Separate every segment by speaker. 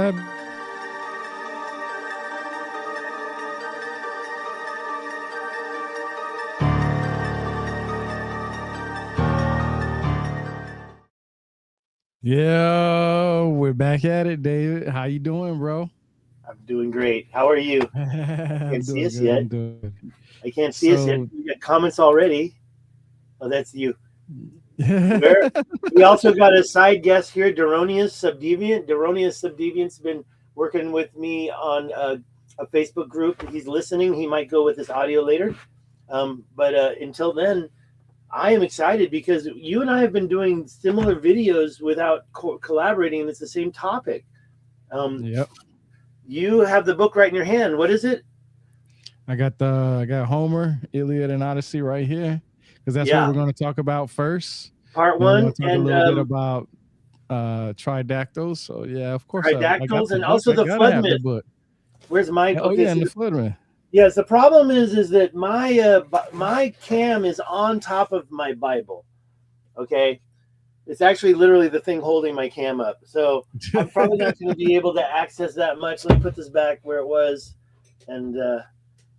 Speaker 1: ahead. Yeah, we're back at it, David. How you doing, bro?
Speaker 2: I'm doing great. How are you?
Speaker 1: I'm
Speaker 2: Can't see
Speaker 1: doing
Speaker 2: us
Speaker 1: good.
Speaker 2: yet.
Speaker 1: I'm doing good.
Speaker 2: I can't see us yet.
Speaker 1: So,
Speaker 2: We got comments already. Oh, that's you.
Speaker 1: yeah,
Speaker 2: Where we also got a side guest here, Deronius Subdeviant. Deronius Subdeviant's been working with me on a Facebook group. He's listening. He might go with this audio later. But until then, I am excited because you and I have been doing similar videos without collaborating, and it's the same topic. Um,
Speaker 1: yep.
Speaker 2: you have the book right in your hand. What is it?
Speaker 1: I got Homer, Iliad, and Odyssey right here because that's what
Speaker 2: Yeah,
Speaker 1: we're going to talk about first.
Speaker 2: part
Speaker 1: Then we're
Speaker 2: one
Speaker 1: going to talk a
Speaker 2: and
Speaker 1: little bit about Tridactyls. So yeah, of course I got
Speaker 2: Tridactyls,
Speaker 1: the
Speaker 2: and
Speaker 1: book.
Speaker 2: also
Speaker 1: I
Speaker 2: the
Speaker 1: gotta
Speaker 2: flood
Speaker 1: have the
Speaker 2: myth.
Speaker 1: book.
Speaker 2: Where's my
Speaker 1: Oh
Speaker 2: okay?
Speaker 1: yeah,
Speaker 2: So
Speaker 1: and the Floodman.
Speaker 2: yes, the problem is that my cam is on top of my Bible. Okay, it's actually literally the thing holding my cam up. So I'm probably not going to be able to access that much. Let me put this back where it was, and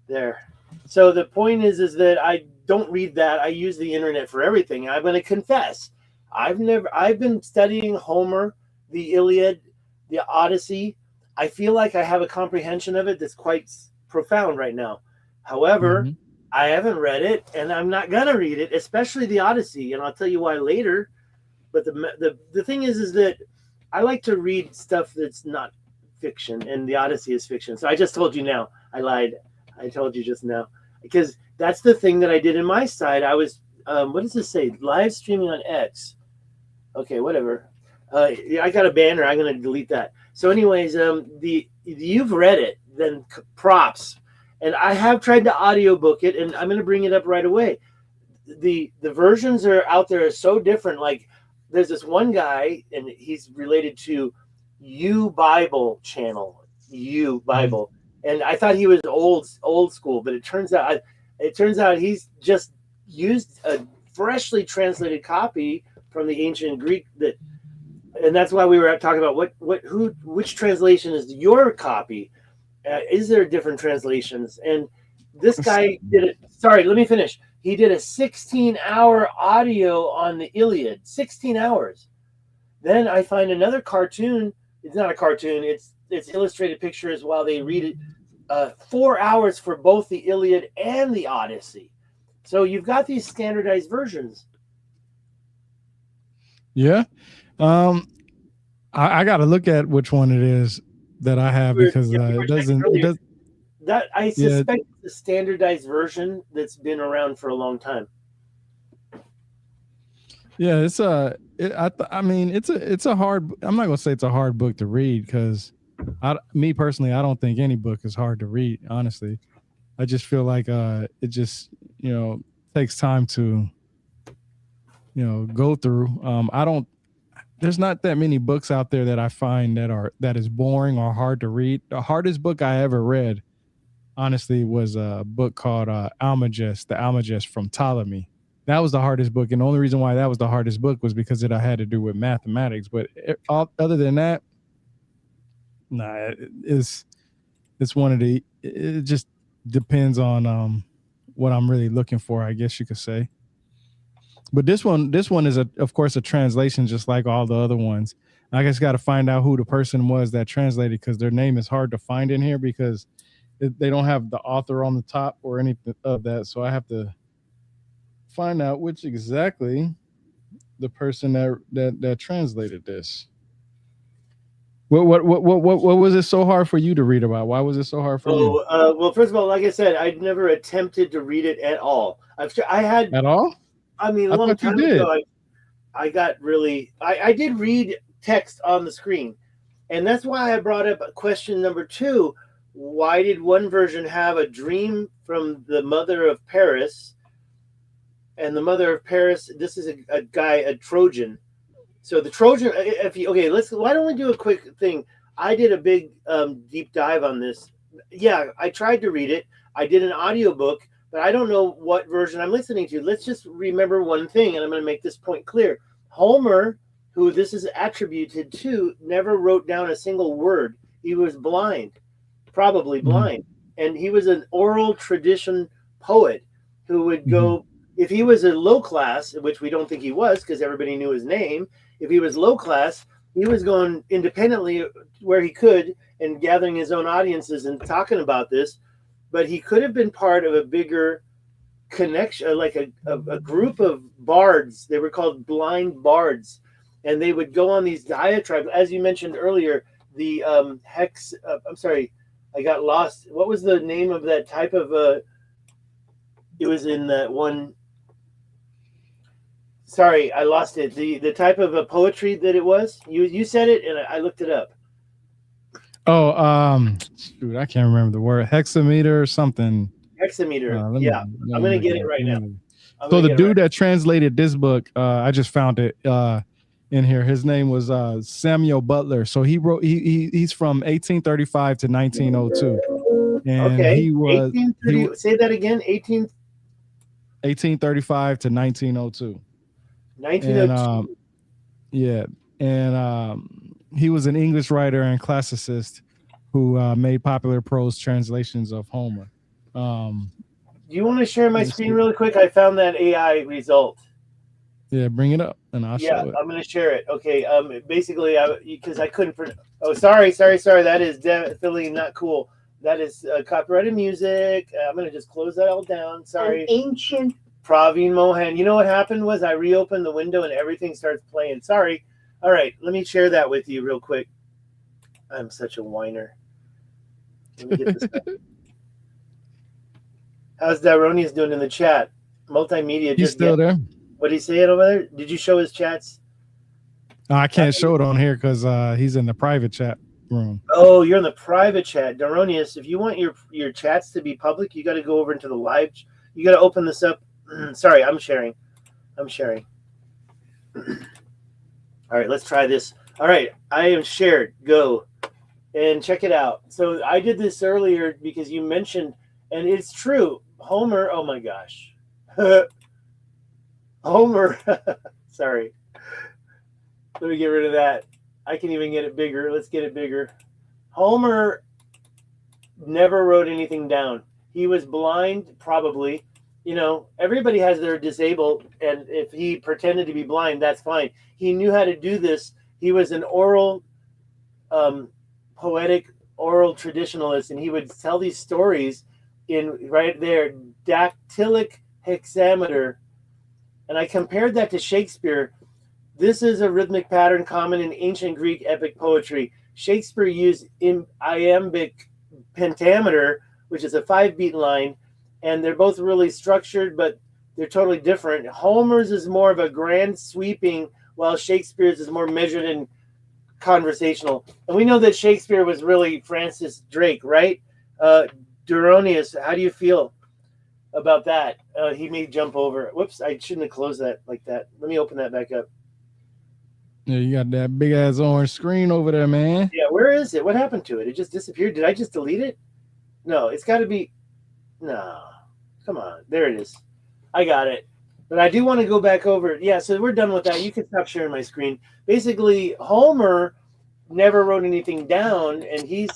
Speaker 2: there. So the point is that I don't read that. I use the internet for everything. I'm going to confess. I've been studying Homer, the Iliad, the Odyssey. I feel like I have a comprehension of it that's quite profound right now. However,
Speaker 1: Hmm.
Speaker 2: I haven't read it and I'm not going to read it, especially the Odyssey, and I'll tell you why later. But the thing is that I like to read stuff that's not fiction, and the Odyssey is fiction. So I just told you now. I lied. I told you just now because that's the thing that I did in my side. I was what does this say? Live streaming on X. Okay, whatever. Yeah, I got a banner. I'm gonna delete that. So, anyways, the you've read it, then props. And I have tried to audiobook it, and I'm gonna bring it up right away. The versions are out there are so different. Like there's this one guy, and he's related to You Bible channel, You Bible, and I thought he was old school, but it turns out he's just used a freshly translated copy from the ancient Greek that, and that's why we were talking about which translation is your copy. Is there different translations? And this guy did it. Sorry, let me finish. He did a 16-hour audio on the Iliad. 16 hours. Then I find another cartoon. It's not a cartoon. It's illustrated pictures while they read it. 4 hours for both the Iliad and the Odyssey. So you've got these standardized versions.
Speaker 1: Yeah. Um, I got to look at which one it is that I have because
Speaker 2: We were
Speaker 1: it
Speaker 2: checking
Speaker 1: doesn't. It
Speaker 2: earlier.
Speaker 1: does.
Speaker 2: That I
Speaker 1: Yeah.
Speaker 2: suspect the standardized version that's been around for a long time.
Speaker 1: Yeah. I mean, it's a hard. I'm not gonna say it's a hard book to read because, me personally, I don't think any book is hard to read. Honestly, I just feel like it just you know takes time to go through. I don't. There's not that many books out there that I find that is boring or hard to read. The hardest book I ever read, honestly, was a book called Almagest, the Almagest from Ptolemy. That was the hardest book, and the only reason why that was the hardest book was because it had to do with mathematics. But other than that, nah, it's one of the. It just depends on what I'm really looking for, I guess you could say. But this one is of course a translation, just like all the other ones. I just got to find out who the person was that translated because their name is hard to find in here because they don't have the author on the top or anything of that. So I have to find out which exactly the person that translated this. What was it so hard for you to read about? Why was it so hard for you?
Speaker 2: Well, first of all, like I said, I'd never attempted to read it at all. I had,
Speaker 1: At all?
Speaker 2: I mean, a
Speaker 1: I
Speaker 2: long
Speaker 1: thought you
Speaker 2: time ago,
Speaker 1: did.
Speaker 2: I got really, I did read text on the screen. And that's why I brought up question number two. Why did one version have a dream from the mother of Paris? And the mother of Paris, this is a guy, a Trojan. So the Trojan, if you, okay, why don't we do a quick thing? I did a big deep dive on this. Yeah, I tried to read it. I did an audiobook, but I don't know what version I'm listening to. Let's just remember one thing, and I'm going to make this point clear. Homer, who this is attributed to, never wrote down a single word. He was blind, probably blind. And he was an oral tradition poet who would go, if he was a low class, which we don't think he was because everybody knew his name, if he was low class, he was going independently where he could and gathering his own audiences and talking about this. But he could have been part of a bigger connection, like a group of bards. They were called blind bards. And they would go on these diatribes. As you mentioned earlier, the I'm sorry, I got lost. What was the name of that type of it was in that one. Sorry, I lost it. The type of a poetry that it was. You said it, and I looked it up.
Speaker 1: Oh, shoot, I can't remember the word. Hexameter or something.
Speaker 2: Hexameter. Yeah, I'm gonna get it right now.
Speaker 1: So the dude that translated this book, I just found it in here. His name was Samuel Butler. So he wrote. He's from 1835 to 1902. And
Speaker 2: okay.
Speaker 1: He was.
Speaker 2: Say that again.
Speaker 1: 1835 to 1902.
Speaker 2: 1902.
Speaker 1: And, yeah, and he was an English writer and classicist who made popular prose translations of Homer.
Speaker 2: Do you want to share my screen really quick? I found that AI result.
Speaker 1: Yeah, bring it up and I'll show it.
Speaker 2: I'm going to share it. Okay. Basically, because I couldn't. Oh, sorry. That is definitely not cool. That is copyrighted music. I'm going to just close that all down. Sorry.
Speaker 3: An ancient
Speaker 2: Praveen Mohan. You know what happened was I reopened the window and everything starts playing. Sorry. All right. Let me share that with you real quick. I'm such a whiner. Let me get this up. How's Daronius doing in the chat? Multimedia.
Speaker 1: He's still there.
Speaker 2: What did he say it over there? Did you show his chats?
Speaker 1: I can't show it on here because he's in the private chat room.
Speaker 2: Oh, you're in the private chat. Daronius, if you want your chats to be public, you got to go over into the live. You got to open this up. Sorry, I'm sharing. All right, let's try this. All right, I am shared. Go and check it out. So I did this earlier because you mentioned, and it's true. Homer, oh my gosh. Homer, sorry. Let me get rid of that. I can even get it bigger. Let's get it bigger. Homer never wrote anything down. He was blind, probably. You know, everybody has their disabled, and if he pretended to be blind, that's fine. He knew how to do this. He was an oral, poetic, oral traditionalist, and he would tell these stories in right there, dactylic hexameter. And I compared that to Shakespeare. This is a rhythmic pattern common in ancient Greek epic poetry. Shakespeare used iambic pentameter, which is a 5-beat line, and they're both really structured, but they're totally different. Homer's is more of a grand sweeping, while Shakespeare's is more measured and conversational. And we know that Shakespeare was really Francis Drake, right? Duronius, how do you feel about that? He may jump over. Whoops, I shouldn't have closed that like that. Let me open that back up.
Speaker 1: Yeah, you got that big ass orange screen over there, man.
Speaker 2: Yeah, where is it? What happened to it? It just disappeared. Did I just delete it? No, it's got to be. No, come on. There it is. I got it. But I do want to go back over. Yeah, so we're done with that. You can stop sharing my screen. Basically, Homer never wrote anything down, and he's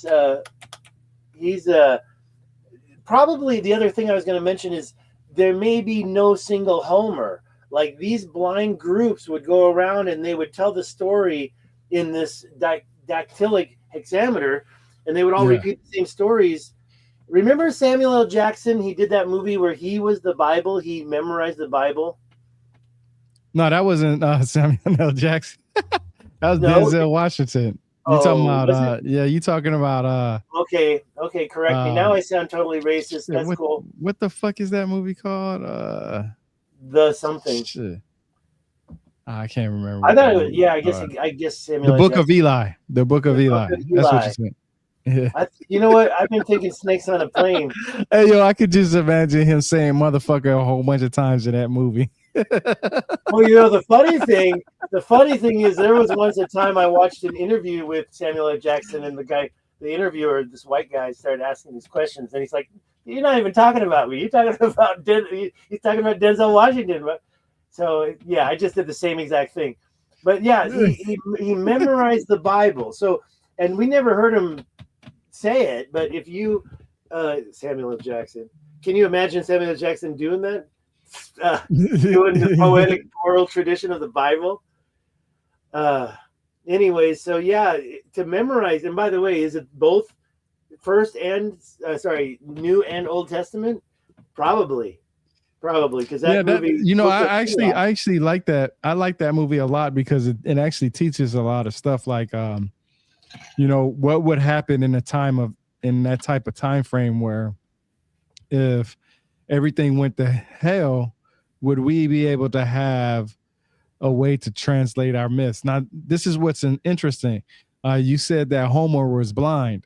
Speaker 2: probably the other thing I was going to mention is there may be no single Homer. Like these blind groups would go around and they would tell the story in this dactylic hexameter, and they would all repeat the same stories. Remember Samuel L. Jackson? He did that movie where he was the Bible. He memorized the Bible.
Speaker 1: No, that wasn't Samuel L. Jackson. That was Denzel Washington. You talking about? Yeah, you talking about? Okay,
Speaker 2: correct me. Now I sound totally racist. That's cool.
Speaker 1: What the fuck is that movie called?
Speaker 2: The something.
Speaker 1: Shit. I can't remember.
Speaker 2: I thought it was. Yeah, I guess Samuel.
Speaker 1: The Book of Eli. The Book of Eli. That's what you said. Yeah.
Speaker 2: You know what? I've been taking snakes on a plane.
Speaker 1: Hey, yo, I could just imagine him saying "motherfucker" a whole bunch of times in that movie.
Speaker 2: Well, you know, the funny thing is there was once a time I watched an interview with Samuel L. Jackson, and the interviewer, this white guy, started asking these questions, and he's like, "You're not even talking about me. You're talking about he's talking about Denzel Washington." So yeah, I just did the same exact thing. But yeah, he memorized the Bible. So, and we never heard him say it. But if you, Samuel L. Jackson, can you imagine Samuel L. Jackson doing that? Doing the poetic oral tradition of the Bible. Anyway, so yeah, to memorize. And by the way, is it both first and New and Old Testament? Probably, because that movie.
Speaker 1: I actually like that. I like that movie a lot because it actually teaches a lot of stuff, like what would happen in that type of time frame where if everything went to hell, would we be able to have a way to translate our myths? Now, this is what's interesting. You said that Homer was blind.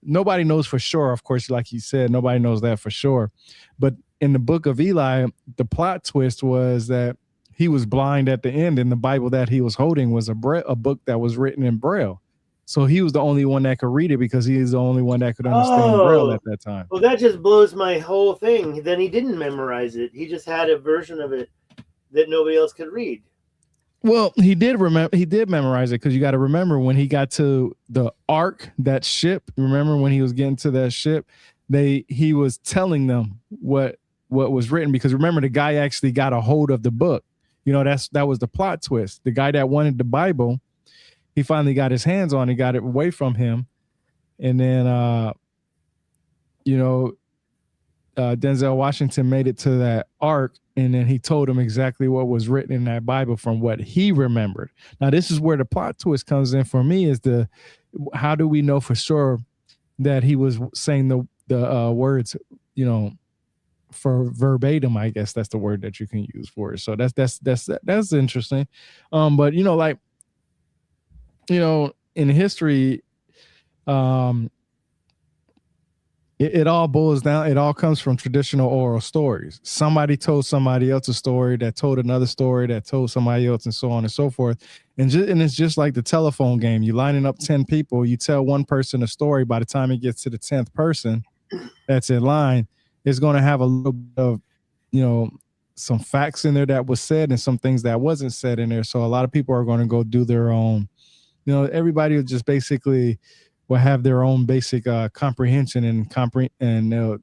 Speaker 1: Nobody knows for sure, of course, like you said, nobody knows that for sure. But in the book of Eli, the plot twist was that he was blind at the end, and the Bible that he was holding was a book that was written in Braille. So he was the only one that could read it because he is the only one that could understand Braille at that time.
Speaker 2: Well, that just blows my whole thing. Then he didn't memorize it. He just had a version of it that nobody else could read.
Speaker 1: Well, he did memorize it, because you got to remember when he got to the ark, that ship. Remember when he was getting to that ship, he was telling them what was written, because remember the guy actually got a hold of the book. That was the plot twist. The guy that wanted the Bible, he finally got his hands on it, got it away from him, and then Denzel Washington made it to that ark, and then he told him exactly what was written in that Bible from what he remembered. Now, this is where the plot twist comes in for me, is how do we know for sure that he was saying the words, for verbatim? I guess that's the word that you can use for it. So that's interesting. But in history, it all boils down. It all comes from traditional oral stories. Somebody told somebody else a story that told another story that told somebody else, and so on and so forth. And it's just like the telephone game. You lining up 10 people, you tell one person a story. By the time it gets to the 10th person that's in line, it's going to have a little bit of, some facts in there that was said and some things that wasn't said in there. So a lot of people are going to go do their own. Everybody will just basically will have their own basic comprehension and they'll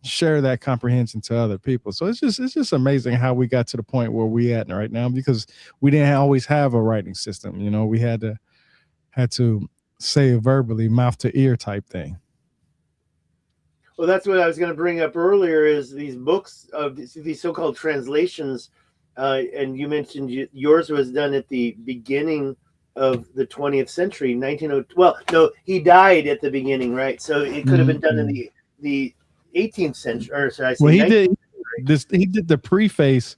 Speaker 1: share that comprehension to other people. So it's just amazing how we got to the point where we at right now, because we didn't always have a writing system. We had to say it verbally, mouth to ear type thing.
Speaker 2: Well, that's what I was going to bring up earlier, is these books of these so-called translations. And you mentioned yours was done at the beginning of the 20th century, 1902. Well, no, he died at the beginning, right? So it could have been done in the 18th century, or should I say? Well,
Speaker 1: he did the preface.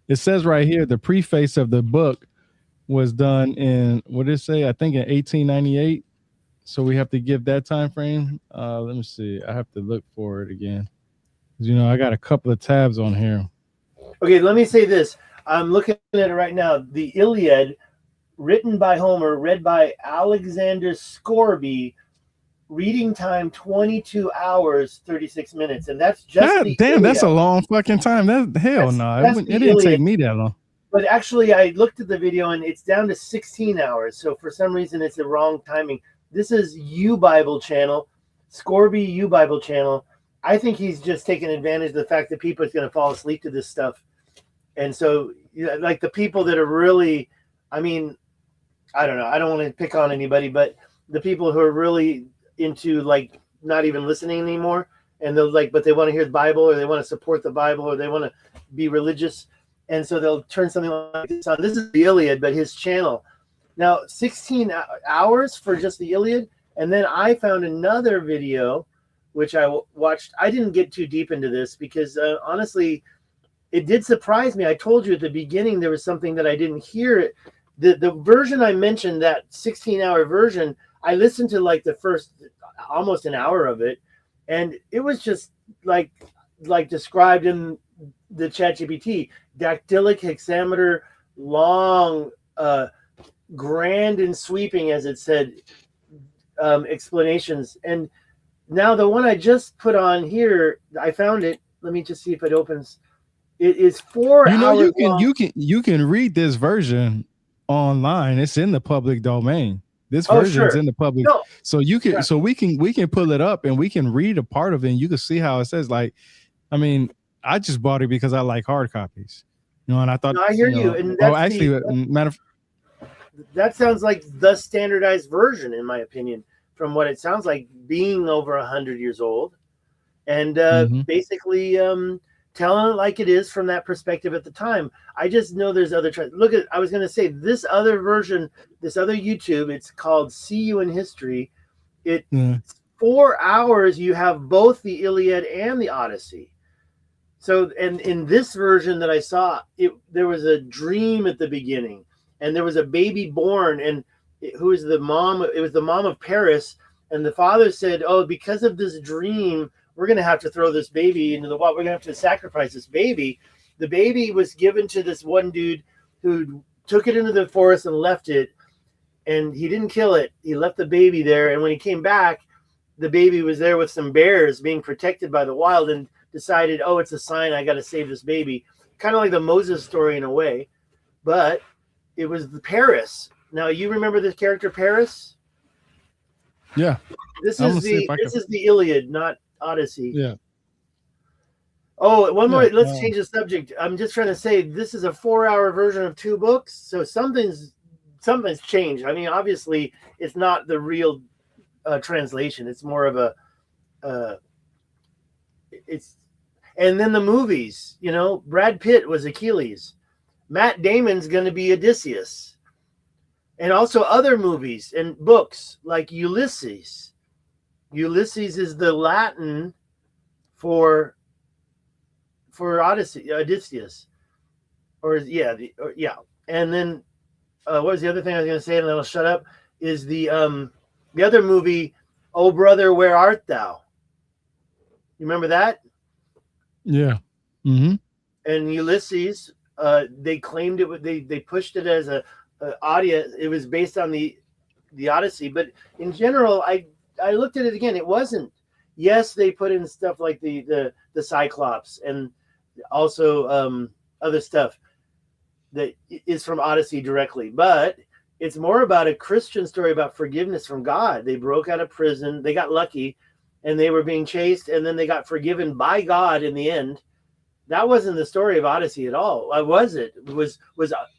Speaker 1: It says right here, the preface of the book was done in, what did it say? I think in 1898. So we have to give that time frame. Let me see. I have to look for it again. I got a couple of tabs on here.
Speaker 2: Okay, let me say this. I'm looking at it right now. The Iliad, written by Homer, read by Alexander Scorby, reading time 22 hours 36 minutes, and that's just
Speaker 1: damn. That's a long fucking time. It didn't take me that long.
Speaker 2: But actually, I looked at the video and it's down to 16 hours. So for some reason, it's the wrong timing. This is U Bible channel, Scorby U Bible channel. I think he's just taking advantage of the fact that people are going to fall asleep to this stuff, and so like the people that are really, I mean, I don't know. I don't want to pick on anybody, but the people who are really into like not even listening anymore, and they're like, but they want to hear the Bible, or they want to support the Bible, or they want to be religious, and so they'll turn something like this on. This is the Iliad, but his channel. Now, 16 hours for just the Iliad, and then I found another video, which I watched. I didn't get too deep into this because honestly, it did surprise me. I told you at the beginning there was something that I didn't hear. The version I mentioned, that 16-hour version, I listened to like the first almost an hour of it, and it was just like described in the ChatGPT, dactylic hexameter, long, grand and sweeping, as it said, explanations. And now the one I just put on here, I found it. Let me just see if it opens. It is 4 hours long.
Speaker 1: You can read this version online. It's in the public domain. This
Speaker 2: Oh,
Speaker 1: version's
Speaker 2: sure.
Speaker 1: in the public,
Speaker 2: No,
Speaker 1: so you can,
Speaker 2: yeah.
Speaker 1: so we can pull it up and we can read a part of it. And you can see how it says. Like, I mean, I just bought it because I like hard copies, and I thought,
Speaker 2: No, I hear you, and
Speaker 1: oh, actually,
Speaker 2: that sounds like the standardized version, in my opinion, from what it sounds like, being over 100 years old, and
Speaker 1: mhm.
Speaker 2: basically telling it like it is from that perspective at the time. I just know there's other look at. I was going to say this other version, this other YouTube. It's called "See You in History." It's
Speaker 1: Yeah.
Speaker 2: 4 hours. You have both the Iliad and the Odyssey. So, and in this version that I saw, there was a dream at the beginning, and there was a baby born, and who was the mom? It was the mom of Paris, and the father said, "Oh, because of this dream, we're going to have to throw this baby into the water. We're going to have to sacrifice this baby." The baby was given to this one dude who took it into the forest and left it, and he didn't kill it. He left the baby there, and when he came back, the baby was there with some bears being protected by the wild, and decided, oh, it's a sign, I got to save this baby. Kind of like the Moses story in a way, but it was the Paris. Now, you remember the character Paris?
Speaker 1: Yeah.
Speaker 2: This is the Iliad, not Odyssey.
Speaker 1: Yeah.
Speaker 2: Oh, one more. Let's
Speaker 1: Yeah.
Speaker 2: change the subject. I'm just trying to say this is a 4-hour version of 2 books, so something's changed. I mean, obviously, it's not the real translation. It's more of a it's. And then the movies, Brad Pitt was Achilles. Matt Damon's going to be Odysseus. And also other movies and books like Ulysses. Ulysses is the Latin for Odysseus. And then what was the other thing I was going to say, and then I'll shut up, is the other movie, Oh Brother, Where Art Thou? You remember that?
Speaker 1: Yeah. Mm-hmm.
Speaker 2: And Ulysses, they claimed it. They pushed it as a audio. It was based on the Odyssey, but in general, I looked at it again. It wasn't. Yes, they put in stuff like the Cyclops and also other stuff that is from Odyssey directly, but it's more about a Christian story about forgiveness from God. They broke out of prison. They got lucky. And they were being chased, and then they got forgiven by God in the end. That wasn't the story of Odyssey at all. Was it? Was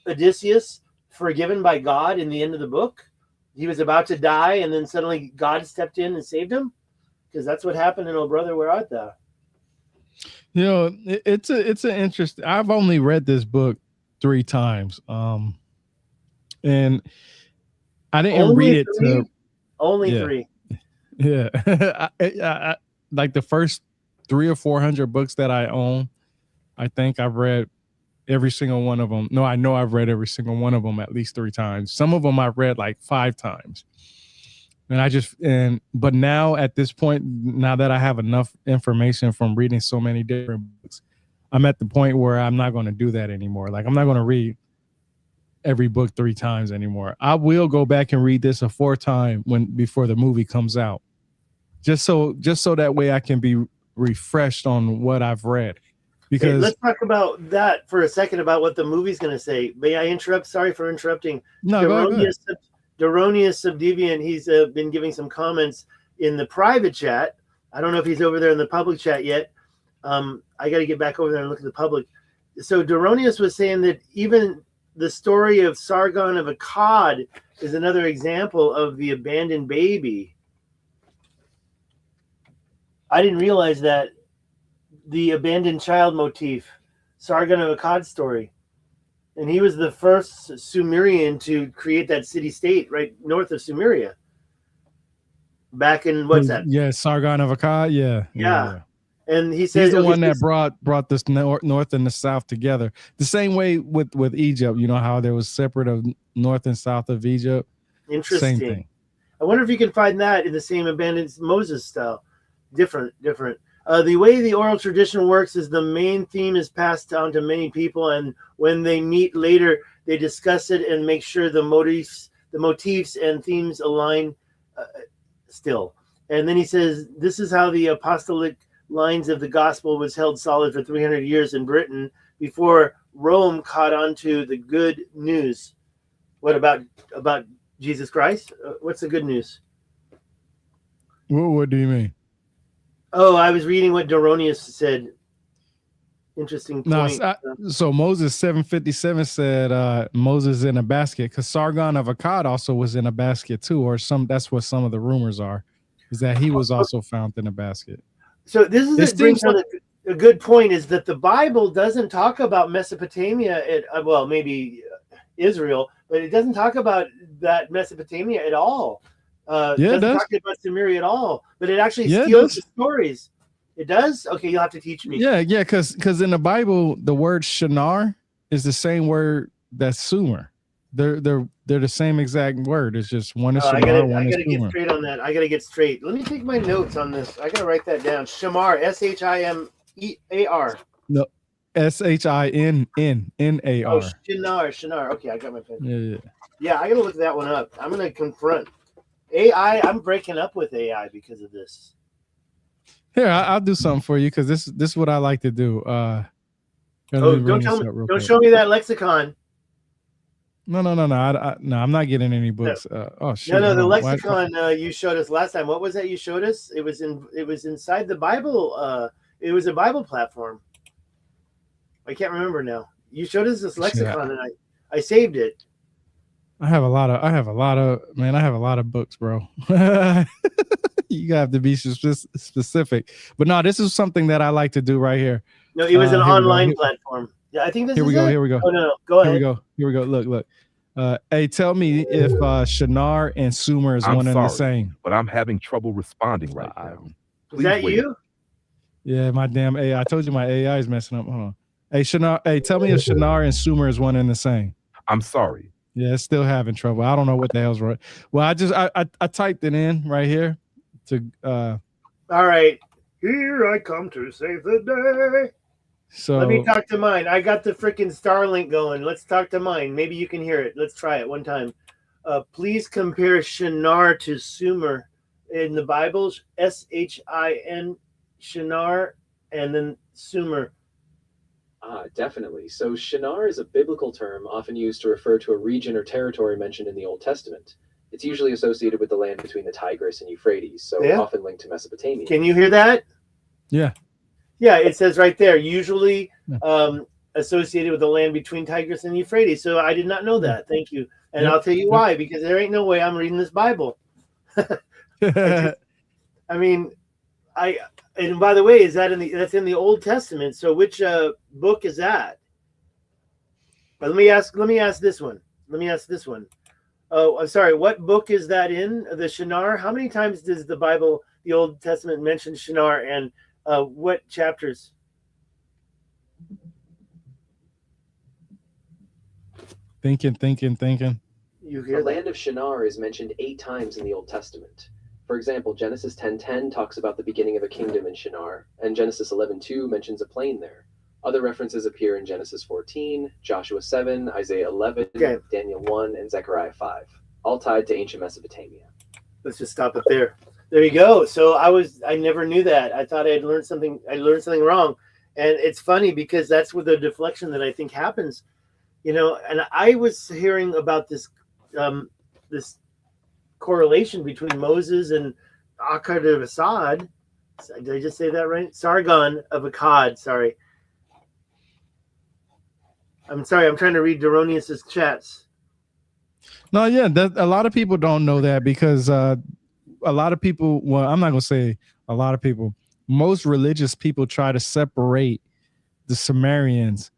Speaker 2: Odysseus forgiven by God in the end of the book? He was about to die, and then suddenly God stepped in and saved him? Because that's what happened in Oh Brother, Where Art Thou?
Speaker 1: It's an interesting. I've only read this book 3 times, and I didn't read it
Speaker 2: only 3.
Speaker 1: Yeah, I, like the first 300 or 400 books that I own, I think I've read every single one of them. No, I know I've read every single one of them at least 3 times. Some of them I've read like 5 times. But now at this point, now that I have enough information from reading so many different books, I'm at the point where I'm not going to do that anymore. Like, I'm not going to read every book 3 times anymore. I will go back and read this a 4th time before the movie comes out. Just so that way I can be refreshed on what I've read. Because
Speaker 2: let's talk about that for a second, about what the movie's going to say. May I interrupt? Sorry for interrupting.
Speaker 1: No, go ahead.
Speaker 2: Deronius Subdeviant, he's been giving some comments in the private chat. I don't know if he's over there in the public chat yet. I got to get back over there and look at the public. So Deronius was saying that even the story of Sargon of Akkad is another example of the abandoned baby. I didn't realize that. The abandoned child motif, Sargon of Akkad story. And he was the first Sumerian to create that city-state right north of Sumeria. Back in, what's that?
Speaker 1: Yeah, Sargon of Akkad,
Speaker 2: yeah. And he said
Speaker 1: he's the one that brought this north and the south together. The same way with Egypt, how there was separate of north and south of Egypt.
Speaker 2: Interesting.
Speaker 1: Same thing.
Speaker 2: I wonder if you can find that in the same abandoned Moses style. Different. The way the oral tradition works is the main theme is passed down to many people, and when they meet later, they discuss it and make sure the motifs and themes align still. And then he says, this is how the apostolic lines of the gospel was held solid for 300 years in Britain before Rome caught on to the good news. What about Jesus Christ? What's the good news?
Speaker 1: What do you mean?
Speaker 2: Oh, I was reading what Doronius said. Interesting
Speaker 1: No,
Speaker 2: point.
Speaker 1: so Moses 757 said Moses in a basket, because Sargon of Akkad also was in a basket too, or that's what some of the rumors are, is that he was also found in a basket.
Speaker 2: So this is it brings on a good point, is that the Bible doesn't talk about Mesopotamia well, maybe Israel, but it doesn't talk about that Mesopotamia at all. It doesn't talk about Sumeria at all, but it actually steals the stories. It does? Okay, you'll have to teach me.
Speaker 1: Yeah, because in the Bible, the word Shinar is the same word that's Sumer. They're the same exact word. It's just one is Shinar, one is Sumer.
Speaker 2: I gotta get straight on that. I gotta get straight. Let me take my notes on this. I gotta write that down. Shamar, S-H-I-M-E-A-R.
Speaker 1: No, S-H-I-N-N-N-A-R.
Speaker 2: Oh, Shinar. Okay, I got my pen. Yeah, I gotta look that one up. I'm gonna confront AI. I'm breaking up with AI because of this.
Speaker 1: Here, I'll do something for you, because this is what I like to do.
Speaker 2: Don't show me that lexicon.
Speaker 1: No. I'm not getting any books. Oh shit.
Speaker 2: No, the lexicon you showed us last time. What was that you showed us? It was inside the Bible. It was a Bible platform. I can't remember now. You showed us this lexicon, and I saved it.
Speaker 1: I have a lot of books, bro. You have to be specific. But no, this is something that I like to do right here.
Speaker 2: No, it was an online platform. Yeah, I think this
Speaker 1: Here we go.
Speaker 2: Oh, no. Go ahead.
Speaker 1: Here we go. Look. Hey, tell me if Shinar and Sumer is one and the same.
Speaker 3: But I'm having trouble responding right now.
Speaker 2: Is that you?
Speaker 1: Yeah, my damn AI. I told you my AI is messing up. Hold on. Hey, Shinar. Hey, tell me if Shinar and Sumer is one and the same.
Speaker 3: I'm sorry.
Speaker 1: Yeah, it's still having trouble. I don't know what the hell's wrong. Well, I typed it in right here to.
Speaker 2: All right, here I come to save the day.
Speaker 1: So
Speaker 2: let me talk to mine. I got the freaking Starlink going. Let's talk to mine. Maybe you can hear it. Let's try it one time. Please compare Shinar to Sumer in the Bibles. S-H-I-N, Shinar, and then Sumer.
Speaker 4: Definitely. So Shinar is a biblical term often used to refer to a region or territory mentioned in the Old Testament. It's usually associated with the land between the Tigris and Euphrates, so often linked to Mesopotamia.
Speaker 2: Can you hear that?
Speaker 1: Yeah.
Speaker 2: Yeah, it says right there, usually associated with the land between Tigris and Euphrates. So I did not know that. Thank you. And I'll tell you why, because there ain't no way I'm reading this Bible. And by the way, is that that's in the Old Testament? So which book is that? But let me ask this one. Oh, I'm sorry. What book is that in? The Shinar? How many times does the Bible, the Old Testament, mention Shinar, and what chapters?
Speaker 1: Thinking.
Speaker 2: The
Speaker 4: land of Shinar is mentioned 8 times in the Old Testament. For example, Genesis 10:10 talks about the beginning of a kingdom in Shinar, and Genesis 11:2 mentions a plain there. Other references appear in Genesis 14, Joshua 7, Isaiah 11, Daniel 1, and Zechariah 5, all tied to ancient Mesopotamia.
Speaker 2: Let's just stop it there. There you go. So I never knew that. I thought I learned something wrong. And it's funny because that's where the deflection that I think happens. And I was hearing about this this correlation between Moses and Akkad of Assad. Did I just say that right? Sargon of Akkad. Sorry. I'm sorry. I'm trying to read Doronius's chats.
Speaker 1: No, yeah, a lot of people don't know that because a lot of people. Well, I'm not gonna say a lot of people. Most religious people try to separate the Sumerians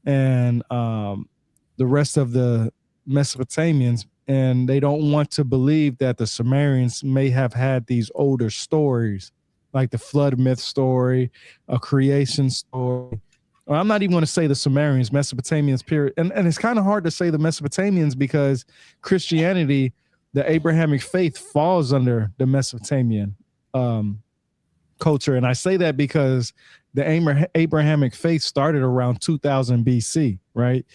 Speaker 1: and the rest of the Mesopotamians, and they don't want to believe that the Sumerians may have had these older stories, like the flood myth story, a creation story. Or I'm not even going to say the Sumerians, Mesopotamians, period. And it's kind of hard to say the Mesopotamians because Christianity, the Abrahamic faith, falls under the Mesopotamian culture. And I say that because the Abrahamic faith started around 2000 BC, right?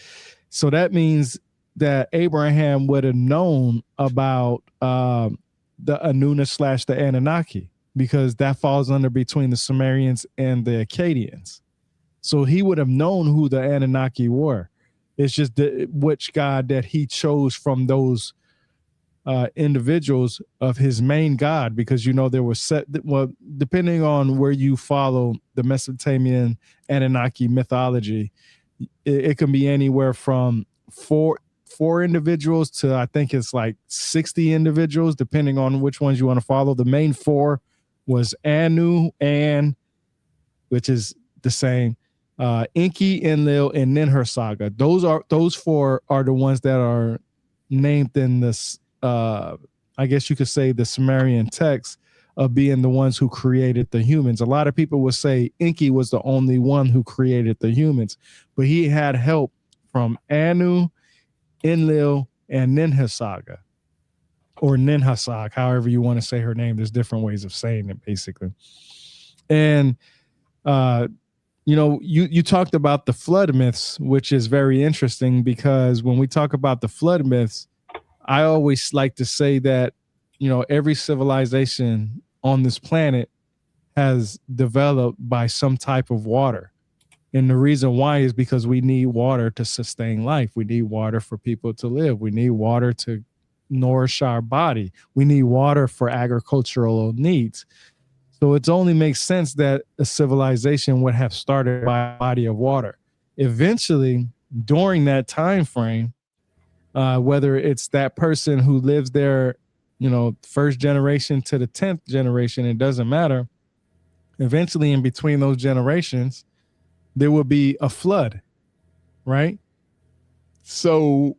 Speaker 1: So that means that Abraham would have known about the Anuna / the Anunnaki, because that falls under between the Sumerians and the Akkadians. So he would have known who the Anunnaki were. It's just which god that he chose from those individuals of his main god, because there was depending on where you follow the Mesopotamian Anunnaki mythology, it can be anywhere from four individuals to I think it's like 60 individuals, depending on which ones you want to follow. The main four was Anu, which is the same, Enki, Enlil, and Ninhursag. Those four are the ones that are named in this. I guess you could say the Sumerian text of being the ones who created the humans. A lot of people would say Enki was the only one who created the humans, but he had help from Anu, Enlil, and Ninhursag, or Ninhursag, however you want to say her name. There's different ways of saying it, basically. And you talked about the flood myths, which is very interesting, because when we talk about the flood myths, I always like to say that, every civilization on this planet has developed by some type of water. And the reason why is because we need water to sustain life. We need water for people to live. We need water to nourish our body. We need water for agricultural needs. So it only makes sense that a civilization would have started by a body of water. Eventually, during that time frame, whether it's that person who lives there, first generation to the 10th generation, it doesn't matter. Eventually, in between those generations, there will be a flood, right? So,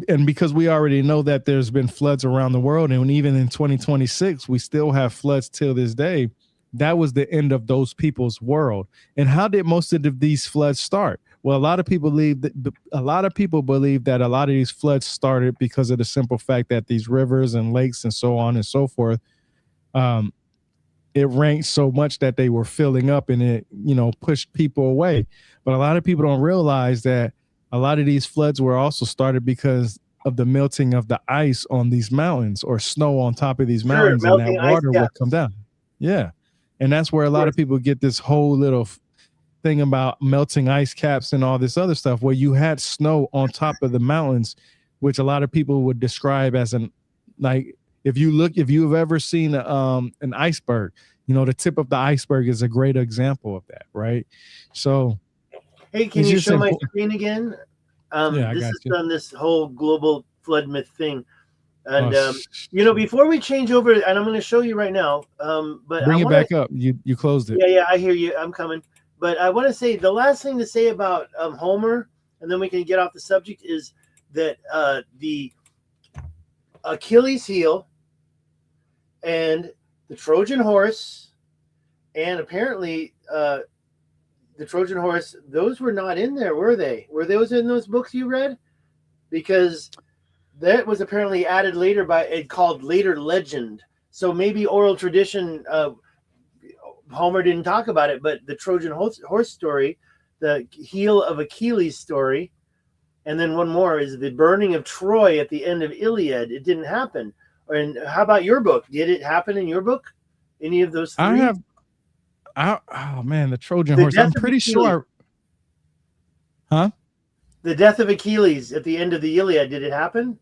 Speaker 1: and because we already know that there's been floods around the world, and even in 2026, we still have floods till this day. That was the end of those people's world. And how did most of these floods start? Well, a lot of people believe that a lot of these floods started because of the simple fact that these rivers and lakes and so on and so forth, it rained so much that they were filling up, and it, pushed people away. But a lot of people don't realize that a lot of these floods were also started because of the melting of the ice on these mountains, or snow on top of these mountains, and that water would come down. Yeah. And that's where a lot of people get this whole little thing about melting ice caps and all this other stuff, where you had snow on top of the mountains, which a lot of people would describe as if you've ever seen an iceberg, the tip of the iceberg is a great example of that, right? So,
Speaker 2: hey, can you show my screen again?
Speaker 1: Yeah,
Speaker 2: this is on this whole global flood myth thing. And before we change over, and I'm going to show you right now. But
Speaker 1: bring it back up. You closed it.
Speaker 2: Yeah, I hear you. I'm coming. But I want to say the last thing to say about Homer, and then we can get off the subject, is that the Achilles heel and the Trojan horse, and apparently the Trojan horse, those were not in there, were they? Were those in those books you read? Because that was apparently added later called later legend. So maybe oral tradition. Homer didn't talk about it, but the Trojan horse story, the heel of Achilles story, and then one more is the burning of Troy at the end of Iliad. It didn't happen. And how about your book? Did it happen in your book? Any of those three?
Speaker 1: Oh man, the Trojan horse. I'm pretty sure. Huh?
Speaker 2: The death of Achilles at the end of the Iliad. Did it happen?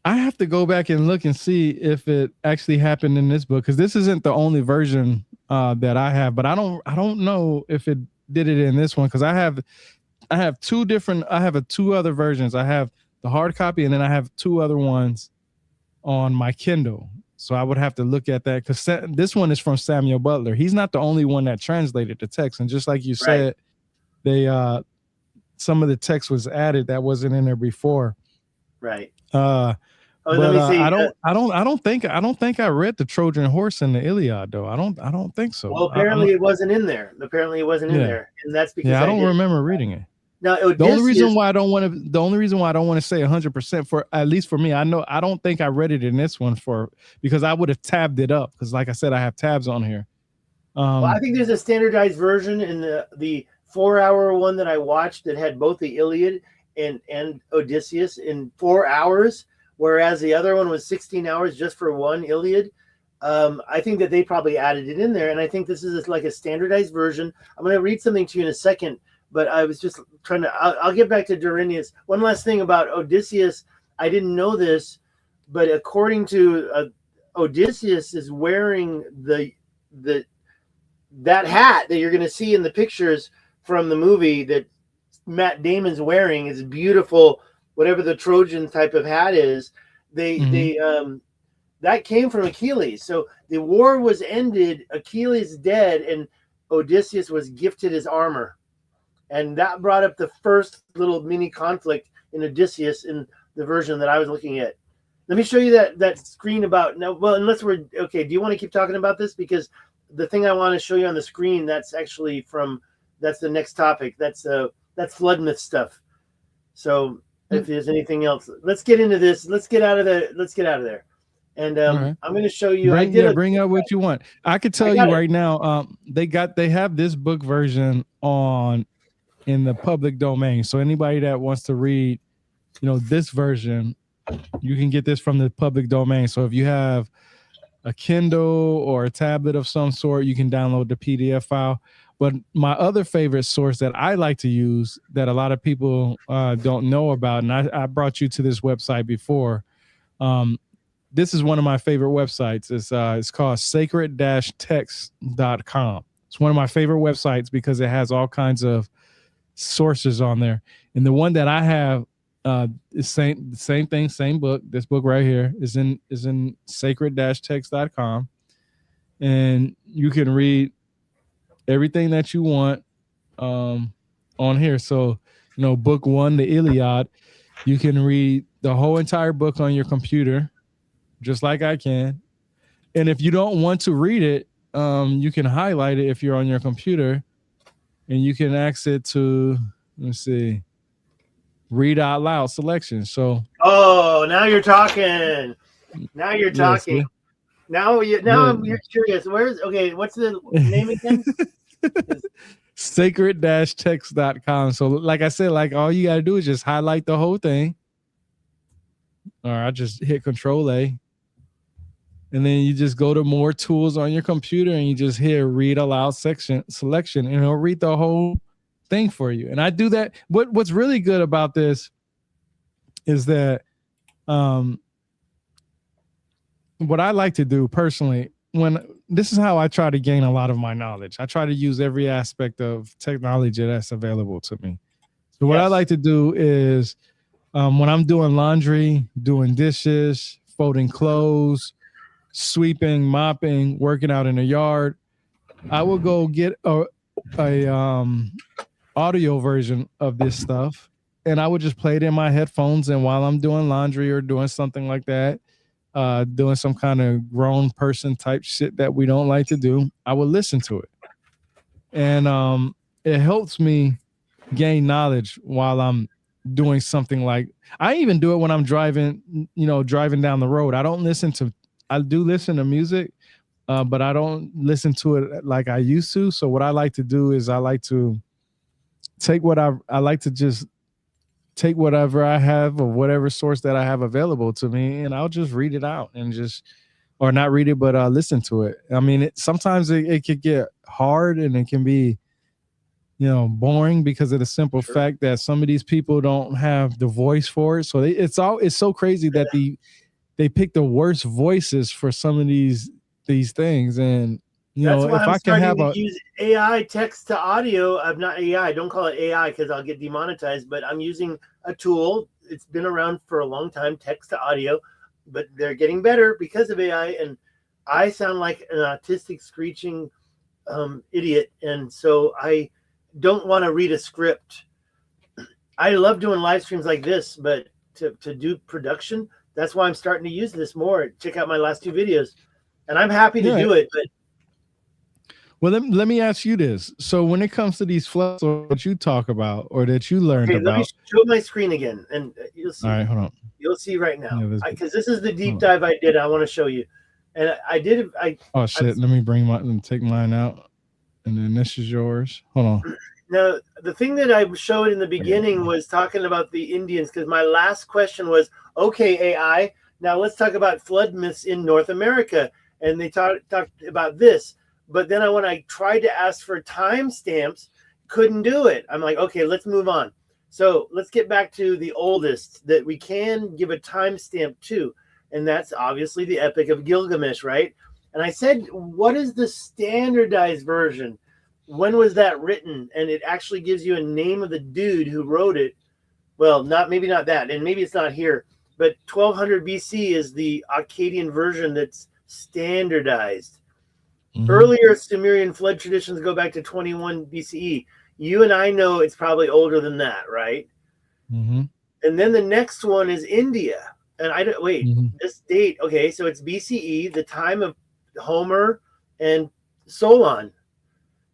Speaker 1: I have to go back and look and see if it actually happened in this book, because this isn't the only version that I have. But I don't know if it did it in this one, because I have two other versions. I have the hard copy, and then I have two other ones on my Kindle. So I would have to look at that, because this one is from Samuel Butler. He's not the only one that translated the text, and just like you said, they some of the text was added that wasn't in there before.
Speaker 2: Right.
Speaker 1: Let me see. I don't think I read the Trojan horse in the Iliad, though. I don't think so.
Speaker 2: Well, apparently it wasn't in there. In there, and that's because
Speaker 1: I don't remember reading it.
Speaker 2: Now,
Speaker 1: the only reason why I don't want to say 100% for, at least for me, I don't think I read it in this one because I would have tabbed it up, because like I said, I have tabs on here.
Speaker 2: Well, I think there's a standardized version in the 4-hour one that I watched that had both the Iliad and Odysseus in 4 hours, whereas the other one was 16 hours just for one Iliad. I think that they probably added it in there, and I think this is like a standardized version. I'm going to read something to you in a second, but I was just trying to. I'll get back to Dorineus. One last thing about Odysseus. I didn't know this, but according to Odysseus is wearing that hat that you're going to see in the pictures from the movie that Matt Damon's wearing is beautiful. Whatever the Trojan type of hat is, that came from Achilles. So the war was ended, Achilles dead, and Odysseus was gifted his armor. And that brought up the first little mini conflict in Odysseus in the version that I was looking at. Let me show you that screen about now. Well, unless we're okay, do you want to keep talking about this? Because the thing I want to show you on the screen, that's actually that's the next topic. That's flood myth stuff. So if there's anything else, let's get into this. Let's get out of there. And right. I'm going to show you.
Speaker 1: Bring up what you want. I could tell you right now. They have this book version in the public domain. So anybody that wants to read, this version, you can get this from the public domain. So if you have a Kindle or a tablet of some sort, you can download the PDF file. But my other favorite source that I like to use that a lot of people don't know about, and I brought you to this website before. This is one of my favorite websites. It's called sacred-text.com. It's one of my favorite websites because it has all kinds of sources on there. And the one that I have is same thing, same book. This book right here is in sacred-text.com, and you can read everything that you want on here. So, book 1, the Iliad, you can read the whole entire book on your computer, just like I can. And if you don't want to read it, you can highlight it if you're on your computer, and you can ask it to, read out loud selection. So,
Speaker 2: now you're talking. Now you're talking.
Speaker 1: Yes,
Speaker 2: now you're curious. What's the name again?
Speaker 1: Sacred-text.com. So like I said, all you got to do is just highlight the whole thing. Or I just hit Control-A. And then you just go to more tools on your computer and you just hit read aloud selection, and it'll read the whole thing for you. And I do that. What's really good about this is that what I like to do personally, this is how I try to gain a lot of my knowledge. I try to use every aspect of technology that's available to me. So what I like to do is when I'm doing laundry, doing dishes, folding clothes, sweeping, mopping, working out in the yard, I will go get a audio version of this stuff, and I would just play it in my headphones, and while I'm doing laundry or doing something like that, doing some kind of grown person type shit that we don't like to do, I would listen to it. And it helps me gain knowledge while I'm doing something. Like I even do it when I'm driving down the road. I do listen to music, but I don't listen to it like I used to. So what I like to do is I like to take take whatever I have or whatever source that I have available to me, and I'll just read it out and or not read it, but listen to it. I mean, sometimes it could get hard and it can be, boring because of the simple fact that some of these people don't have the voice for it. So it's so crazy that they pick the worst voices for some of these things. And
Speaker 2: that's why I'm starting to use AI text to audio. I'm not AI. Don't call it AI because I'll get demonetized. But I'm using a tool. It's been around for a long time, text to audio. But they're getting better because of AI. And I sound like an autistic screeching idiot. And so I don't want to read a script. I love doing live streams like this, but to do production, that's why I'm starting to use this more. Check out my last 2 videos. And I'm happy to do it, but
Speaker 1: well, let me ask you this. So when it comes to these floods that you talk about or that you learned about.
Speaker 2: Let me show my screen again, and you'll see.
Speaker 1: All right, hold on.
Speaker 2: You'll see right now. Because this is the deep dive I did. I want to show you. And I did it.
Speaker 1: Oh, shit. Let me take mine out. And then this is yours. Hold on.
Speaker 2: Now, the thing that I showed in the beginning was talking about the Indians, because my last question was, okay, AI, now let's talk about flood myths in North America. And they talked about this. But then when I tried to ask for timestamps, couldn't do it. I'm like, okay, let's move on. So let's get back to the oldest that we can give a timestamp to, and that's obviously the Epic of Gilgamesh, right? And I said, what is the standardized version? When was that written? And it actually gives you a name of the dude who wrote it. Well, maybe not that, and maybe it's not here, but 1200 BC is the Akkadian version that's standardized. Earlier Sumerian flood traditions go back to 21 BCE. You and I know it's probably older than that, right? And then the next one is India. And I don't wait, this date, okay, so it's BCE, the time of Homer and Solon.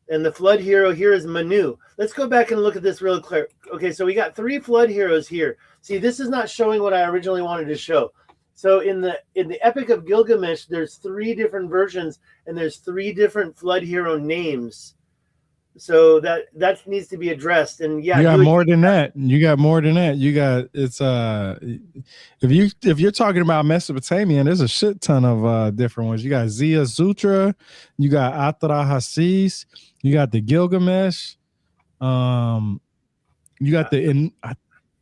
Speaker 2: And the flood hero here is Manu. Let's go back and look at this real clear. Okay, so we got 3 flood heroes here. See, this is not showing what I originally wanted to show. So in the Epic of Gilgamesh, there's 3 different versions, and there's 3 different flood hero names. So that needs to be addressed. And yeah,
Speaker 1: you got more than that. You got more than that. You got if you're talking about Mesopotamia, there's a shit ton of different ones. You got Zia Zutra, you got Atrahasis, you got the Gilgamesh, you got the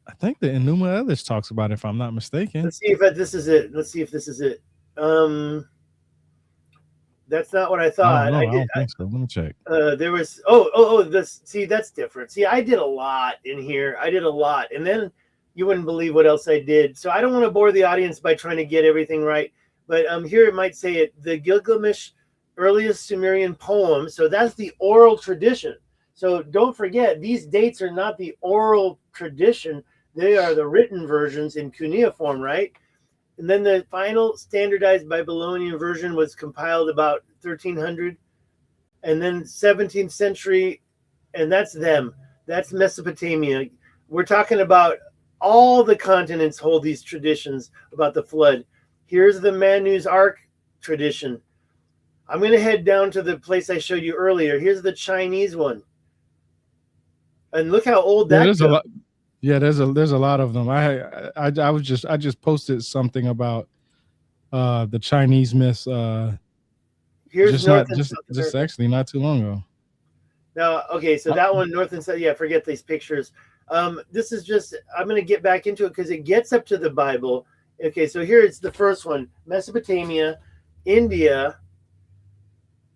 Speaker 1: I think the Enuma Elish talks about it, if I'm not mistaken.
Speaker 2: Let's see if this is it. Let's see if this is it. That's not what I thought.
Speaker 1: I don't think so. Let me check.
Speaker 2: There was this. See, that's different. See, I did a lot in here. I did a lot, and then you wouldn't believe what else I did. So I don't want to bore the audience by trying to get everything right. But here it might say it: the Gilgamesh, earliest Sumerian poem. So that's the oral tradition. So don't forget, these dates are not the oral tradition. They are the written versions in cuneiform, right? And then the final standardized Babylonian version was compiled about 1300. And then 17th century, and that's them. That's Mesopotamia. We're talking about all the continents hold these traditions about the flood. Here's the Manu's Ark tradition. I'm going to head down to the place I showed you earlier. Here's the Chinese one. And look how old that is.
Speaker 1: Yeah, there's a lot of them. I just posted something about the Chinese myths.
Speaker 2: Here's
Speaker 1: just actually not too long ago.
Speaker 2: Now, okay, so that one, North and South. Yeah, forget these pictures. This is just. I'm going to get back into it because it gets up to the Bible. Okay, so here it's the first one: Mesopotamia, India,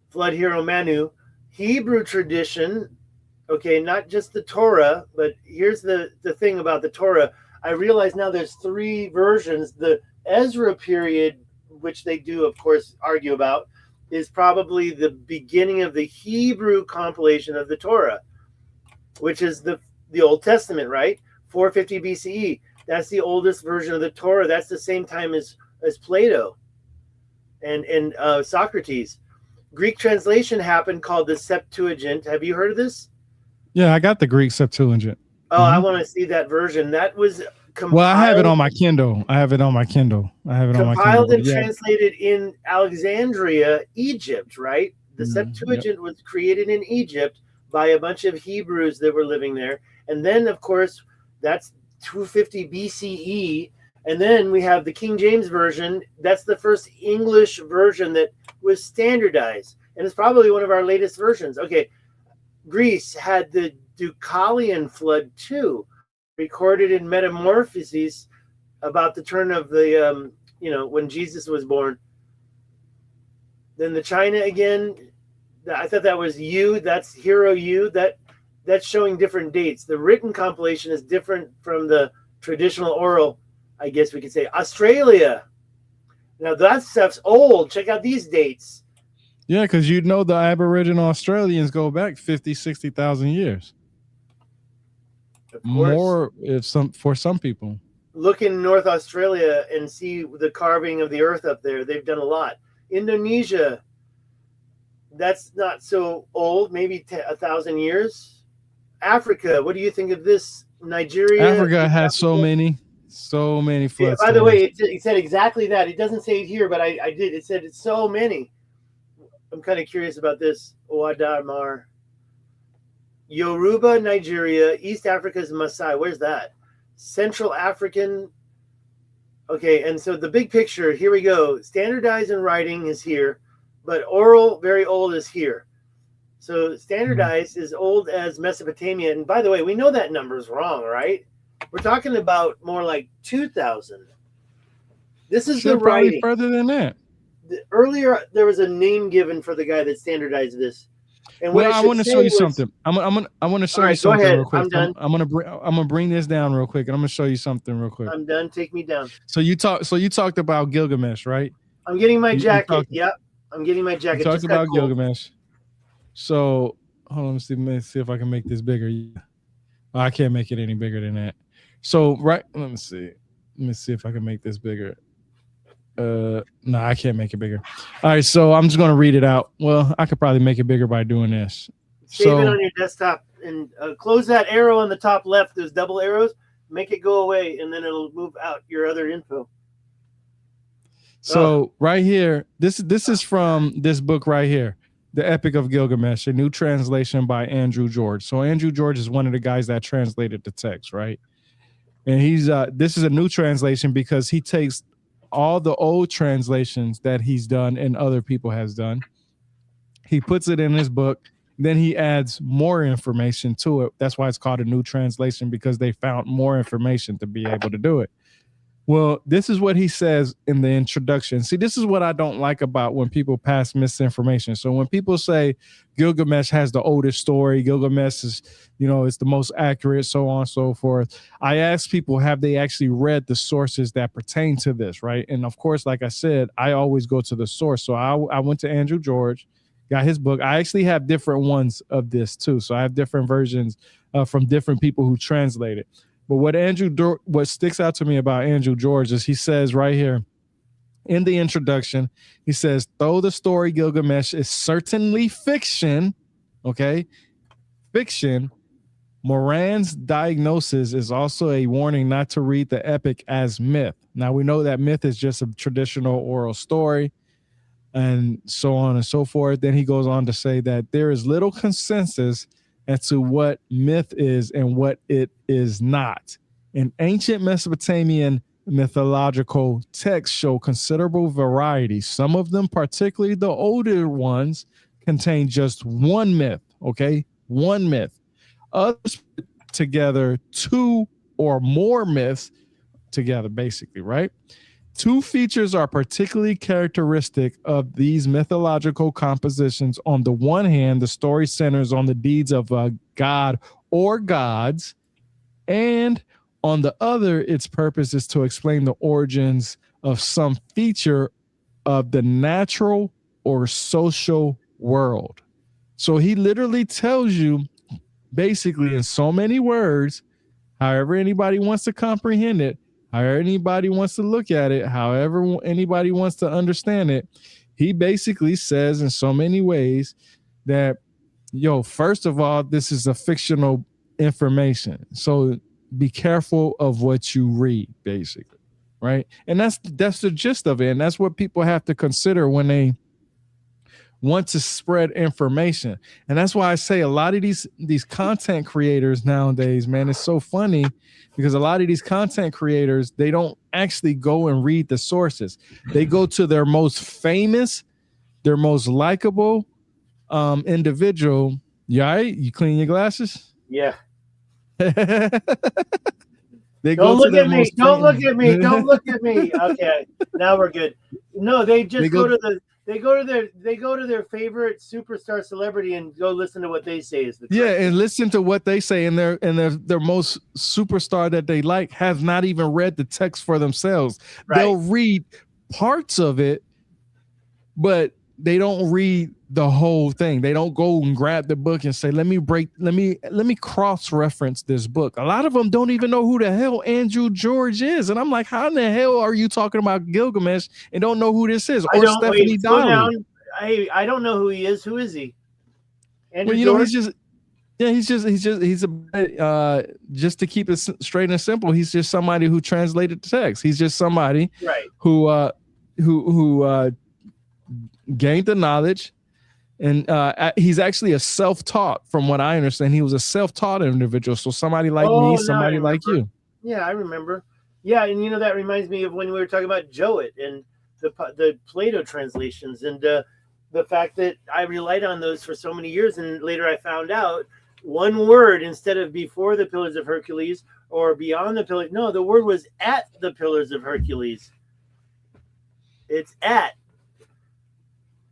Speaker 2: flood hero Manu, Hebrew tradition. Okay, not just the Torah, but here's the thing about the Torah. I realize now there's 3 versions. The Ezra period, which they do, of course, argue about, is probably the beginning of the Hebrew compilation of the Torah, which is the Old Testament, right? 450 BCE. That's the oldest version of the Torah. That's the same time as Plato and Socrates. Greek translation happened called the Septuagint. Have you heard of this?
Speaker 1: Yeah, I got the Greek Septuagint.
Speaker 2: Oh, I want to see that version. That was compiled.
Speaker 1: Well, I have it on my Kindle.
Speaker 2: Compiled and translated in Alexandria, Egypt, right? The Septuagint was created in Egypt by a bunch of Hebrews that were living there. And then, of course, that's 250 BCE. And then we have the King James Version. That's the first English version that was standardized. And it's probably one of our latest versions. Okay. Greece had the Deucalion flood too, recorded in Metamorphoses about the turn of the, when Jesus was born. Then the China again, I thought that was U. That's Hero U. That's showing different dates. The written compilation is different from the traditional oral, I guess we could say. Australia. Now that stuff's old. Check out these dates.
Speaker 1: Yeah, because the Aboriginal Australians go back 50, 60,000 years. More for some people.
Speaker 2: Look in North Australia and see the carving of the earth up there. They've done a lot. Indonesia, that's not so old, maybe 1,000 years. Africa, what do you think of this? Nigeria.
Speaker 1: Africa has so many floods.
Speaker 2: Yeah, by the way, it said exactly that. It doesn't say it here, but I did. It said it's so many. I'm kind of curious about this. Oadamar. Yoruba, Nigeria. East Africa's Maasai. Where's that? Central African. Okay, and so the big picture, here we go. Standardized in writing is here, but oral, very old, is here. So standardized is old as Mesopotamia. And by the way, we know that number's wrong, right? We're talking about more like 2000. This is the
Speaker 1: probably
Speaker 2: writing.
Speaker 1: further than that.
Speaker 2: Earlier, there was a name given for the guy that standardized this. And
Speaker 1: well, I want to show you something. I want to show you something real quick.
Speaker 2: I'm done.
Speaker 1: I'm gonna bring this down real quick, and I'm gonna show you something real quick.
Speaker 2: I'm done. Take me down.
Speaker 1: So you talked about Gilgamesh, right?
Speaker 2: I'm getting my jacket. Yep, I'm getting my jacket.
Speaker 1: You talked about Gilgamesh. So hold on, let me see if I can make this bigger. Oh, I can't make it any bigger than that. So let me see if I can make this bigger. No, I can't make it bigger. All right, so I'm just gonna read it out. Well, I could probably make it bigger by doing this.
Speaker 2: Save it on your desktop and close that arrow on the top left. Those double arrows. Make it go away, and then it'll move out your other info.
Speaker 1: So right here, this is from this book right here, The Epic of Gilgamesh, a new translation by Andrew George. So Andrew George is one of the guys that translated the text, right? And he's this is a new translation because he takes all the old translations that he's done and other people has done. He puts it in his book. Then he adds more information to it. That's why it's called a new translation, because they found more information to be able to do it. Well, this is what he says in the introduction. See, this is what I don't like about when people pass misinformation. So when people say Gilgamesh has the oldest story, Gilgamesh is, it's the most accurate, so on and so forth. I ask people, have they actually read the sources that pertain to this, right? And of course, like I said, I always go to the source. So I went to Andrew George, got his book. I actually have different ones of this too. So I have different versions from different people who translate it. But what sticks out to me about Andrew George is he says right here in the introduction, he says, though the story Gilgamesh is certainly fiction, okay, fiction, Moran's diagnosis is also a warning not to read the epic as myth. Now, we know that myth is just a traditional oral story and so on and so forth. Then he goes on to say that there is little consensus as to what myth is and what it is not. In ancient Mesopotamian mythological texts show considerable variety. Some of them, particularly the older ones, contain just one myth, okay? One myth. Others put together two or more myths together, basically, right? Two features are particularly characteristic of these mythological compositions. On the one hand, the story centers on the deeds of a god or gods, and on the other, its purpose is to explain the origins of some feature of the natural or social world. So he literally tells you, basically in so many words, however anybody wants to comprehend it, however anybody wants to look at it, however anybody wants to understand it, he basically says in so many ways that, first of all, this is a fictional information. So be careful of what you read, basically, right? And that's the gist of it. And that's what people have to consider when they want to spread information. And that's why I say a lot of these content creators nowadays, man, it's so funny because a lot of these content creators, they don't actually go and read the sources. They go to their most famous, their most likable individual. You all right? You clean your glasses?
Speaker 2: Yeah.
Speaker 1: They
Speaker 2: don't look at me. Don't look at me. Don't look at me. Okay, now we're good. No, they go to their favorite superstar celebrity and go listen to what they say is the truth.
Speaker 1: Yeah, and listen to what they say, and their most superstar that they like has not even read the text for themselves. Right. They'll read parts of it, but they don't read the whole thing. They don't go and grab the book and say, let me cross-reference this book. A lot of them don't even know who the hell Andrew George is. And I'm like, how in the hell are you talking about Gilgamesh and don't know who this is? Or Stephanie Dolly.
Speaker 2: I don't know who he is. Who is he?
Speaker 1: Andrew George? Just to keep it straight and simple, he's just somebody who translated the text. He's just somebody who gained the knowledge, and he's actually a self-taught. From what I understand, he was a self-taught individual. So somebody like me, somebody like you.
Speaker 2: Yeah, I remember. Yeah, and that reminds me of when we were talking about Jowett and the Plato translations, and the fact that I relied on those for so many years, and later I found out one word instead of before the Pillars of Hercules or beyond the pillars. No, the word was at the Pillars of Hercules. It's at.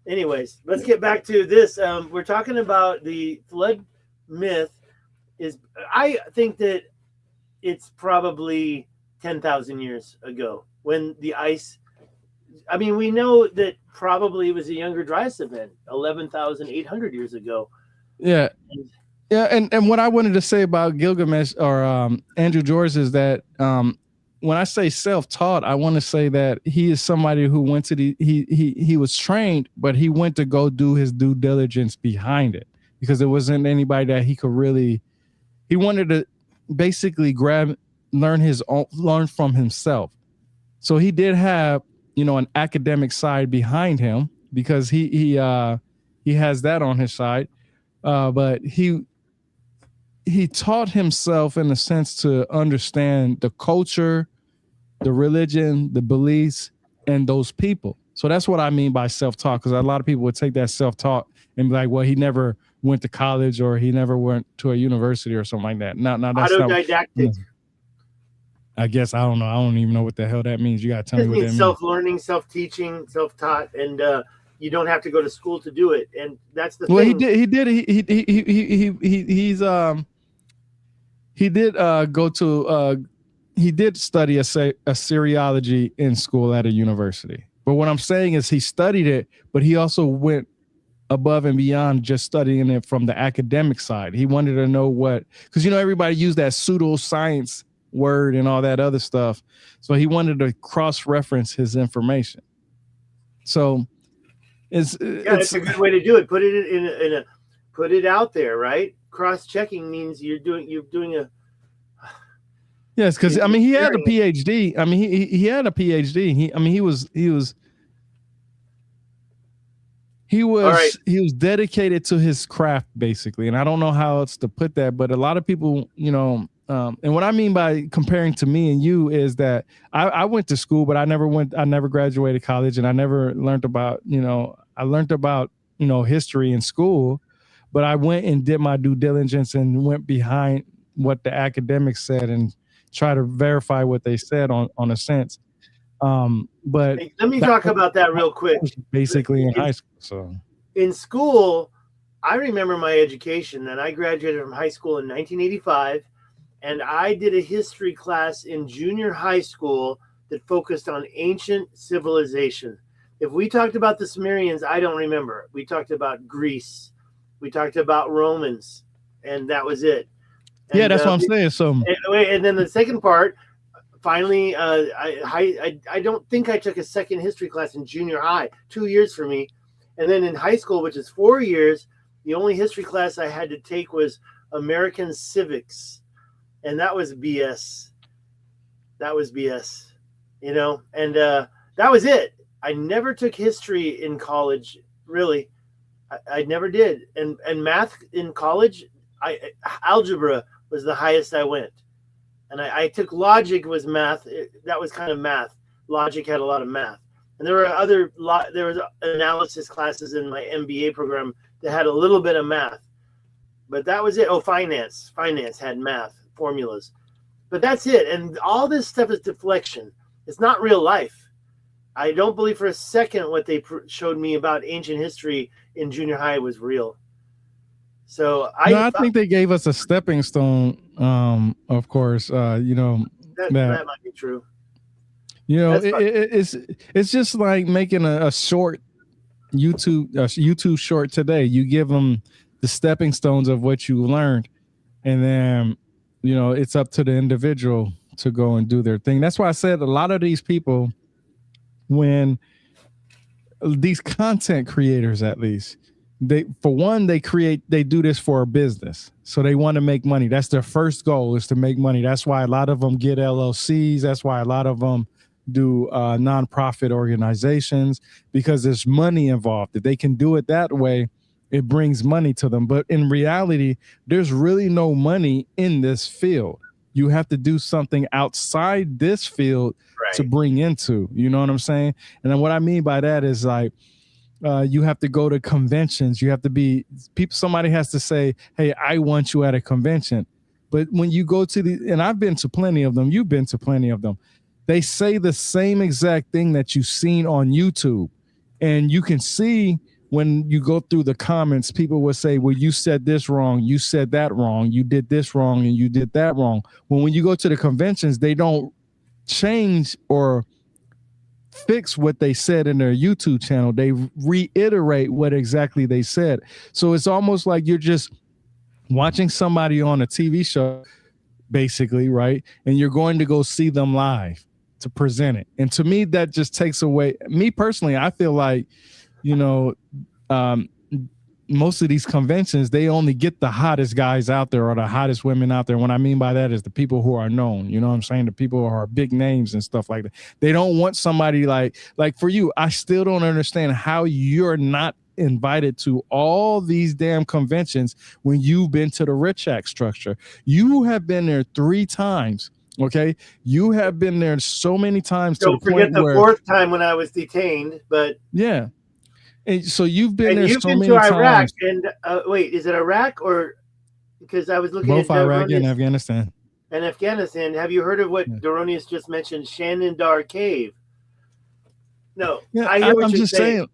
Speaker 2: Anyways, let's get back to this. We're talking about the flood myth. I think that it's probably 10,000 years ago when the ice. I mean, we know that probably it was a younger dryas event, 11,800 years ago.
Speaker 1: Yeah. Yeah, and what I wanted to say about Gilgamesh or Andrew George is that when I say self-taught, I want to say that he is somebody who went to he was trained, but he went to go do his due diligence behind it because there wasn't anybody that he could really. He wanted to basically learn from himself. So he did have, an academic side behind him because he has that on his side, but he taught himself in a sense to understand the culture, the religion, the beliefs, and those people. So that's what I mean by self-taught, because a lot of people would take that self-taught and be like, well, he never went to college or he never went to a university or something like that. No, that's
Speaker 2: autodidactic.
Speaker 1: Not, I guess I don't know. I don't even know what the hell that means. You got to tell me what that means.
Speaker 2: Self-learning, self-teaching, self-taught, and you don't have to go to school to do it. And that's the
Speaker 1: thing. He did study Assyriology in school at a university. But what I'm saying is he studied it, but he also went above and beyond just studying it from the academic side. He wanted to know because everybody used that pseudoscience word and all that other stuff. So he wanted to cross-reference his information. So it's
Speaker 2: a good way to do it. Put it put it out there, right? Cross-checking means you're doing a.
Speaker 1: Yes, because he had a PhD. He had a PhD. He was dedicated to his craft basically, and I don't know how else to put that. But a lot of people, and what I mean by comparing to me and you is that I went to school, but I never graduated college, and I never learned about, I learned about, history in school, but I went and did my due diligence and went behind what the academics said and try to verify what they said on a sense. But
Speaker 2: let me talk about that real quick.
Speaker 1: Basically in high school. So
Speaker 2: in school, I remember my education, and I graduated from high school in 1985. And I did a history class in junior high school that focused on ancient civilization. If we talked about the Sumerians, I don't remember. We talked about Greece. We talked about Romans, and that was it. And,
Speaker 1: yeah, that's what I'm saying. So,
Speaker 2: and then the second part, finally, I don't think I took a second history class in junior high, 2 years for me. And then in high school, which is 4 years, the only history class I had to take was American civics. And that was BS. And that was it. I never took history in college, really. I never did. And math in college, algebra was the highest I went. And I took logic was math. That was kind of math. Logic had a lot of math. And there was analysis classes in my MBA program that had a little bit of math. But that was it. Oh, finance. Finance had math formulas. But that's it. And all this stuff is deflection. It's not real life. I don't believe for a second what they showed me about ancient history in junior high was real. So I
Speaker 1: think they gave us a stepping stone. Of course, that
Speaker 2: might be true.
Speaker 1: It's just like making a short YouTube short today. You give them the stepping stones of what you learned, and then it's up to the individual to go and do their thing. That's why I said a lot of these people, when these content creators, at least, they do this for a business. So they want to make money. That's their first goal, is to make money. That's why a lot of them get LLCs. That's why a lot of them do nonprofit organizations, because there's money involved. If they can do it that way, it brings money to them. But in reality, there's really no money in this field. You have to do something outside this field to bring into, you know what I'm saying? And then what I mean by that is, like, You have to go to conventions. You have to be people. Somebody has to say, "Hey, I want you at a convention." But when you go to and I've been to plenty of them. You've been to plenty of them. They say the same exact thing that you've seen on YouTube, and you can see when you go through the comments, people will say, "Well, you said this wrong. You said that wrong. You did this wrong, and you did that wrong." When you go to the conventions, they don't change or fix what they said in their YouTube channel. They reiterate what exactly they said. So it's almost like you're just watching somebody on a TV show, basically, right? And you're going to go see them live to present it. And to me, that just takes away, me personally, I feel like, most of these conventions, they only get the hottest guys out there or the hottest women out there. What I mean by that is the people who are known, you know what I'm saying? The people who are big names and stuff like that. They don't want somebody like for you, I still don't understand how you're not invited to all these damn conventions when you've been to the Rich Act structure. You have been there 3 times. Okay. You have been there so many times.
Speaker 2: Don't forget the 4th time when I was detained, but
Speaker 1: yeah. And so you've been there so many
Speaker 2: to Iraq
Speaker 1: times.
Speaker 2: And wait, is it Iraq or because I was looking
Speaker 1: both
Speaker 2: at
Speaker 1: Iraq and Afghanistan.
Speaker 2: And Afghanistan. Have you heard of what Doronius just mentioned? Shannon Dar Cave. No,
Speaker 1: yeah,
Speaker 2: I hear what
Speaker 1: I'm
Speaker 2: you're
Speaker 1: just saying.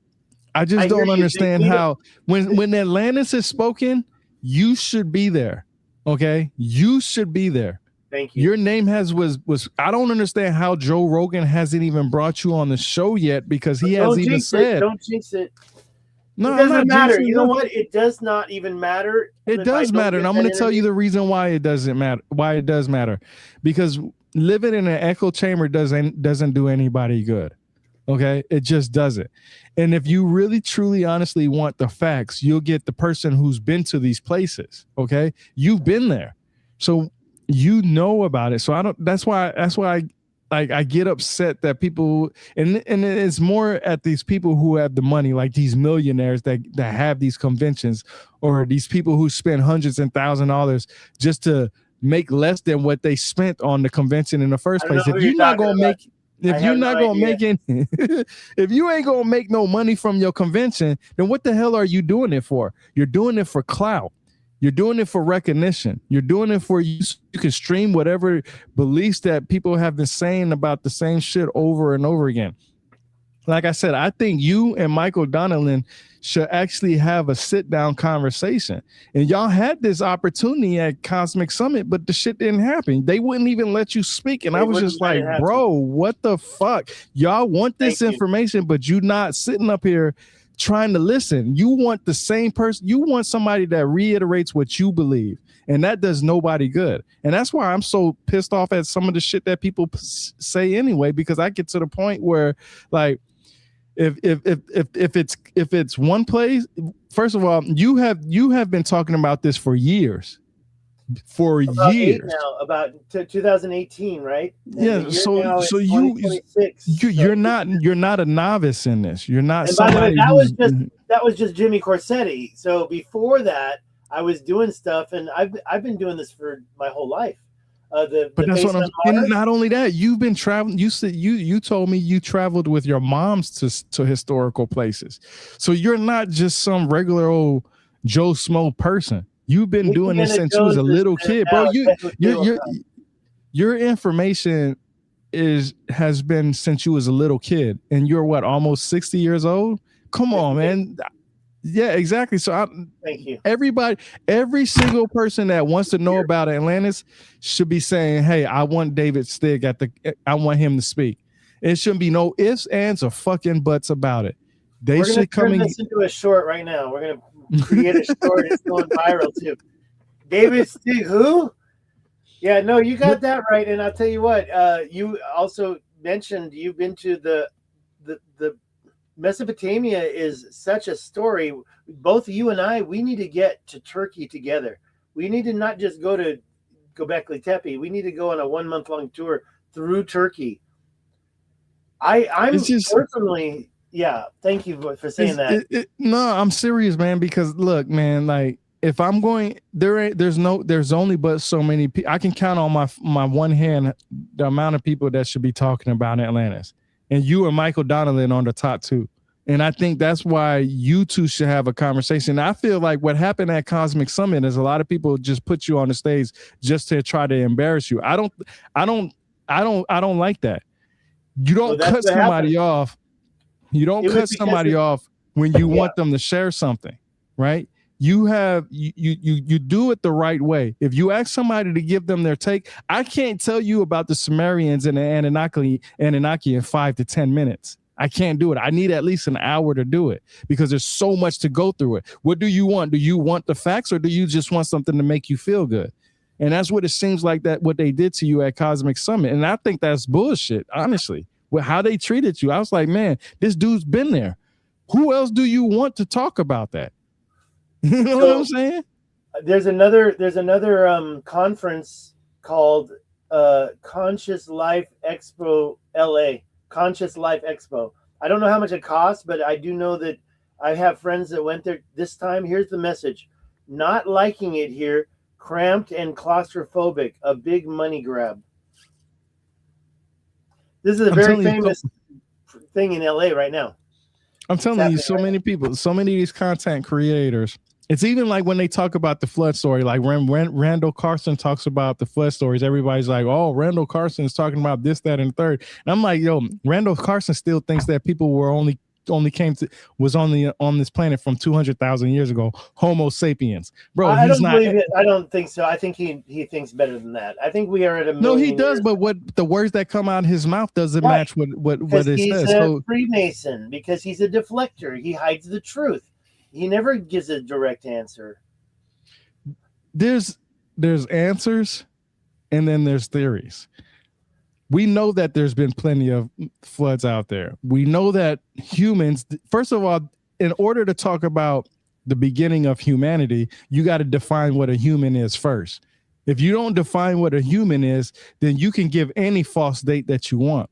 Speaker 1: I just don't understand how when Atlantis is spoken, you should be there. Okay, you should be there.
Speaker 2: Thank you.
Speaker 1: Your name was. I don't understand how Joe Rogan hasn't even brought you on the show yet because he hasn't even said.
Speaker 2: Don't jinx it.
Speaker 1: No,
Speaker 2: it doesn't matter. You know what? It does not even matter.
Speaker 1: It does matter, and I'm going to tell you the reason why it doesn't matter. Why it does matter, because living in an echo chamber doesn't do anybody good. Okay, it just doesn't. And if you really, truly, honestly want the facts, you'll get the person who's been to these places. Okay, you've been there, so you know about it. So that's why I get upset that people and it's more at these people who have the money, like these millionaires that have these conventions, or these people who spend hundreds and $1,000s just to make less than what they spent on the convention in the first place. If you're not gonna make if you ain't gonna make no money from your convention, then what the hell are you doing it for? You're doing it for clout. You're doing it for recognition. You're doing it for you can stream whatever beliefs that people have been saying about the same shit over and over again. Like I said, I think you and Michael Donnellan should actually have a sit-down conversation. And y'all had this opportunity at Cosmic Summit, but the shit didn't happen. They wouldn't even let you speak. And I was just like, bro, what the fuck? Y'all want this information, but you not sitting up here trying to listen. You want the same person. You want somebody that reiterates what you believe, and that does nobody good. And that's why I'm so pissed off at some of the shit that people say anyway, because I get to the point where, like, if it's one place, first of all, you have been talking about this for years.
Speaker 2: About 2018, right?
Speaker 1: Yeah. So you're not a novice in this. You're not.
Speaker 2: And by the way, that was just Jimmy Corsetti. So before that, I was doing stuff, and I've been doing this for my whole life. But
Speaker 1: that's what I'm. And not only that, you've been traveling. You said you told me you traveled with your moms to historical places. So you're not just some regular old Joe Smo person. You've been doing this since you was a little kid, bro. Your information has been since you was a little kid, and you're what, almost 60 years old? Come on, man. Yeah, exactly. So
Speaker 2: thank you.
Speaker 1: Every single person that wants to know about Atlantis should be saying, "Hey, I want David Stig I want him to speak." It shouldn't be no ifs, ands, or fucking buts about it.
Speaker 2: We're gonna turn this into a short right now. We're gonna create a short. It's going viral too. David Stig, who? Yeah, no, you got that right. And I'll tell you what. You also mentioned you've been to the Mesopotamia is such a story. Both you and I, we need to get to Turkey together. We need to not just go to Göbekli Tepe. We need to go on a 1 month long tour through Turkey. I'm personally, yeah. Thank you for saying that.
Speaker 1: No, I'm serious, man. Because look, man, like if I'm going, there's only but so many people. I can count on my one hand the amount of people that should be talking about Atlantis. And you and Michael Donnellan on the top 2. And I think that's why you two should have a conversation. I feel like what happened at Cosmic Summit is a lot of people just put you on the stage just to try to embarrass you. I don't like that. You don't cut somebody off. You don't cut somebody off when you want them to share something, right? You do it the right way. If you ask somebody to give them their take, I can't tell you about the Sumerians and the Anunnaki in 5 to 10 minutes. I can't do it. I need at least an hour to do it because there's so much to go through it. What do you want? Do you want the facts or do you just want something to make you feel good? And that's what it seems like that what they did to you at Cosmic Summit. And I think that's bullshit, honestly, with how they treated you. I was like, man, this dude's been there. Who else do you want to talk about that? You know what I'm saying?
Speaker 2: There's another conference called Conscious Life Expo LA. Conscious Life Expo. I don't know how much it costs, but I do know that I have friends that went there this time. Here's the message. Not liking it here, cramped and claustrophobic, a big money grab. This is a very famous thing in LA right now.
Speaker 1: I'm telling you, so many people, so many of these content creators, it's even like when they talk about the flood story, like when Randall Carson talks about the flood stories, everybody's like, oh, Randall Carson is talking about this, that, and the third. And I'm like, yo, Randall Carson still thinks that people were was on this planet from 200,000 years ago, Homo sapiens. Bro,
Speaker 2: I don't believe it. I don't think so. I think he thinks better than that. I think we are at a million.
Speaker 1: No, he does, but what the words that come out of his mouth doesn't match what it says.
Speaker 2: He's a Freemason, because he's a deflector. He hides the truth. He never gives a direct answer.
Speaker 1: There's answers and then there's theories. We know that there's been plenty of floods out there. We know that humans, first of all, in order to talk about the beginning of humanity, you got to define what a human is first. If you don't define what a human is, then you can give any false date that you want,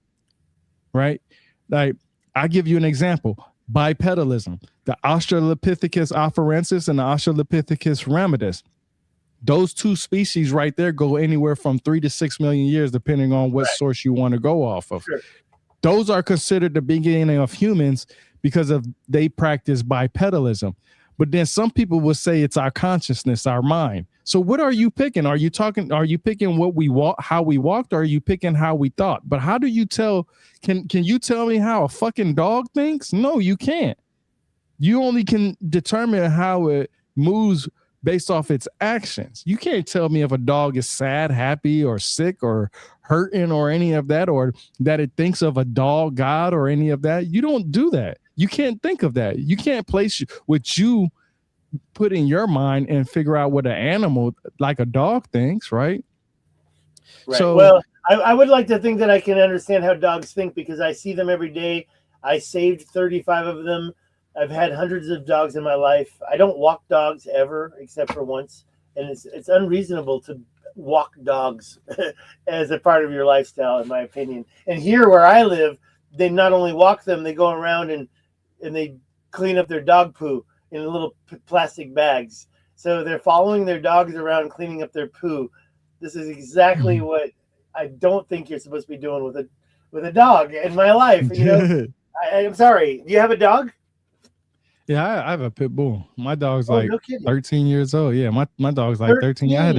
Speaker 1: right? Like, I'll give you an example. Bipedalism, the Australopithecus afarensis and the Australopithecus ramidus. Those two species right there go anywhere from 3 to 6 million years, depending on what source you want to go off of. Sure. Those are considered the beginning of humans because they practice bipedalism. But then some people will say it's our consciousness, our mind. So what are you picking? Are you picking what we walk, how we walked, or are you picking how we thought? But how do you tell? Can you tell me how a fucking dog thinks? No, you can't. You only can determine how it moves based off its actions. You can't tell me if a dog is sad, happy, or sick, or hurting, or any of that, or that it thinks of a dog god or any of that. You don't do that. You can't think of that. You can't place what you put in your mind and figure out what an animal like a dog thinks, right?
Speaker 2: Right. So, well, I would like to think that I can understand how dogs think because I see them every day. I saved 35 of them. I've had hundreds of dogs in my life. I don't walk dogs ever, except for once. And it's unreasonable to walk dogs as a part of your lifestyle, in my opinion. And here where I live, they not only walk them, they go around and they clean up their dog poo in little plastic bags. So they're following their dogs around, cleaning up their poo. This is exactly what I don't think you're supposed to be doing with a dog in my life. You know, I'm sorry. Do you have a dog?
Speaker 1: Yeah, I have a pit bull. My dog's no 13 years old. Yeah, my dog's like 13. I had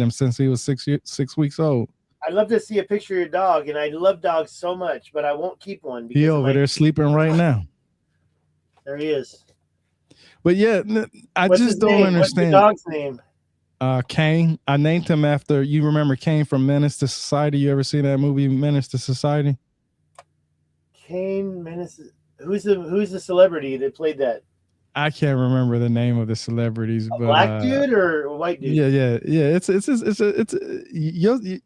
Speaker 1: him since he was 6 weeks old.
Speaker 2: I'd love to see a picture of your dog, and I love dogs so much, but I won't keep one.
Speaker 1: He over there sleeping right now.
Speaker 2: There he is.
Speaker 1: But yeah, I just don't understand. What's the
Speaker 2: dog's name?
Speaker 1: Kane. I named him after, you remember Kane from Menace to Society? You ever seen that movie, Menace to Society?
Speaker 2: Kane, Menace. Who's the celebrity that played that?
Speaker 1: I can't remember the name of the celebrities.
Speaker 2: But black dude or a white dude?
Speaker 1: Yeah. It's you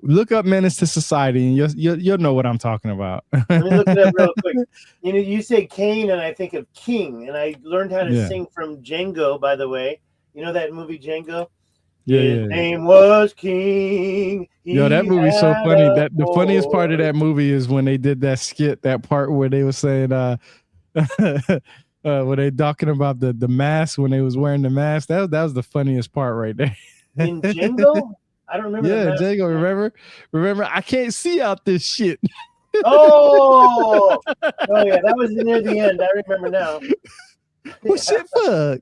Speaker 1: look up Menace to Society and you'll know what I'm talking about.
Speaker 2: Let me look it up real quick. You know, you say Kane and I think of King, and I learned how to sing from Django, by the way. You know that movie Django? His name was King.
Speaker 1: Yo, that movie's so funny. That the funniest part of that movie is when they did that skit, that part where they were saying were they talking about the mask when they was wearing the mask. That was the funniest part right there.
Speaker 2: In Django? I don't remember.
Speaker 1: Yeah, Django, remember? I can't see out this shit.
Speaker 2: Oh, oh yeah, that was near the end. I remember now.
Speaker 1: Well, shit, fuck.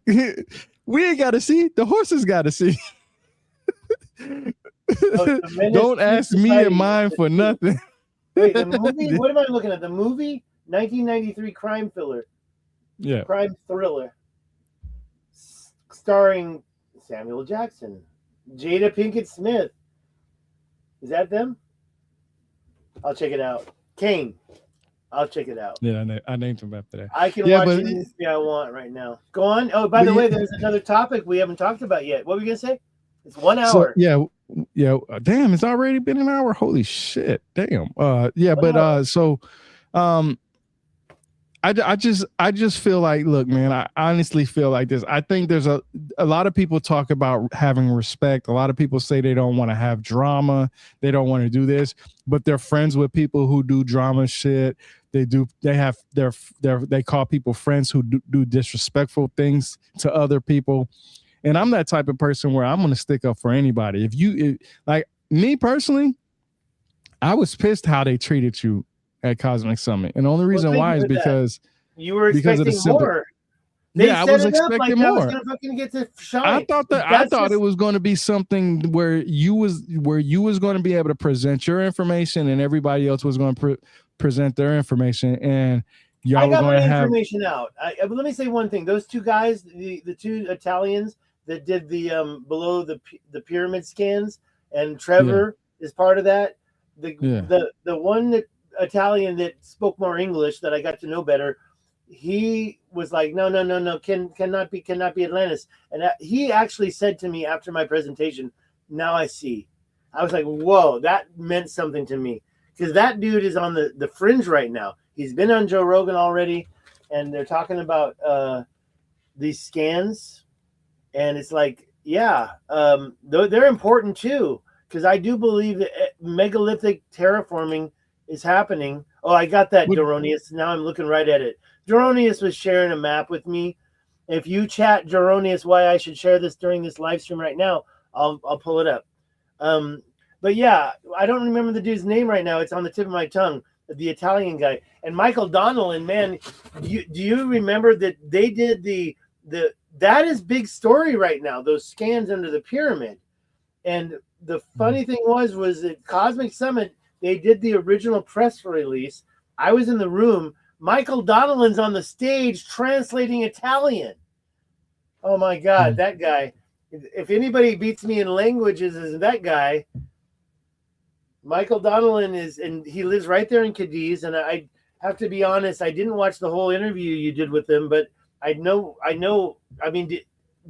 Speaker 1: We ain't got to see. The horses got to see. Don't ask me and mine for nothing.
Speaker 2: Wait, the movie? What am I looking at? The movie? 1993 crime thriller.
Speaker 1: Yeah.
Speaker 2: Crime thriller. Starring Samuel Jackson, Jada Pinkett Smith. Is that them? I'll check it out. Kane. I'll check it out.
Speaker 1: Yeah, I named him after that.
Speaker 2: I can watch anything I want right now. Go on. Oh, by the way, there's another topic we haven't talked about yet. What were you gonna say? It's 1 hour.
Speaker 1: So, yeah. Damn, it's already been an hour. Holy shit. Damn. I just feel like, look, man, I honestly feel like this. I think there's a lot of people talk about having respect. A lot of people say they don't want to have drama. They don't want to do this, but they're friends with people who do drama shit. They call people friends who do disrespectful things to other people. And I'm that type of person where I'm going to stick up for anybody. Like me personally, I was pissed how they treated you at Cosmic Summit, and the only reason why is because
Speaker 2: you were expecting more.
Speaker 1: I was expecting more.
Speaker 2: I was fucking get to shine.
Speaker 1: I thought it was going to be something where you was going to be able to present your information, and everybody else was going to present their information, and y'all were going to have
Speaker 2: information out. Let me say one thing: those two guys, the two Italians that did the below the pyramid scans, and Trevor is part of that. The one that Italian that spoke more English that I got to know better, he was like, no, cannot be Atlantis. And he actually said to me after my presentation, now I see. I was like, whoa, that meant something to me, because that dude is on the fringe right now. He's been on Joe Rogan already, and they're talking about these scans, and it's like, they're important too, because I do believe that megalithic terraforming is happening. Oh, I got that, Duronius. Now I'm looking right at it. Duronius was sharing a map with me. If you chat Duronius why I should share this during this live stream right now, I'll pull it up. But yeah, I don't remember the dude's name right now. It's on the tip of my tongue. The Italian guy. And Michael Donnellan, man, do you remember that they did that is big story right now, those scans under the pyramid. And the funny thing was at Cosmic Summit, they did the original press release. I was in the room. Michael Donnellan's on the stage translating Italian. Oh my God, that guy. If anybody beats me in languages, is that guy. Michael Donnellan and he lives right there in Cadiz. And I have to be honest, I didn't watch the whole interview you did with him, but I know. I mean,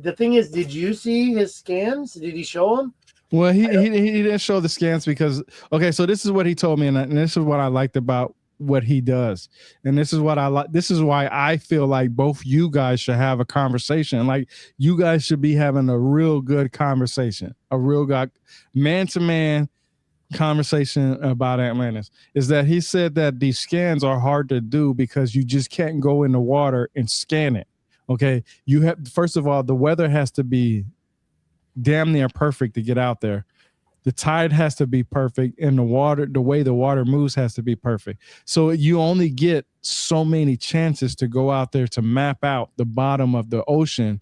Speaker 2: the thing is, did you see his scans? Did he show them?
Speaker 1: Well, he didn't show the scans because, okay, so this is what he told me, and this is what I liked about what he does, and this is what I like. This is why I feel like both you guys should have a conversation. Like, you guys should be having a real good conversation, a real good man-to-man conversation about Atlantis. Is that he said that these scans are hard to do because you just can't go in the water and scan it. Okay, you have, first of all, the weather has to be damn near perfect to get out there. The tide has to be perfect, and the way the water moves has to be perfect. So you only get so many chances to go out there to map out the bottom of the ocean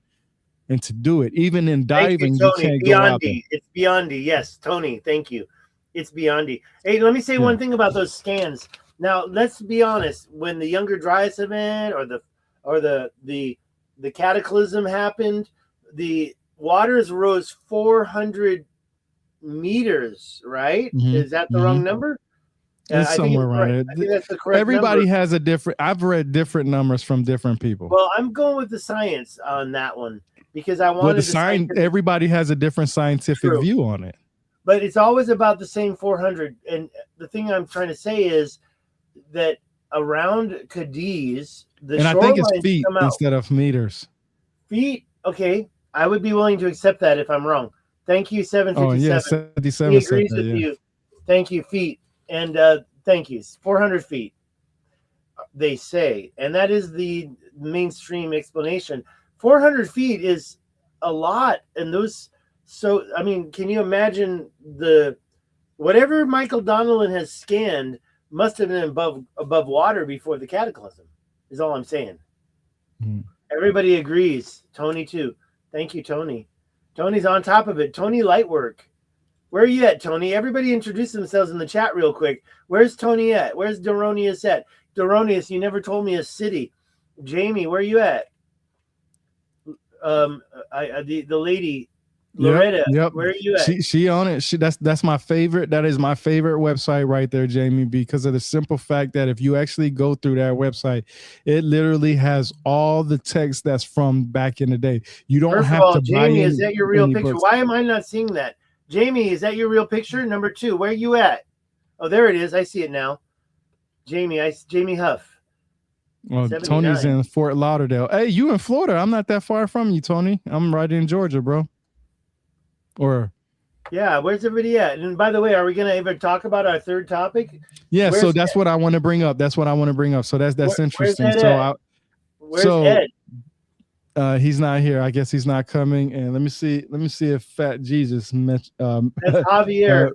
Speaker 1: and to do it. Even in diving, you can't go out there.
Speaker 2: It's Biondi. Yes, Tony, thank you. It's Biondi. Hey, let me say one thing about those scans. Now, let's be honest. When the Younger Dryas event or the cataclysm happened, the waters rose 400 meters, right?
Speaker 1: Mm-hmm.
Speaker 2: Is that the wrong number?
Speaker 1: It's somewhere around
Speaker 2: I think that's the correct
Speaker 1: Everybody
Speaker 2: number.
Speaker 1: has a different, I've read different numbers from different people.
Speaker 2: Well, I'm going with the science on that one because I wanted
Speaker 1: everybody has a different scientific view on it.
Speaker 2: But it's always about the same 400. And the thing I'm trying to say is that around Cadiz,
Speaker 1: I think it's feet instead of meters.
Speaker 2: Feet, okay. I would be willing to accept that if I'm wrong. Thank you, 757.
Speaker 1: Oh, yeah, 77.
Speaker 2: He agrees with you. Thank you, feet. And thank you. 400 feet, they say. And that is the mainstream explanation. 400 feet is a lot. And those, so, I mean, can you imagine whatever Michael Donnellan has scanned, must have been above water before the cataclysm. Is all I'm saying.
Speaker 1: Hmm.
Speaker 2: Everybody agrees. Tony too. Thank you, Tony. Tony's on top of it. Tony Lightwork. Where are you at, Tony? Everybody introduce themselves in the chat real quick. Where's Tony at? Where's Doronius at? Doronius, you never told me a city. Jamie, where are you at? The lady, Loretta,
Speaker 1: Yep.
Speaker 2: where are you at?
Speaker 1: She on it. That's my favorite. That is my favorite website right there, Jamie, because of the simple fact that if you actually go through that website, it literally has all the text that's from back in the day. You don't
Speaker 2: First
Speaker 1: have
Speaker 2: of all,
Speaker 1: to buy
Speaker 2: Jamie, is that your real picture?
Speaker 1: books.
Speaker 2: Why am I not seeing that? Jamie, is that your real picture? Number 2, where you at? Oh, there it is. I see it now. Jamie Huff.
Speaker 1: Well, Tony's in Fort Lauderdale. Hey, you in Florida? I'm not that far from you, Tony. I'm right in Georgia, bro. Or
Speaker 2: yeah, where's everybody at? And by the way, are we gonna ever talk about our third topic?
Speaker 1: Yeah, so that's what I want to bring up. So that's interesting.
Speaker 2: Where's Ed?
Speaker 1: He's not here. I guess he's not coming. And let me see if Fat Jesus
Speaker 2: that's Javier.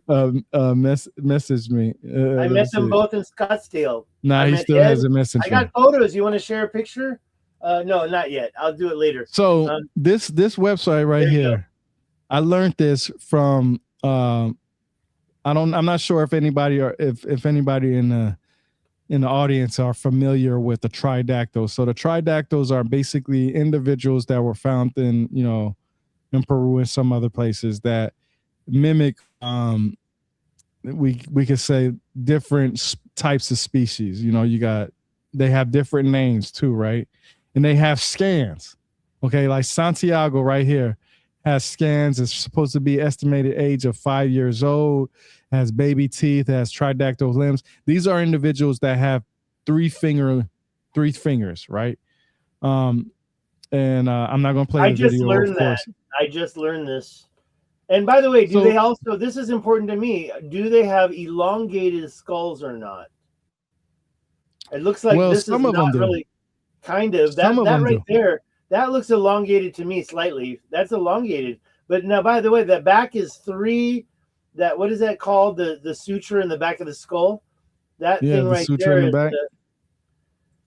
Speaker 1: messaged me.
Speaker 2: I met them both in Scottsdale.
Speaker 1: Nah, he still hasn't messaged me.
Speaker 2: I got photos. You want to share a picture? No, not yet. I'll do it later.
Speaker 1: So this website right here, I learned this from I'm not sure if anybody in the audience are familiar with the Tridactyls. So the Tridactyls are basically individuals that were found in Peru and some other places that mimic we could say different types of species. They have different names too, right? And they have scans. Okay, like Santiago right here has scans. It's supposed to be estimated age of 5 years old, has baby teeth, has tridactyl limbs. These are individuals that have three fingers, right? And I'm not going to play the video, of course.
Speaker 2: I just learned this. And by the way, they also, this is important to me, do they have elongated skulls or not? It looks like this is not really kind of. That right there, that looks elongated to me slightly. That's elongated. But now, by the way, that back is 3. What is that called? The suture in the back of the skull. That thing right there is.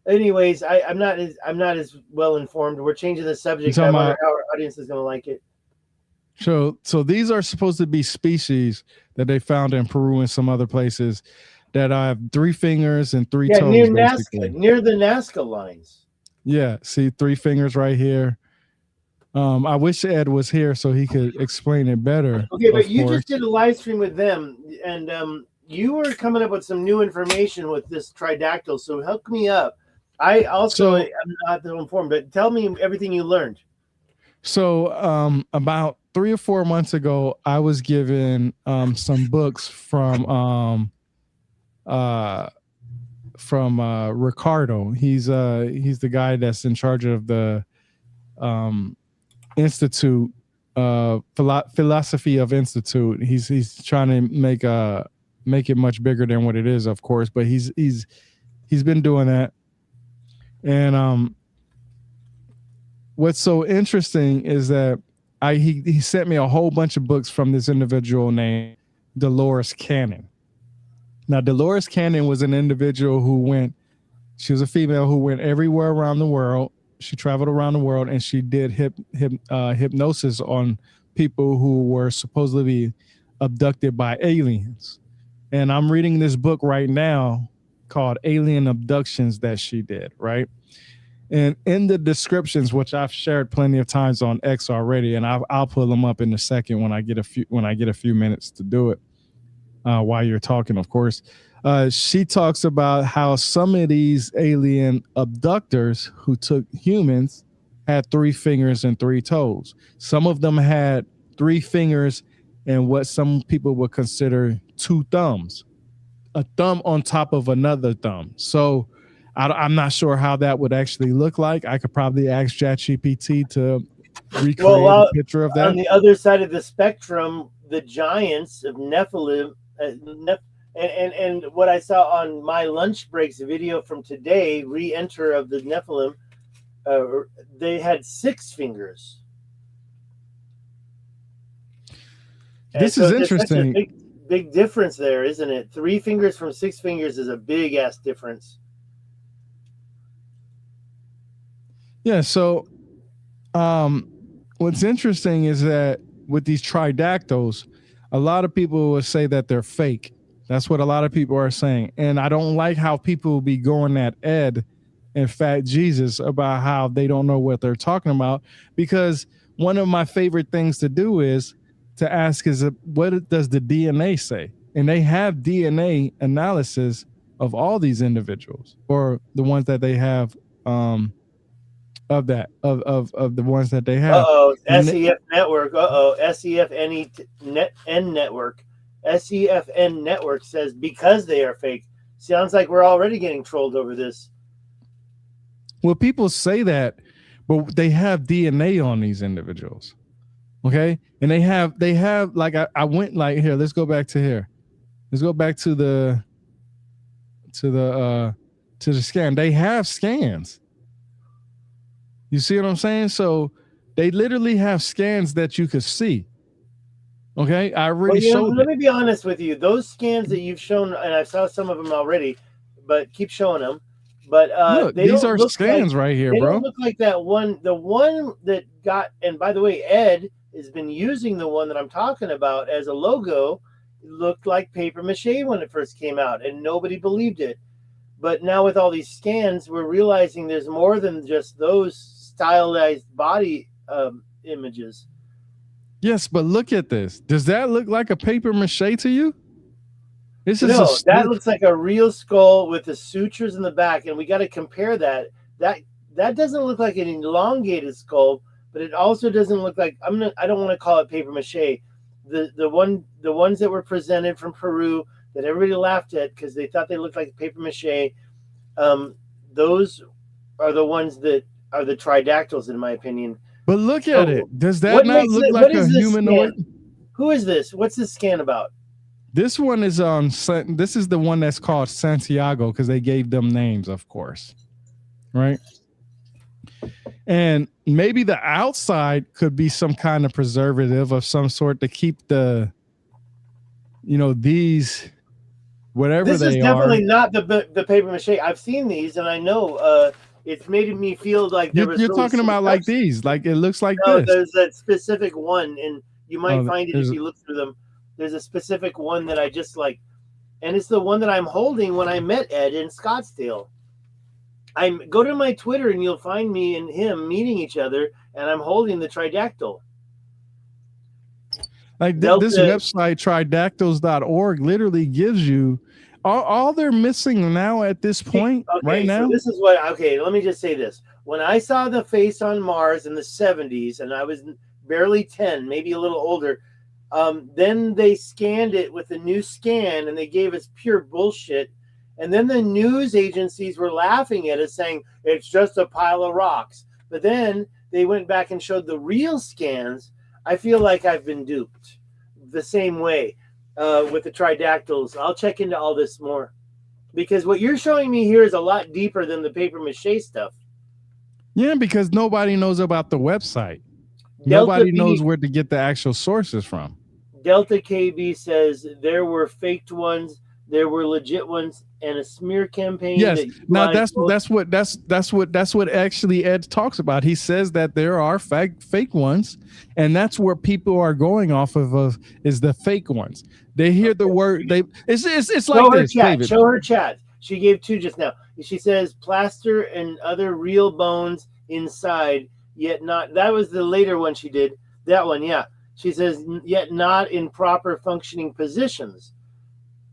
Speaker 2: Anyways, I'm not as well informed. We're changing the subject. I wonder how our audience is going to like it.
Speaker 1: So these are supposed to be species that they found in Peru and some other places that have 3 fingers and 3 toes.
Speaker 2: Near Nazca, near the Nazca lines.
Speaker 1: Yeah, see 3 fingers right here. I wish Ed was here so he could explain it better.
Speaker 2: Okay, but you just did a live stream with them, and you were coming up with some new information with this Tridactyl, so help me up. I also am not that informed, but tell me everything you learned. So
Speaker 1: about 3 or 4 months ago, I was given some books from Ricardo. He's the guy that's in charge of the Institute, Philosophy of Institute. He's trying to make it much bigger than what it is, of course, but he's been doing that. And what's so interesting is that he sent me a whole bunch of books from this individual named Dolores Cannon. Now, Dolores Cannon was an individual she was a female who went everywhere around the world. She traveled around the world and she did hypnosis on people who were supposedly abducted by aliens. And I'm reading this book right now called Alien Abductions that she did, right? And in the descriptions, which I've shared plenty of times on X already, and I'll pull them up in a second when I get a few minutes to do it, while you're talking, of course. She talks about how some of these alien abductors who took humans had 3 fingers and 3 toes. Some of them had 3 fingers and what some people would consider 2 thumbs, a thumb on top of another thumb. So I'm not sure how that would actually look like. I could probably ask ChatGPT to recreate a picture of that.
Speaker 2: On the other side of the spectrum, the giants of Nephilim, and what I saw on my lunch breaks video from today, re-enter of the Nephilim, they had 6 fingers.
Speaker 1: This is interesting.
Speaker 2: big difference there, isn't it? 3 fingers from 6 fingers is a big ass difference.
Speaker 1: Yeah. So, what's interesting is that with these tridactyls, a lot of people will say that they're fake. That's what a lot of people are saying. And I don't like how people will be going at Ed and Fat Jesus about how they don't know what they're talking about, because one of my favorite things to do is to ask is what does the DNA say? And they have DNA analysis of all these individuals, or the ones that they have of the ones that they have.
Speaker 2: SEF network. SEFN network. SEFN network says because they are fake. Sounds like we're already getting trolled over this.
Speaker 1: Well, people say that, but they have DNA on these individuals. Okay. And they have like, I went like, here, let's go back to here. Let's go back to the scan. They have scans. You see what I'm saying? So they literally have scans that you could see. Okay. I already showed
Speaker 2: Let me be honest with you. Those scans that you've shown, and I saw some of them already, but keep showing them. But
Speaker 1: look, these are scans right here,
Speaker 2: they
Speaker 1: bro.
Speaker 2: Don't look like that one. The one that got, and by the way, Ed has been using the one that I'm talking about as a logo. It looked like paper mache when it first came out, and nobody believed it. But now with all these scans, we're realizing there's more than just those stylized body images.
Speaker 1: Yes, but look at this. Does that look like a paper mache to you?
Speaker 2: That looks like a real skull with the sutures in the back, and we got to compare that. That doesn't look like an elongated skull, but it also doesn't look like I don't want to call it paper mache. The ones that were presented from Peru that everybody laughed at because they thought they looked like paper mache. Those are the ones that are the tridactyls, in my opinion.
Speaker 1: But look at it. Does that not look like a humanoid?
Speaker 2: Who is this? What's this scan about?
Speaker 1: This one is on. This is the one that's called Santiago because they gave them names, of course, right? And maybe the outside could be some kind of preservative of some sort to keep the, these, whatever
Speaker 2: this
Speaker 1: they are. This
Speaker 2: is definitely not the paper mache. I've seen these, and I know it's made me feel like there was.
Speaker 1: You're talking about like these, like it looks like
Speaker 2: no,
Speaker 1: this.
Speaker 2: There's that specific one, and you might find it if you look through them. There's a specific one that I just like, and it's the one that I'm holding when I met Ed in Scottsdale. Go to my Twitter and you'll find me and him meeting each other, and I'm holding the tridactyl.
Speaker 1: Like this website, tridactyls.org, literally gives you all they're missing now at this point, right now.
Speaker 2: So this is what, let me just say this. When I saw the face on Mars in the 70s, and I was barely 10, maybe a little older, then they scanned it with a new scan and they gave us pure bullshit. And then the news agencies were laughing at us saying it's just a pile of rocks. But then they went back and showed the real scans. I feel like I've been duped the same way with the tridactyls. I'll check into all this more because what you're showing me here is a lot deeper than the paper mache stuff.
Speaker 1: Yeah, because nobody knows about the website. Nobody knows where to get the actual sources from.
Speaker 2: Delta KB says there were faked ones, there were legit ones, and a smear campaign.
Speaker 1: Yes, now that's what actually Ed talks about. He says that there are fake ones, and that's where people are going off of is the fake ones. They hear the word. It's like this. David.
Speaker 2: Show her chat. She gave 2 just now. She says plaster and other real bones inside. Yet not. That was the later one she did. That one, yeah. She says, yet not in proper functioning positions.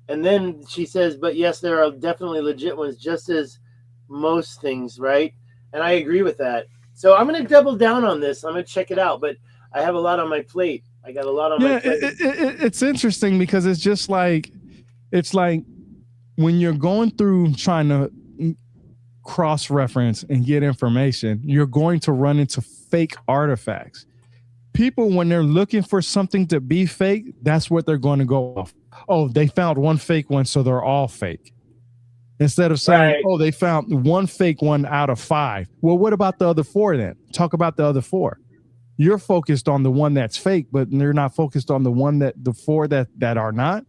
Speaker 2: And then she says, but yes, there are definitely legit ones, just as most things, right? And I agree with that. So I'm going to double down on this. I'm going to check it out. But I have a lot on my plate. I got a lot on my plate.
Speaker 1: It's interesting because it's like when you're going through trying to cross-reference and get information, you're going to run into fake artifacts. People, when they're looking for something to be fake, that's what they're going to go off. Oh, they found one fake one, so they're all fake. Instead of saying, oh, they found one fake one out of 5. Well, what about the other 4 then? Talk about the other 4. You're focused on the one that's fake, but they're not focused on the 4 that are not.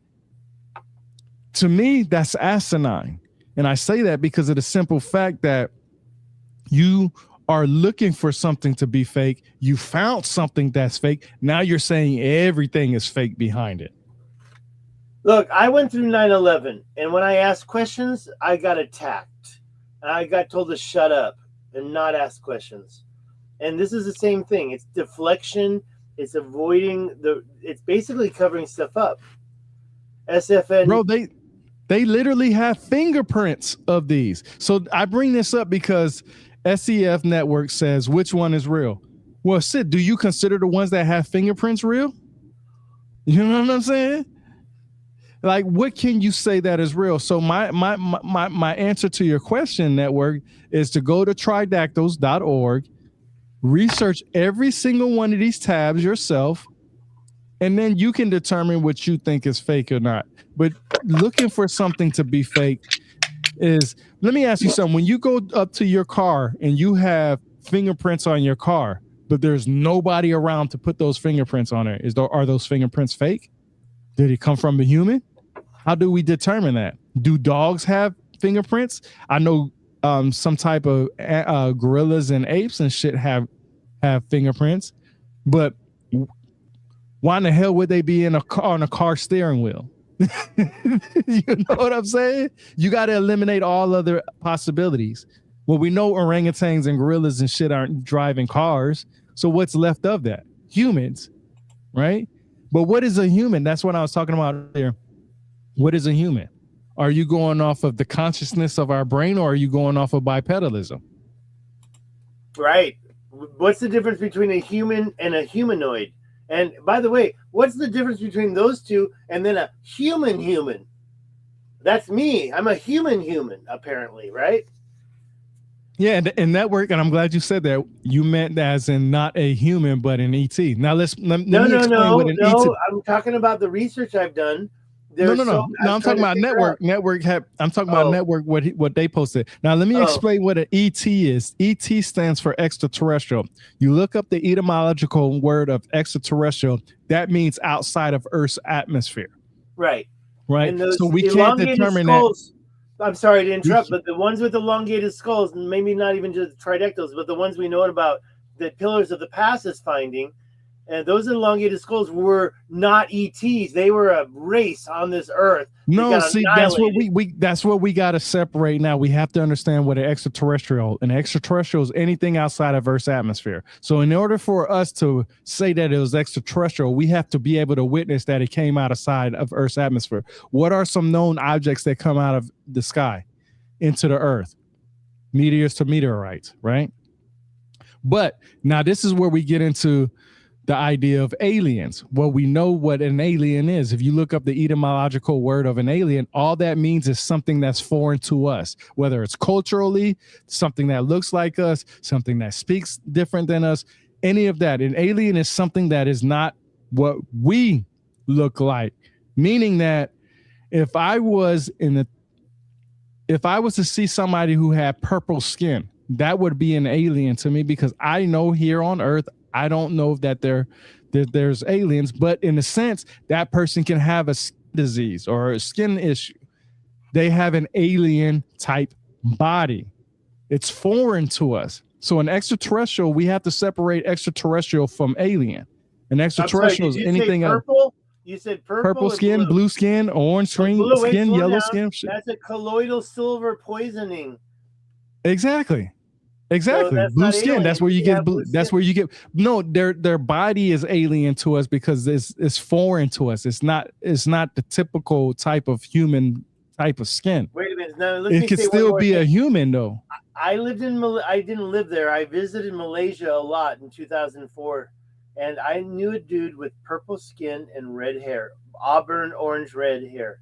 Speaker 1: to me, that's asinine. And I say that because of the simple fact that you are looking for something to be fake. You found something that's fake. Now you're saying everything is fake behind it.
Speaker 2: Look, I went through 9/11, and when I asked questions, I got attacked. I got told to shut up and not ask questions. And this is the same thing. It's deflection. It's avoiding it's basically covering stuff up. SFN.
Speaker 1: Bro, they literally have fingerprints of these. So I bring this up because SEF Network says which one is real. Well, Sid, do you consider the ones that have fingerprints real? You know what I'm saying? Like, what can you say that is real? So my answer to your question, Network, is to go to tridactyls.org, research every single one of these tabs yourself, and then you can determine what you think is fake or not. But looking for something to be fake is, let me ask you something. When you go up to your car and you have fingerprints on your car, but there's nobody around to put those fingerprints on it, are those fingerprints fake? Did it come from a human? How do we determine that? Do dogs have fingerprints? I know some type of gorillas and apes and shit have fingerprints, but why in the hell would they be in a car on a car steering wheel? You know what I'm saying? You got to eliminate all other possibilities. Well, we know orangutans and gorillas and shit aren't driving cars. So what's left of that? Humans, right? But what is a human? That's what I was talking about earlier. What is a human? Are you going off of the consciousness of our brain, or are you going off of bipedalism?
Speaker 2: Right. What's the difference between a human and a humanoid? And by the way, what's the difference between those two and then a human? That's me. I'm a human, apparently, right?
Speaker 1: Yeah, and Network, and I'm glad you said that. You meant as in not a human, but an ET. Now let me explain what an ET.
Speaker 2: I'm talking about the research I've done.
Speaker 1: No. I'm talking about Network. I'm talking about Network. What they posted. Now let me explain what an ET is. ET stands for extraterrestrial. You look up the etymological word of extraterrestrial. That means outside of Earth's atmosphere.
Speaker 2: Right.
Speaker 1: Right. So we can't determine
Speaker 2: skulls, that. I'm sorry to interrupt, but the ones with elongated skulls, maybe not even just tridactyls, but the ones we know about that Pillars of the Past is finding. And those elongated skulls were not ETs. They were a race on this earth.
Speaker 1: No, see, that's what we got to separate now. We have to understand what an extraterrestrial is anything outside of Earth's atmosphere. So in order for us to say that it was extraterrestrial, we have to be able to witness that it came outside of Earth's atmosphere. What are some known objects that come out of the sky into the earth? Meteors to meteorites, right? But now this is where we get into the idea of aliens. Well, we know what an alien is. If you look up the etymological word of an alien, all that means is something that's foreign to us, whether it's culturally, something that looks like us, something that speaks different than us, any of that. An alien is something that is not what we look like, meaning that if I was to see somebody who had purple skin, that would be an alien to me, because I know here on Earth, I don't know that there's aliens, but in a sense, that person can have a skin disease or a skin issue. They have an alien type body. It's foreign to us. So an extraterrestrial, we have to separate extraterrestrial from alien. An extraterrestrial is anything else.
Speaker 2: You said purple
Speaker 1: skin, blue skin, orange skin, yellow skin.
Speaker 2: That's a colloidal silver poisoning.
Speaker 1: Exactly. So blue skin. Alien. That's where you get blue. That's where you get. No, their body is alien to us because it's foreign to us. It's not the typical type of human type of skin.
Speaker 2: Wait a minute. Now,
Speaker 1: it could still be a human though.
Speaker 2: I didn't live there. I visited Malaysia a lot in 2004, and I knew a dude with purple skin and red hair, auburn orange red hair.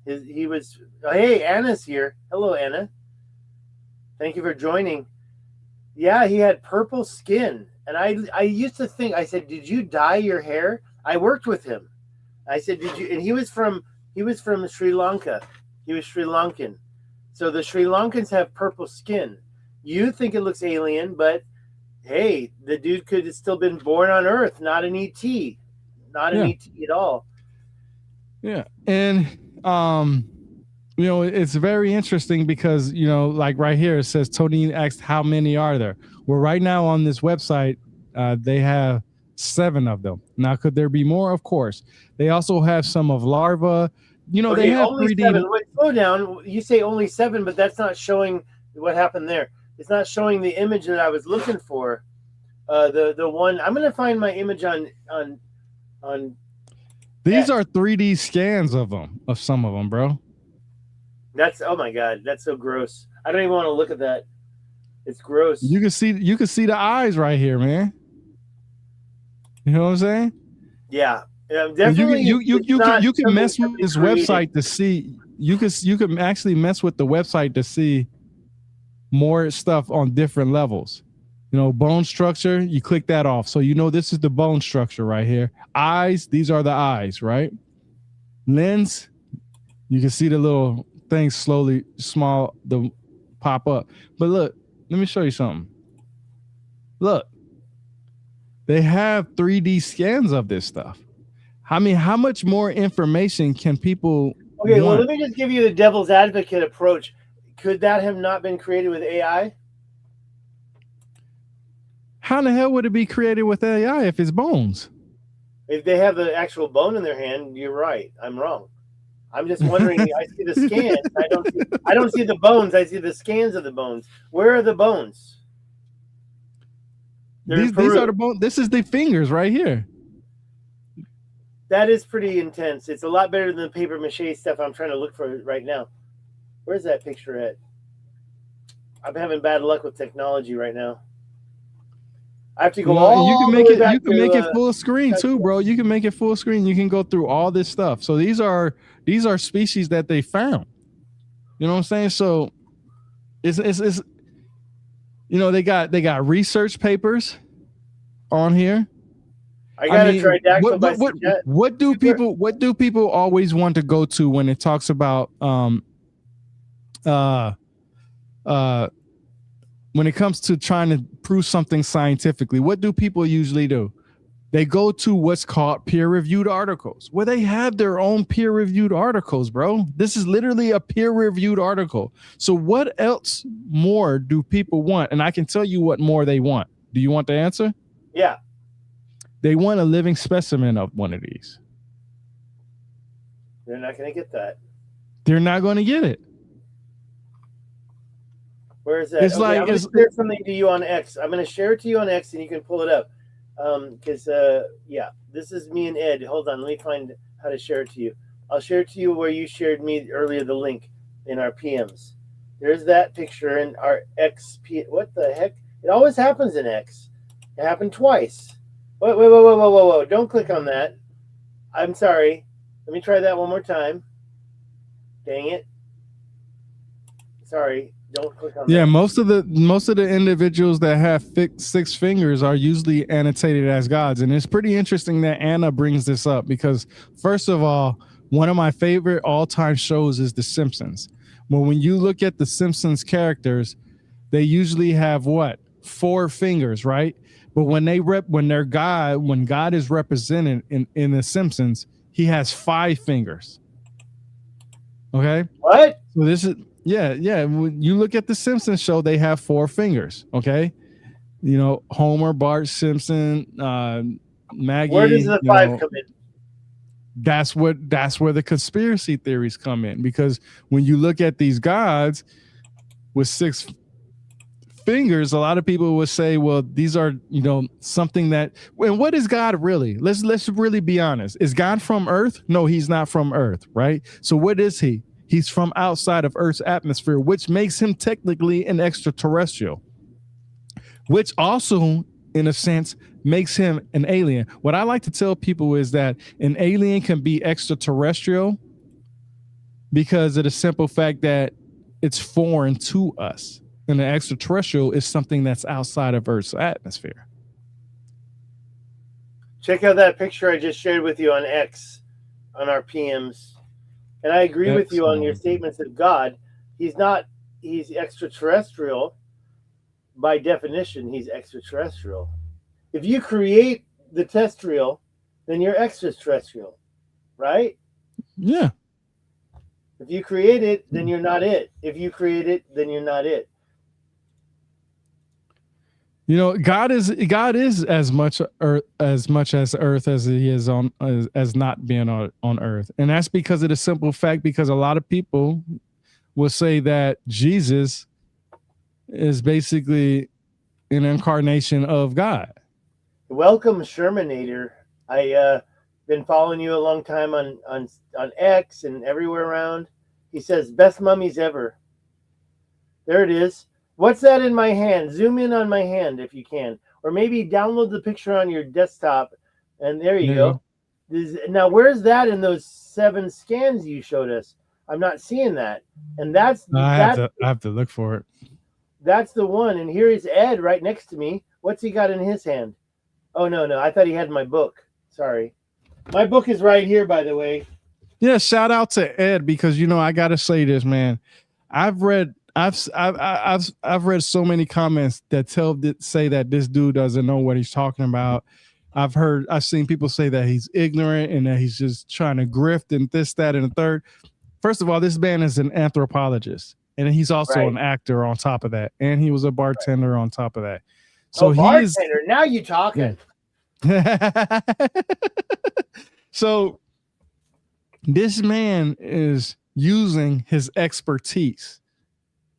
Speaker 2: He was. Hey, Anna's here. Hello, Anna. Thank you for joining. Yeah, he had purple skin. And I used to think, I said, did you dye your hair? I worked with him. I said, did you? And he was from Sri Lanka. He was Sri Lankan. So the Sri Lankans have purple skin. You think it looks alien, but hey, the dude could have still been born on Earth, not an ET. Not an ET at all.
Speaker 1: Yeah. And it's very interesting because, like right here, it says Tony asked how many are there? Well, right now on this website, they have 7 of them. Now, could there be more? Of course. They also have some of larva. They have
Speaker 2: only
Speaker 1: 3D.
Speaker 2: 7. Wait, slow down. You say only 7, but that's not showing what happened there. It's not showing the image that I was looking for. The one I'm going to find my image on.
Speaker 1: These are 3D scans of some of them, bro.
Speaker 2: That's, oh my God, that's so gross. I don't even want to look at that. It's gross.
Speaker 1: You can see the eyes right here, man. You know what I'm saying?
Speaker 2: Yeah. Definitely.
Speaker 1: You can mess with this website to see. You can actually mess with the website to see more stuff on different levels. Bone structure, you click that off. So this is the bone structure right here. Eyes, these are the eyes, right? Lens, you can see the little things slowly pop up. But look, let me show you something. Look, they have 3D scans of this stuff. I mean, how much more information can people
Speaker 2: want?
Speaker 1: Well,
Speaker 2: let me just give you the devil's advocate approach. Could that have not been created with AI?
Speaker 1: How in the hell would it be created with AI if it's bones?
Speaker 2: If they have the actual bone in their hand, you're right. I'm wrong. I'm just wondering. I see the scans. I don't see the bones. I see the scans of the bones. Where are the bones?
Speaker 1: These are the bones. This is the fingers right here.
Speaker 2: That is pretty intense. It's a lot better than the paper mache stuff I'm trying to look for right now. Where's that picture at? I'm having bad luck with technology right now. I have to go all
Speaker 1: you can
Speaker 2: the
Speaker 1: make
Speaker 2: way
Speaker 1: it.
Speaker 2: back
Speaker 1: You can make it full screen too, bro. You can make it full screen. You can go through all this stuff. So these are species that they found. You know what I'm saying? So it's they got research papers on here.
Speaker 2: I got a Tridactyl.
Speaker 1: What do people always want to go to when it talks about when it comes to trying to prove something scientifically? What do people usually do? They go to what's called peer-reviewed articles, where they have their own peer-reviewed articles, bro. This is literally a peer-reviewed article. So what else more do people want? And I can tell you what more they want. Do you want the answer?
Speaker 2: Yeah.
Speaker 1: They want a living specimen of one of these.
Speaker 2: They're not going to get that.
Speaker 1: They're not going to get it.
Speaker 2: Where is that? Okay, I'm going to share something to you on X. I'm going to share it to you on X, and you can pull it up. Because, this is me and Ed. Hold on. Let me find how to share it to you. I'll share it to you where you shared me earlier the link in our PMs. There's that picture in our XP. What the heck? It always happens in X. It happened twice. Whoa. Don't click on that. I'm sorry. Let me try that one more time. Dang it. Sorry. Don't click on that.
Speaker 1: Yeah, most of the individuals that have 6 fingers are usually annotated as gods. And it's pretty interesting that Anna brings this up because, first of all, one of my favorite all-time shows is The Simpsons. Well, when you look at The Simpsons characters, they usually have 4 fingers, right? But when God is represented in The Simpsons, he has 5 fingers. Okay?
Speaker 2: What?
Speaker 1: So this is yeah. When you look at the Simpsons show, they have 4 fingers. Okay, Homer, Bart Simpson, Maggie.
Speaker 2: Where does the 5 come in?
Speaker 1: That's where the conspiracy theories come in, because when you look at these gods with 6 fingers, a lot of people would say, well, these are something that. And what is God really? Let's really be honest. Is God from Earth? No, he's not from Earth, right? So what is he? He's from outside of Earth's atmosphere, which makes him technically an extraterrestrial, which also, in a sense, makes him an alien. What I like to tell people is that an alien can be extraterrestrial because of the simple fact that it's foreign to us. And an extraterrestrial is something that's outside of Earth's atmosphere.
Speaker 2: Check out that picture I just shared with you on X, on our PMs. And I agree with you on your statements of God. He's extraterrestrial. By definition, he's extraterrestrial. If you create the terrestrial, then you're extraterrestrial, right?
Speaker 1: Yeah.
Speaker 2: If you create it, then you're not it. If you create it, then you're not it.
Speaker 1: You know, God is as much earth as he is on as not being on earth. And that's because of the simple fact, because a lot of people will say that Jesus is basically an incarnation of God.
Speaker 2: Welcome, Shermanator. I been following you a long time on X and everywhere around. He says, best mummies ever. There it is. What's that in my hand? Zoom in on my hand if you can. Or maybe download the picture on your desktop. And there you go. Now, where's that in those 7 scans you showed us? I'm not seeing that. And
Speaker 1: I have to look for it.
Speaker 2: That's the one. And here is Ed right next to me. What's he got in his hand? Oh, no. I thought he had my book. Sorry. My book is right here, by the way.
Speaker 1: Yeah, shout out to Ed, because, you know, I got to say this, man. I've read so many comments that say that this dude doesn't know what he's talking about. I've seen people say that he's ignorant and that he's just trying to grift and this, that, and the third. First of all, this man is an anthropologist, and he's also an actor on top of that, and he was a bartender on top of that. So
Speaker 2: bartender. Now you talking.
Speaker 1: Yeah. So this man is using his expertise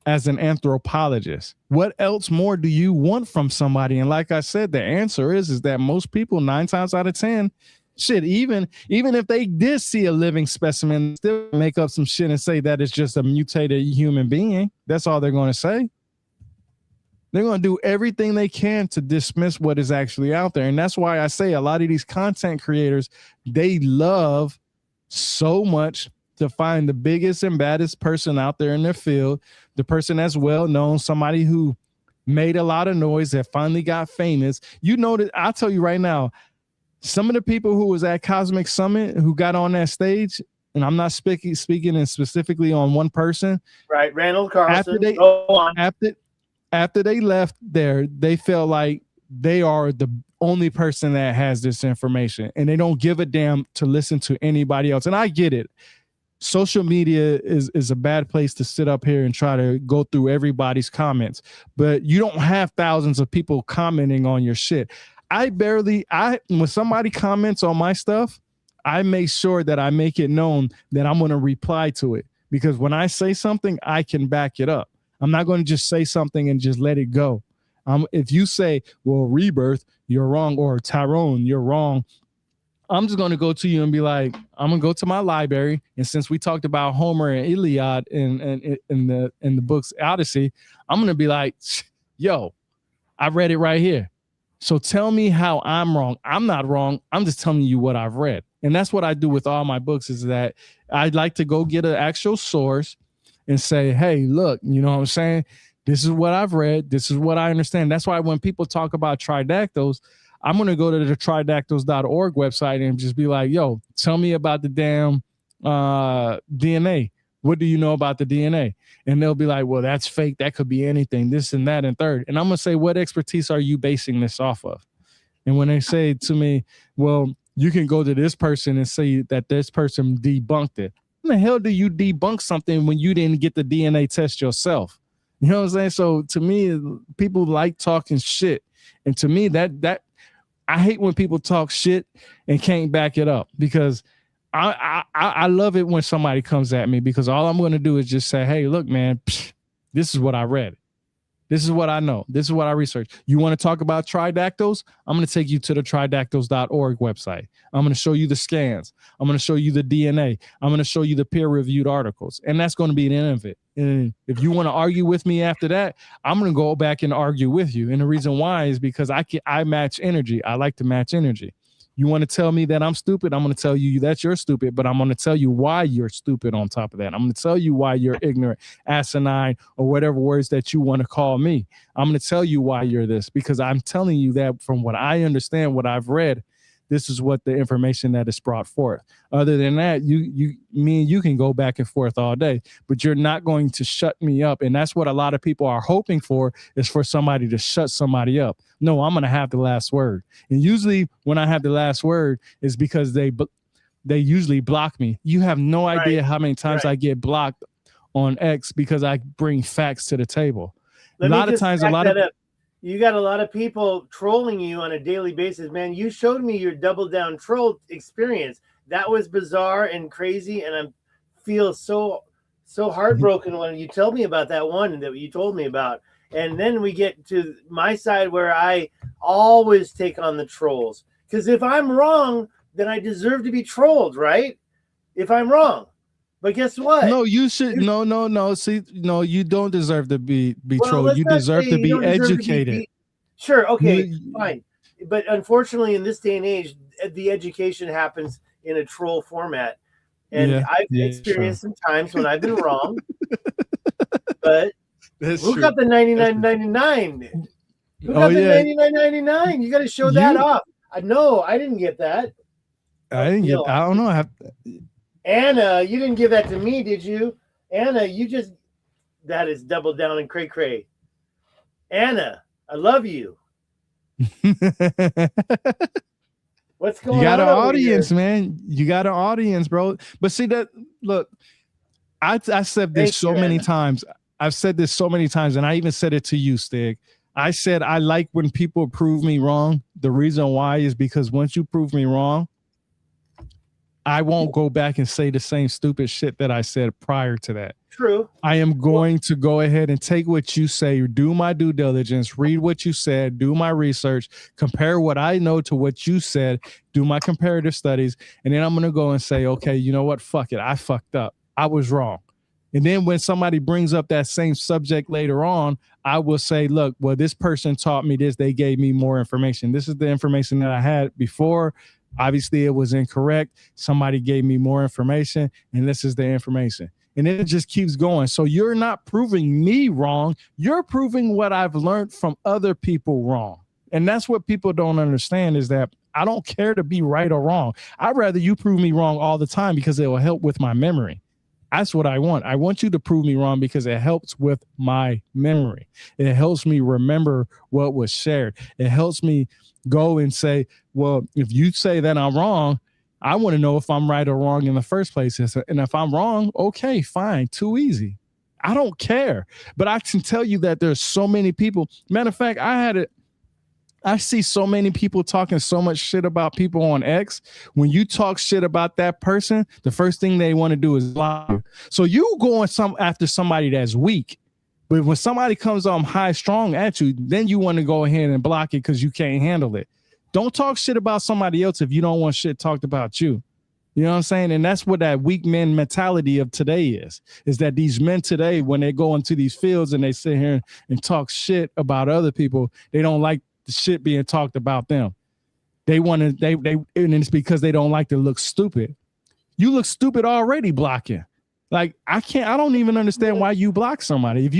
Speaker 1: as an anthropologist. What else more do you want from somebody? And like I said, the answer is that most people, 9 times out of 10, shit, even if they did see a living specimen, still make up some shit and say that it's just a mutated human being. That's all they're going to say. They're going to do everything they can to dismiss what is actually out there. And that's why I say a lot of these content creators, they love so much to find the biggest and baddest person out there in their field, the person that's well known, somebody who made a lot of noise, that finally got famous. You know that I'll tell you right now, some of the people who was at Cosmic Summit who got on that stage, and I'm not speaking and specifically on one person.
Speaker 2: Right, Randall Carlson.
Speaker 1: After they left there, they felt like they are the only person that has this information, and they don't give a damn to listen to anybody else. And I get it. Social media is a bad place to sit up here and try to go through everybody's comments, but you don't have thousands of people commenting on your shit. When somebody comments on my stuff, I make sure that I make it known that I'm going to reply to it, because when I say something, I can back it up. I'm not going to just say something and just let it go. If you say, well, Rebirth, you're wrong, or Tyrone, you're wrong, I'm just going to go to you and be like, I'm going to go to my library. And since we talked about Homer and Iliad in the book's Odyssey, I'm going to be like, yo, I read it right here. So tell me how I'm wrong. I'm not wrong. I'm just telling you what I've read. And that's what I do with all my books, is that I'd like to go get an actual source and say, hey, look, you know what I'm saying? This is what I've read. This is what I understand. That's why when people talk about Tridactyls, I'm going to go to the tridactyls.org website and just be like, yo, tell me about the damn DNA. What do you know about the DNA? And they'll be like, well, that's fake. That could be anything, this and that and third. And I'm going to say, what expertise are you basing this off of? And when they say to me, well, you can go to this person and say that this person debunked it. How the hell do you debunk something when you didn't get the DNA test yourself? You know what I'm saying? So to me, people like talking shit. And to me, that I hate when people talk shit and can't back it up, because I love it when somebody comes at me, because all I'm going to do is just say, hey, look, man, this is what I read. This is what I know. This is what I researched. You want to talk about Tridactyls? I'm going to take you to the tridactyls.org website. I'm going to show you the scans. I'm going to show you the DNA. I'm going to show you the peer-reviewed articles. And that's going to be the end of it. And if you want to argue with me after that, I'm going to go back and argue with you. And the reason why is because I match energy. I like to match energy. You want to tell me that I'm stupid? I'm going to tell you that you're stupid, but I'm going to tell you why you're stupid on top of that. I'm going to tell you why you're ignorant, asinine, or whatever words that you want to call me. I'm going to tell you why you're this, because I'm telling you that from what I understand, what I've read, this is what the information that is brought forth. Other than that, me and you can go back and forth all day, but you're not going to shut me up. And that's what a lot of people are hoping for, is for somebody to shut somebody up. No, I'm going to have the last word. And usually when I have the last word is because they usually block me. You have no idea
Speaker 2: Right.
Speaker 1: how many times
Speaker 2: Right.
Speaker 1: I get blocked on X because I bring facts to the table.
Speaker 2: Let
Speaker 1: a
Speaker 2: me
Speaker 1: lot of
Speaker 2: just
Speaker 1: times,
Speaker 2: back that up. You got a lot of people trolling you on a daily basis, man. You showed me your double down troll experience. That was bizarre and crazy, and I feel so heartbroken when you tell me about that one that you told me about. And then we get to my side where I always take on the trolls, because if I'm wrong, then I deserve to be trolled, right? If I'm wrong. But guess what?
Speaker 1: No, you should. No. See, no, you don't deserve to be
Speaker 2: Well,
Speaker 1: trolled.
Speaker 2: let's
Speaker 1: You
Speaker 2: not
Speaker 1: deserve
Speaker 2: say
Speaker 1: to
Speaker 2: you
Speaker 1: be
Speaker 2: don't deserve to be
Speaker 1: educated.
Speaker 2: beat. Sure, okay,
Speaker 1: You-
Speaker 2: fine. But unfortunately, in this day and age, the education happens in a troll format. And
Speaker 1: Yeah,
Speaker 2: I've
Speaker 1: yeah,
Speaker 2: experienced
Speaker 1: true.
Speaker 2: some times when I've been wrong. But
Speaker 1: That's
Speaker 2: who
Speaker 1: true.
Speaker 2: got the 99.99? Who
Speaker 1: Oh
Speaker 2: got the
Speaker 1: yeah,
Speaker 2: 99.99? You got to show that
Speaker 1: you.
Speaker 2: off. No, I didn't get that.
Speaker 1: I didn't get.
Speaker 2: No,
Speaker 1: I don't know.
Speaker 2: Anna, you didn't give that to me, did you? Anna, you just, that is double down and cray cray. Anna, I love you. What's going on?
Speaker 1: You got an
Speaker 2: over
Speaker 1: audience,
Speaker 2: here?
Speaker 1: man. You got an audience, bro. But see that. Look, I said this
Speaker 2: Thank
Speaker 1: so
Speaker 2: you,
Speaker 1: many
Speaker 2: Anna.
Speaker 1: times. I've said this so many times, and I even said it to you, Stig. I said I like when people prove me wrong. The reason why is because once you prove me wrong, I won't go back and say the same stupid shit that I said prior to that.
Speaker 2: True.
Speaker 1: I am going to go ahead and take what you say, do my due diligence, read what you said, do my research, compare what I know to what you said, do my comparative studies, and then I'm going to go and say, okay, you know what? Fuck it. I fucked up. I was wrong. And then when somebody brings up that same subject later on, I will say, look, well, this person taught me this. They gave me more information. This is the information that I had before. Obviously, it was incorrect. Somebody gave me more information, and this is the information. And then it just keeps going. So you're not proving me wrong. You're proving what I've learned from other people wrong. And that's what people don't understand is that I don't care to be right or wrong. I'd rather you prove me wrong all the time because it will help with my memory. That's what I want. I want you to prove me wrong because it helps with my memory. It helps me remember what was shared. It helps me go and say, well, if you say that I'm wrong, I want to know if I'm right or wrong in the first place. And if I'm wrong, okay, fine, too easy. I don't care. But I can tell you that there's so many people. Matter of fact, I see so many people talking so much shit about people on X. When you talk shit about that person, the first thing they want to do is lie. So you going after somebody that's weak. But when somebody comes on high strong at you, then you want to go ahead and block it because you can't handle it. Don't talk shit about somebody else if you don't want shit talked about you. You know what I'm saying? And that's what that weak men mentality of today is that these men today, when they go into these fields and they sit here and talk shit about other people, they don't like the shit being talked about them. They want to, and it's because they don't like to look stupid. You look stupid already blocking. Like I don't even understand why you block somebody. If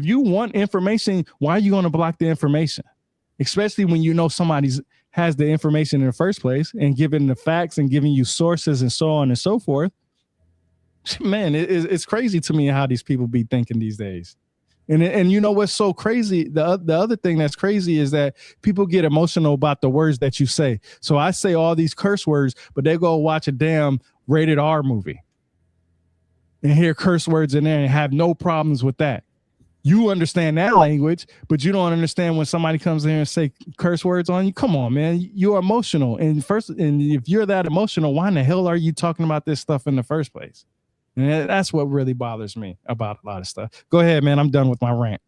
Speaker 1: you want information, why are you going to block the information? Especially when you know somebody's has the information in the first place and giving the facts and giving you sources and so on and so forth. Man, it's crazy to me how these people be thinking these days. And you know what's so crazy? The other thing that's crazy is that people get emotional about the words that you say. So I say all these curse words, but they go watch a damn rated R movie and hear curse words in there and have no problems with that. You understand that language, but you don't understand when somebody comes in here and say curse words on you. Come on, man. You're emotional. And if you're that emotional, why in the hell are you talking about this stuff in the first place? And that's what really bothers me about a lot of stuff. Go ahead, man. I'm done with my rant.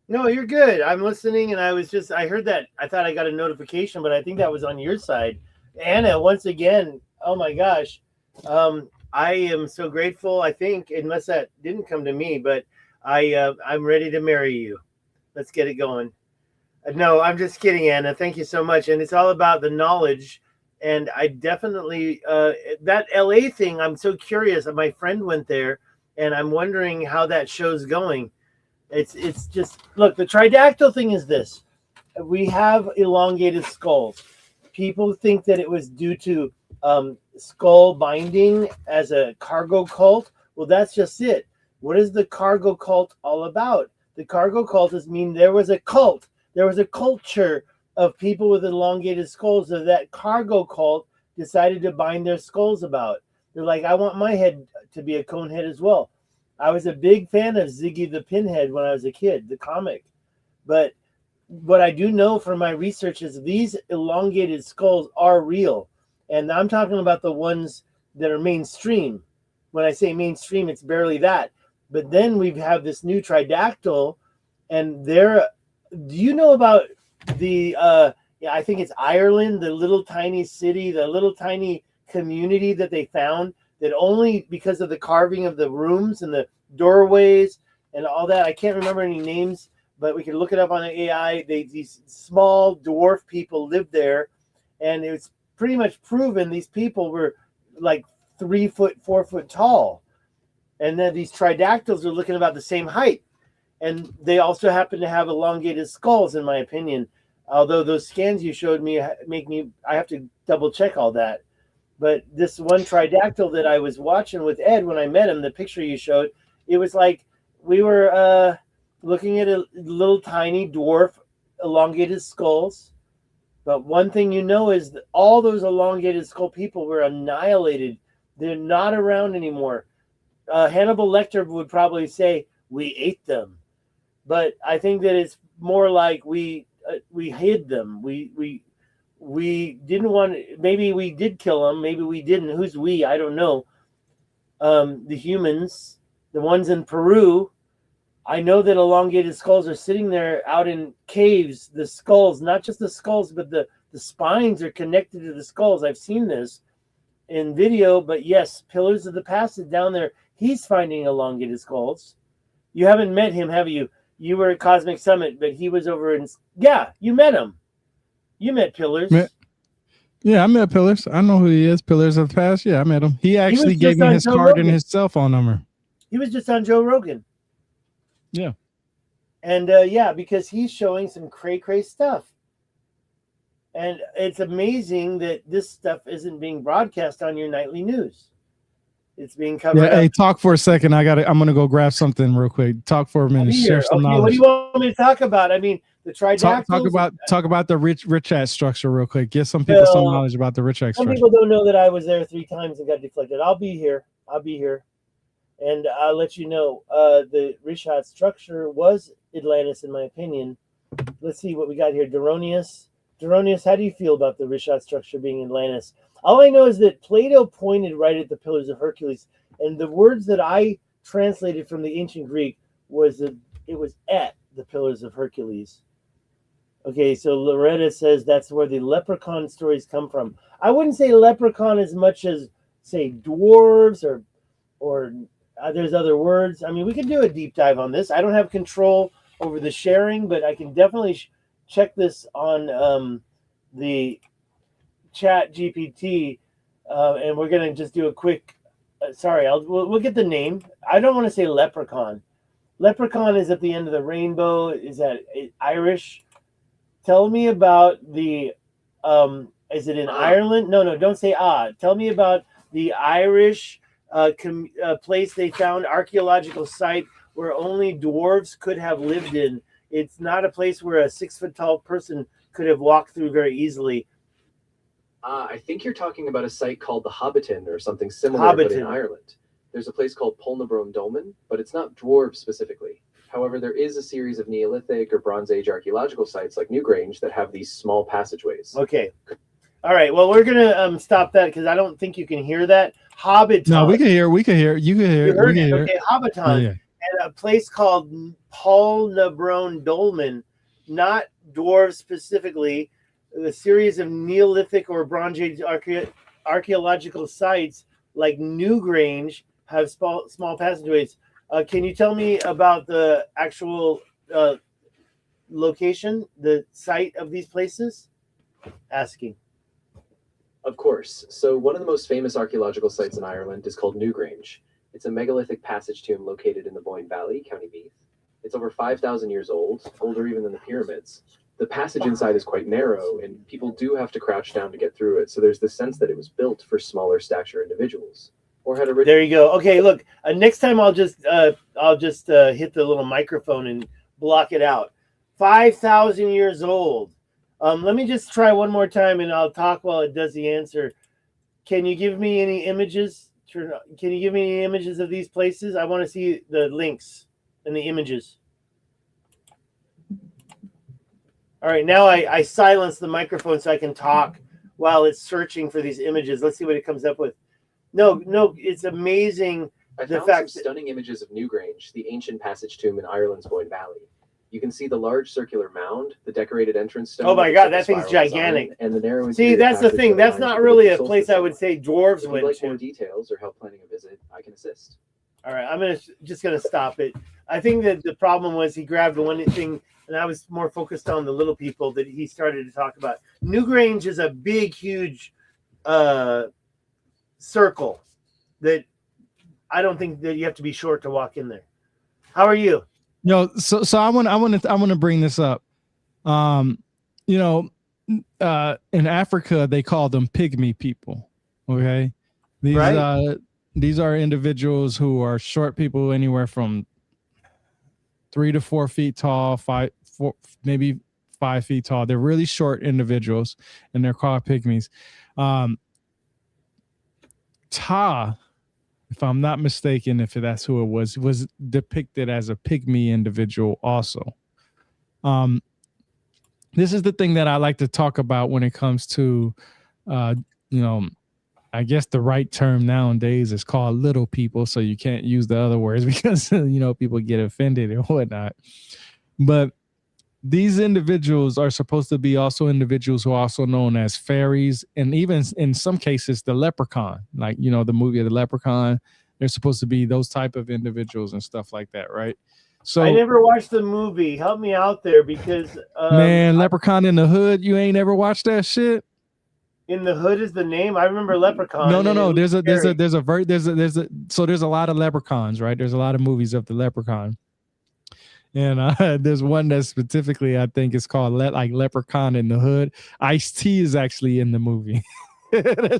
Speaker 2: No, you're good. I'm listening, and I heard that. I thought I got a notification, but I think that was on your side. Anna, once again, oh my gosh. I am so grateful, I think, unless that didn't come to me, but I'm ready to marry you. Let's get it going. No, I'm just kidding, Anna. Thank you so much. And it's all about the knowledge. And I definitely, that LA thing, I'm so curious. My friend went there, and I'm wondering how that show's going. It's just, look, the Tridactyl thing is this. We have elongated skulls. People think that it was due to skull binding as a cargo cult. Well, that's just it. What is the cargo cult all about? The cargo cultists mean there was a cult. There was a culture of people with elongated skulls. So that cargo cult decided to bind their skulls about. They're like, I want my head to be a cone head as well. I was a big fan of Ziggy the Pinhead when I was a kid, the comic. But what I do know from my research is these elongated skulls are real. And I'm talking about the ones that are mainstream. When I say mainstream, it's barely that. But then we have this new Tridactyl, and do you know about the, I think it's Ireland, the little tiny city, the little tiny community that they found that only because of the carving of the rooms and the doorways and all that, I can't remember any names, but we can look it up on the AI. These small dwarf people lived there, and it's pretty much proven these people were like 3 foot, 4 foot tall. And then these Tridactyls are looking about the same height. And they also happen to have elongated skulls, in my opinion. Although those scans you showed me I have to double check all that. But this one Tridactyl that I was watching with Ed when I met him, the picture you showed, it was like we were looking at a little tiny dwarf, elongated skulls. But one thing you know is that all those elongated skull people were annihilated. They're not around anymore. Hannibal Lecter would probably say, we ate them. But I think that it's more like we hid them. We didn't want to, maybe we did kill them, maybe we didn't. Who's we? I don't know. The humans, the ones in Peru, I know that elongated skulls are sitting there out in caves. The skulls, not just the skulls, but the spines are connected to the skulls. I've seen this in video, but yes, Pillars of the Passage down there, he's finding elongated skulls. You haven't met him, have you? You were at Cosmic Summit, but he was over in... Yeah, you met him. You met Pillars.
Speaker 1: Yeah, I met Pillars. I know who he is. Pillars of the Past. Yeah, I met him. He actually gave me his card and his cell phone number.
Speaker 2: He was just on Joe Rogan.
Speaker 1: Yeah.
Speaker 2: And yeah, because he's showing some cray stuff. And it's amazing that this stuff isn't being broadcast on your nightly news. It's being covered.
Speaker 1: Yeah, hey, talk for a second. I'm gonna go grab something real quick. Talk for a minute. Share some knowledge.
Speaker 2: What do you want me to talk about? I mean, the Tridactyls.
Speaker 1: Talk about the rich act structure real quick. Get some people some knowledge about the rich act structure.
Speaker 2: Some people don't know that I was there 3 times and got deflected. I'll be here. And I'll let you know. The Richat structure was Atlantis, in my opinion. Let's see what we got here. Duronius, how do you feel about the Richat structure being Atlantis? All I know is that Plato pointed right at the Pillars of Hercules, and the words that I translated from the ancient Greek was that it was at the Pillars of Hercules. Okay, so Loretta says that's where the leprechaun stories come from. I wouldn't say leprechaun as much as, say, dwarves or there's other words. I mean, we can do a deep dive on this. I don't have control over the sharing, but I can definitely check this on the Chat GPT, and we're gonna just do a quick. We'll get the name. I don't want to say leprechaun. Leprechaun is at the end of the rainbow. Is that Irish? Tell me about the. Is it in Ireland? No, don't say ah. Tell me about the Irish place they found, archaeological site where only dwarves could have lived in. It's not a place where a 6 foot tall person could have walked through very easily.
Speaker 4: I think you're talking about a site called the Hobbiton or something similar, but in Ireland. There's a place called Polnabrone Dolmen, but it's not dwarves specifically. However, there is a series of Neolithic or Bronze Age archaeological sites like Newgrange that have these small passageways.
Speaker 2: Okay. All right. Well, we're gonna stop that because I don't think you can hear that. Hobbiton.
Speaker 1: No, we can hear. You can hear.
Speaker 2: You heard it. Okay, Hobbiton. Yeah. And a place called Polnabrone Dolmen, not dwarves specifically. A series of Neolithic or Bronze Age archaeological sites like Newgrange have small passageways. Can you tell me about the actual location, the site of these places? Asking.
Speaker 4: Of course. So one of the most famous archaeological sites in Ireland is called Newgrange. It's a megalithic passage tomb located in the Boyne Valley, County Meath. It's over 5,000 years old, older even than the pyramids. The passage inside is quite narrow, and people do have to crouch down to get through it. So there's this sense that it was built for smaller stature individuals, or had a.
Speaker 2: There you go. Okay, look. Next time I'll just hit the little microphone and block it out. 5,000 years old. Let me just try one more time, and I'll talk while it does the answer. Can you give me any images? Can you give me any images of these places? I want to see the links and the images. All right, now I silence the microphone so I can talk while it's searching for these images. Let's see what it comes up with. No, it's amazing.
Speaker 4: I found some stunning images of Newgrange, the ancient passage tomb in Ireland's Boyne Valley. You can see the large circular mound, the decorated entrance stone.
Speaker 2: Oh my God, that thing's gigantic!
Speaker 4: Design, and the narrow.
Speaker 2: See, that's the thing. That's not really a place I would say dwarves went to.
Speaker 4: If you'd like more details or help planning a visit, I can assist.
Speaker 2: All right, I'm just gonna stop it. I think that the problem was he grabbed one thing, and I was more focused on the little people that he started to talk about. Newgrange is a big, huge circle that I don't think that you have to be short to walk in there. How are you?
Speaker 1: So I want to bring this up. In Africa they call them pygmy people. Okay, these are individuals who are short people, anywhere from 3 to 4 feet tall, 4, maybe 5 feet tall. They're really short individuals, and they're called pygmies. Ta, if I'm not mistaken, if that's who it was depicted as a pygmy individual also. This is the thing that I like to talk about when it comes to, I guess the right term nowadays is called little people. So you can't use the other words because, people get offended and whatnot. But these individuals are supposed to be also individuals who are also known as fairies, and even in some cases, the leprechaun, like, the movie of the Leprechaun. They're supposed to be those type of individuals and stuff like that, right? So
Speaker 2: I never watched the movie. Help me out there, because
Speaker 1: man, Leprechaun in the Hood, you ain't ever watched that shit?
Speaker 2: In the Hood is the name. I remember Leprechaun.
Speaker 1: No. There's a lot of leprechauns, right? There's a lot of movies of the leprechaun. And there's one that specifically I think is called Leprechaun in the Hood. Ice-T is actually in the movie.
Speaker 2: Really?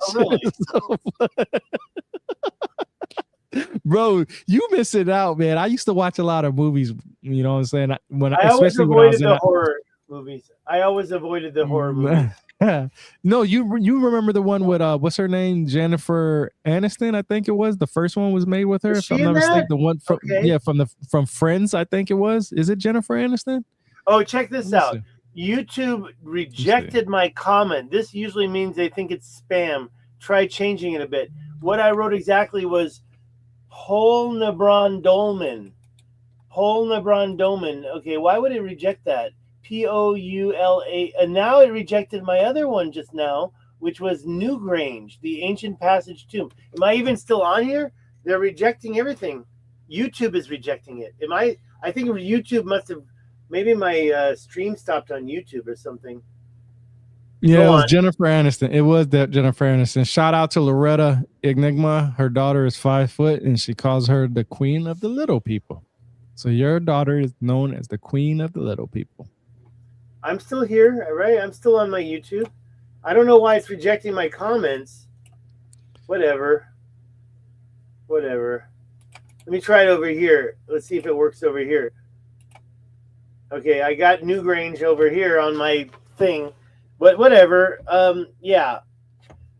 Speaker 1: Bro, you miss it out, man. I used to watch a lot of movies. You know what I'm saying?
Speaker 2: I always avoided the horror movies.
Speaker 1: No, you remember the one with what's her name? Jennifer Aniston, I think it was. The first one was made with her. If I'm not mistaken, the one from Friends, I think it was. Is it Jennifer Aniston?
Speaker 2: Oh, check this out. YouTube rejected my comment. This usually means they think it's spam. Try changing it a bit. What I wrote exactly was Holnebron Dolmen. Okay, why would it reject that? Poula, and now it rejected my other one just now, which was Newgrange, the ancient passage tomb. Am I even still on here? They're rejecting everything. YouTube is rejecting it. I think YouTube must have, maybe my stream stopped on YouTube or something.
Speaker 1: Yeah, it was Jennifer Aniston. It was that Jennifer Aniston. Shout out to Loretta Enigma. Her daughter is 5 foot, and she calls her the queen of the little people. So your daughter is known as the queen of the little people.
Speaker 2: I'm still here, right? I'm still on my YouTube. I don't know why it's rejecting my comments. Whatever. Let me try it over here. Let's see if it works over here. Okay, I got Newgrange over here on my thing. But whatever. Yeah,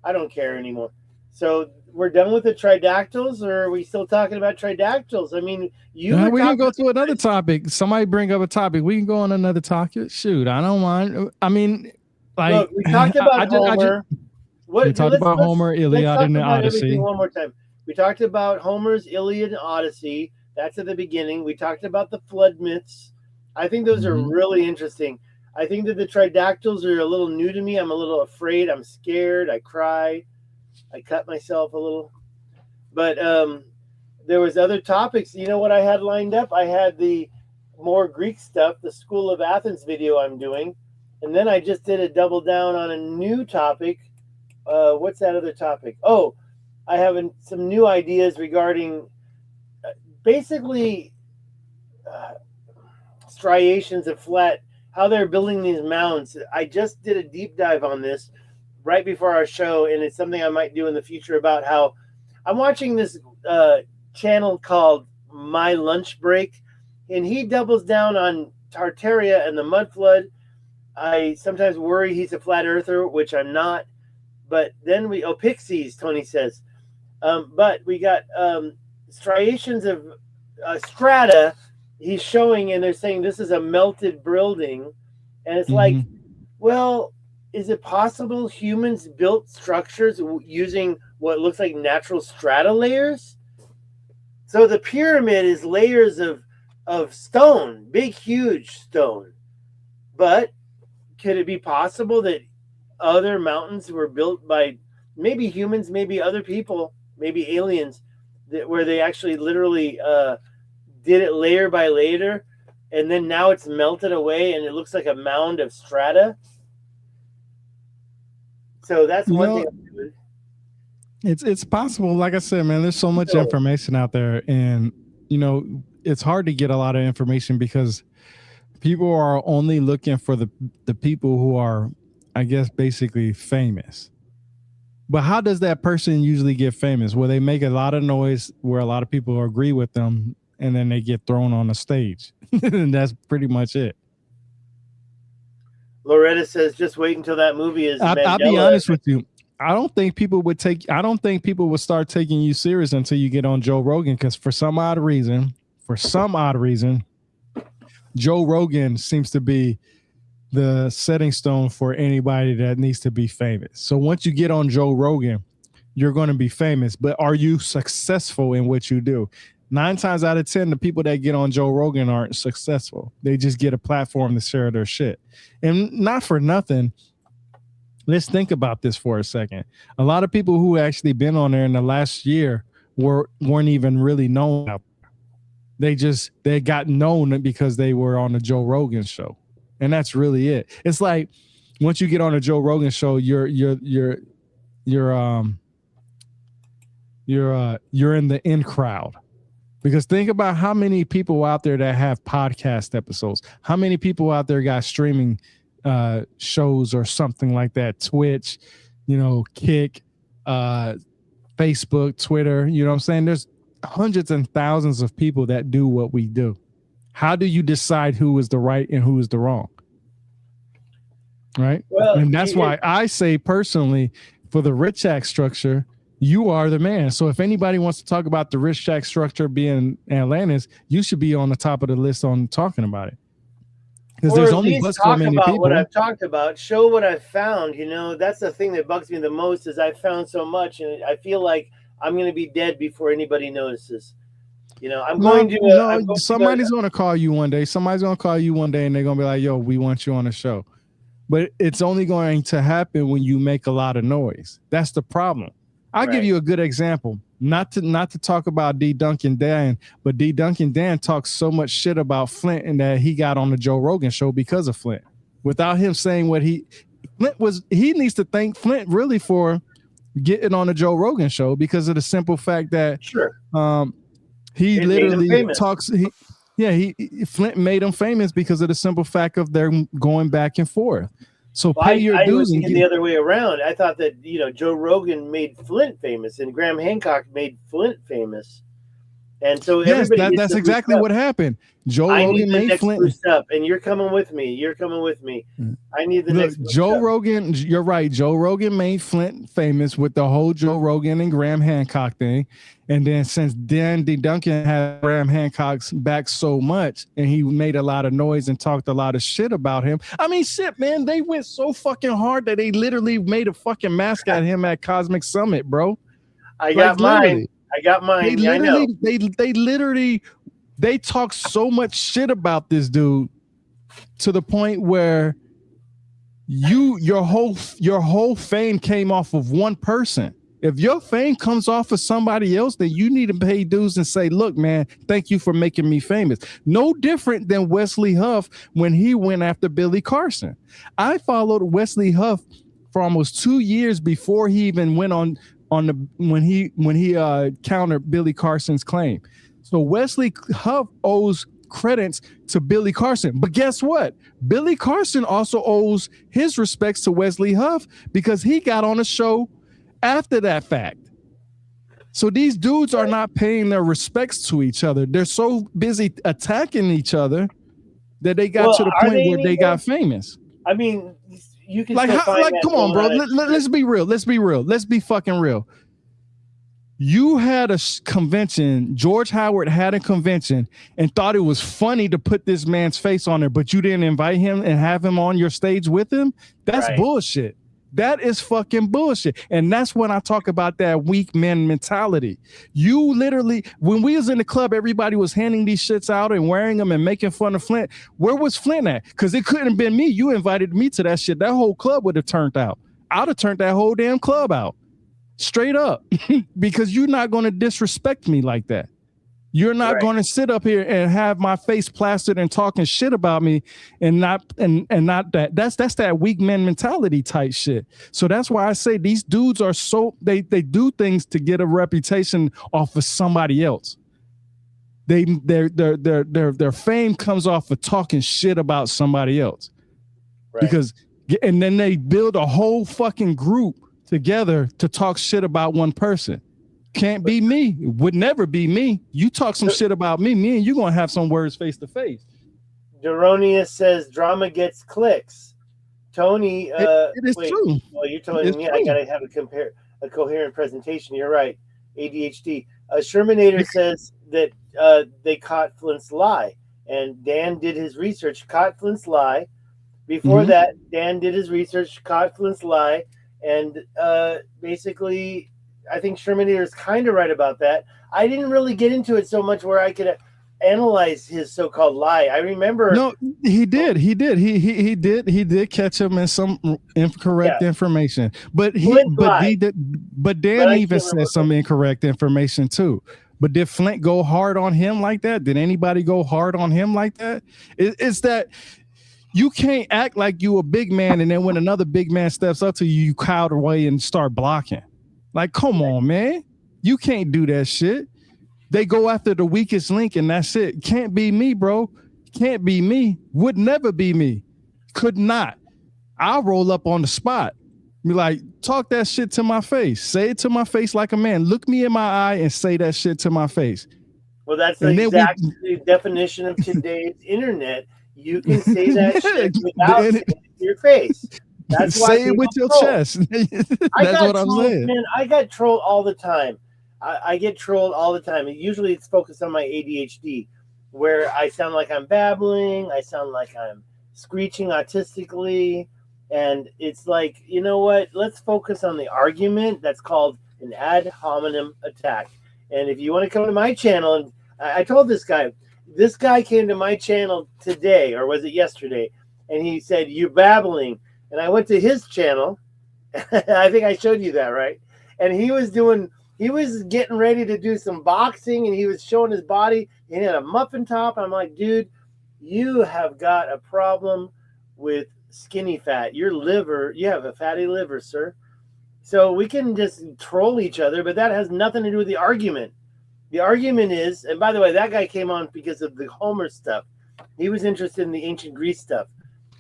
Speaker 2: I don't care anymore. So we're done with the Tridactyls, or are we still talking about Tridactyls? I mean, we
Speaker 1: can go to another topic. Somebody bring up a topic. We can go on another topic. Shoot, I don't mind. I mean, like,
Speaker 2: look, we talked about Homer.
Speaker 1: We talked about Homer, Iliad, and the Odyssey.
Speaker 2: One more time. We talked about Homer's Iliad and Odyssey. That's at the beginning. We talked about the flood myths. I think those are really interesting. I think that the Tridactyls are a little new to me. I'm a little afraid. I'm scared. I cry. I cut myself a little. But there was other topics. You know what I had lined up? I had the more Greek stuff, the School of Athens video I'm doing. And then I just did a double down on a new topic. What's that other topic? Oh, I have some new ideas regarding basically striations of flat, how they're building these mounds. I just did a deep dive on this right before our show, and it's something I might do in the future about how I'm watching this channel called My Lunch Break, and he doubles down on Tartaria and the mud flood. I sometimes worry he's a flat earther, which I'm not, but then pixies, Tony says. But we got striations of strata he's showing, and they're saying this is a melted building. And it's like, well, is it possible humans built structures using what looks like natural strata layers? So the pyramid is layers of stone, big, huge stone. But could it be possible that other mountains were built by maybe humans, maybe other people, maybe aliens, where they actually literally did it layer by layer, and then now it's melted away and it looks like a mound of strata? So that's one thing I'm doing.
Speaker 1: It's possible. Like I said, man, there's so much information out there, and it's hard to get a lot of information because people are only looking for the people who are, I guess, basically famous. But how does that person usually get famous? Well, they make a lot of noise where a lot of people agree with them, and then they get thrown on the stage. And that's pretty much it.
Speaker 2: Loretta says, just wait until that movie is Mandela.
Speaker 1: I'll be honest with you. I don't think people would start taking you serious until you get on Joe Rogan, because for some odd reason, Joe Rogan seems to be the setting stone for anybody that needs to be famous. So once you get on Joe Rogan, you're going to be famous, but are you successful in what you do? 9 times out of 10, the people that get on Joe Rogan aren't successful. They just get a platform to share their shit. And not for nothing, let's think about this for a second. A lot of people who actually been on there in the last year weren't even really known out there. They got known because they were on the Joe Rogan show. And that's really it. It's like once you get on a Joe Rogan show, you're in the in crowd. Because think about how many people out there that have podcast episodes. How many people out there got streaming shows or something like that? Twitch, Kick, Facebook, Twitter. You know what I'm saying? There's hundreds and thousands of people that do what we do. How do you decide who is the right and who is the wrong? Right? Well, and that's why I say personally, for the Rich Act structure, you are the man. So if anybody wants to talk about the Rich Act structure being Atlantis, you should be on the top of the list on talking about it. Because there's only so many people.
Speaker 2: What I've talked about, show what I've found. That's the thing that bugs me the most is I found so much, and I feel like I'm going to be dead before anybody notices.
Speaker 1: Somebody's going to call you one day. Somebody's going to call you one day, and they're going to be like, "Yo, we want you on the show." But it's only going to happen when you make a lot of noise. That's the problem. I'll give you a good example. Not to talk about D. Duncan Dan, but D. Duncan Dan talks so much shit about Flint and that he got on the Joe Rogan show because of Flint. Without him saying what he needs to thank Flint really for getting on the Joe Rogan show because of the simple fact that he literally talks. Flint made him famous because of the simple fact of their going back and forth. So pay your dues.
Speaker 2: I was the other way around. I thought that Joe Rogan made Flint famous and Graham Hancock made Flint famous, and so
Speaker 1: that's exactly what happened. Joe Rogan made Flint
Speaker 2: up, and you're coming with me. I need the next.
Speaker 1: Joe Rogan. You're right. Joe Rogan made Flint famous with the whole Joe Rogan and Graham Hancock thing, and then since then, D. Duncan had Graham Hancock's back so much, and he made a lot of noise and talked a lot of shit about him. I mean, shit, man, they went so fucking hard that they literally made a fucking mask out of him at Cosmic Summit, bro.
Speaker 2: I got mine.
Speaker 1: They talk so much shit about this dude to the point where your whole fame came off of one person. If your fame comes off of somebody else, then you need to pay dues and say, look, man, thank you for making me famous. No different than Wesley Huff when he went after Billy Carson. I followed Wesley Huff for almost 2 years before he even went on when he countered Billy Carson's claim. So Wesley Huff owes credits to Billy Carson. But guess what? Billy Carson also owes his respects to Wesley Huff because he got on a show after that fact. So these dudes are not paying their respects to each other. They're so busy attacking each other that they got to the point where they got famous.
Speaker 2: I mean, you can
Speaker 1: Like,
Speaker 2: still find that
Speaker 1: come on, bro.
Speaker 2: going
Speaker 1: Let's be real. Let's be real. Let's be fucking real. You had a convention. George Howard had a convention and thought it was funny to put this man's face on there, but you didn't invite him and have him on your stage with him. That's
Speaker 2: Right.
Speaker 1: bullshit. That is fucking bullshit. And that's when I talk about that weak men mentality. You literally, when we was in the club, everybody was handing these shits out and wearing them and making fun of Flint. Where was Flint at? Because it couldn't have been me. You invited me to that shit. That whole club would have turned out. I'd have turned that whole damn club out. Straight up. Because you're not going to disrespect me like that. You're not
Speaker 2: Right.
Speaker 1: going to sit up here and have my face plastered and talking shit about me and not that. That's that weak man mentality type shit. So that's why I say these dudes are so they do things to get a reputation off of somebody else. Their fame comes off of talking shit about somebody else.
Speaker 2: Right.
Speaker 1: Because and then they build a whole fucking group together to talk shit about one person. Can't be me. Would never be me. You talk some shit about me and you're gonna have some words face to face.
Speaker 2: Deronius says drama gets clicks. Tony,
Speaker 1: It is true.
Speaker 2: Well, you're telling
Speaker 1: It's
Speaker 2: me
Speaker 1: true.
Speaker 2: I gotta have a coherent presentation. You're right. ADHD. Shermanator says that they caught Flint's lie, and Dan did his research, caught Flint's lie. Before
Speaker 1: Mhm.
Speaker 2: that, Dan did his research, caught Flint's lie, and basically, I think Shermanator is kind of right about that. I didn't really get into it so much where I could analyze his so-called lie. I remember.
Speaker 1: No, he did. He did catch him in some incorrect information. But
Speaker 2: Flint lied.
Speaker 1: Dan
Speaker 2: But I
Speaker 1: even
Speaker 2: can't
Speaker 1: said
Speaker 2: remember.
Speaker 1: some incorrect information too. But did Flint go hard on him like that? Did anybody go hard on him like that? It's that you can't act like you a big man and then when another big man steps up to you, you cower away and start blocking. Like, come on, man. You can't do that shit. They go after the weakest link and that's it. Can't be me, bro. Can't be me. Would never be me. Could not. I'll roll up on the spot. Be like, talk that shit to my face. Say it to my face like a man. Look me in my eye and say that shit to my face.
Speaker 2: Well, that's the
Speaker 1: And then
Speaker 2: exact definition of today's internet. You can say that shit without saying it to your face. That's why
Speaker 1: say it with your
Speaker 2: troll.
Speaker 1: chest.
Speaker 2: I
Speaker 1: That's
Speaker 2: got
Speaker 1: what I'm
Speaker 2: trolled,
Speaker 1: saying.
Speaker 2: Man, I got trolled all the time. I get trolled all the time. And usually it's focused on my ADHD, where I sound like I'm babbling. I sound like I'm screeching autistically. And it's like, you know what? Let's focus on the argument. That's called an ad hominem attack. And if you want to come to my channel, and I told this guy came to my channel today, or was it yesterday? And he said, "You're babbling." And I went to his channel. I think I showed you that, right? And he was getting ready to do some boxing and he was showing his body. He had a muffin top. I'm like, dude, you have got a problem with skinny fat. Your liver, you have a fatty liver, sir. So we can just troll each other, but that has nothing to do with the argument. The argument is, and by the way, that guy came on because of the Homer stuff. He was interested in the ancient Greece stuff.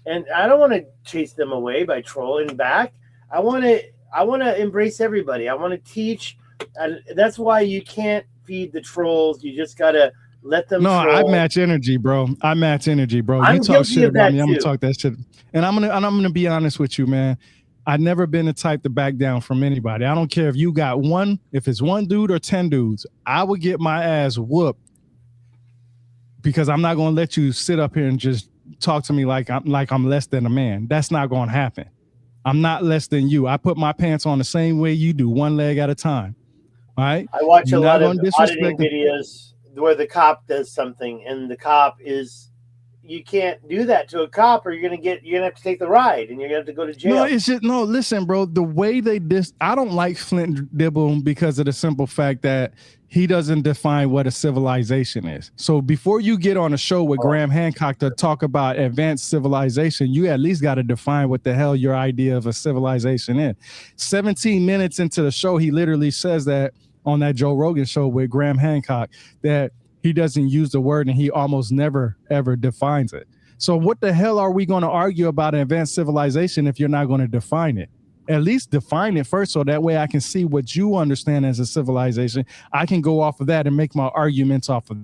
Speaker 2: And I don't want to chase them away by trolling back. I want to embrace everybody. I want to teach. And that's why you can't feed the trolls. You just got to let them troll.
Speaker 1: I match energy, bro. You
Speaker 2: I'm
Speaker 1: talk
Speaker 2: guilty
Speaker 1: shit
Speaker 2: of
Speaker 1: about
Speaker 2: that
Speaker 1: me, I'm
Speaker 2: too.
Speaker 1: gonna talk that shit. And I'm gonna be honest with you, man. I've never been the type to back down from anybody. I don't care if you got if it's one dude or 10 dudes, I would get my ass whooped because I'm not gonna let you sit up here and just talk to me like I'm less than a man. That's not gonna happen. I'm not less than you. I put my pants on the same way you do, one leg at a time. All right.
Speaker 2: I watch
Speaker 1: You're
Speaker 2: a
Speaker 1: not
Speaker 2: lot of
Speaker 1: gonna disrespect
Speaker 2: auditing videos where the cop does something and the cop is, you can't do that to a cop or you're gonna have to take the ride and you're gonna have to go to jail.
Speaker 1: No, it's just listen, bro. The way I don't like Flint Dibble because of the simple fact that he doesn't define what a civilization is. So before you get on a show with Graham Hancock to talk about advanced civilization, you at least got to define what the hell your idea of a civilization is. 17 minutes into the show, he literally says that on that Joe Rogan show with Graham Hancock that he doesn't use the word and he almost never, ever defines it. So what the hell are we going to argue about an advanced civilization if you're not going to define it? At least define it first so that way I can see what you understand as a civilization. I can go off of that and make my arguments off of it.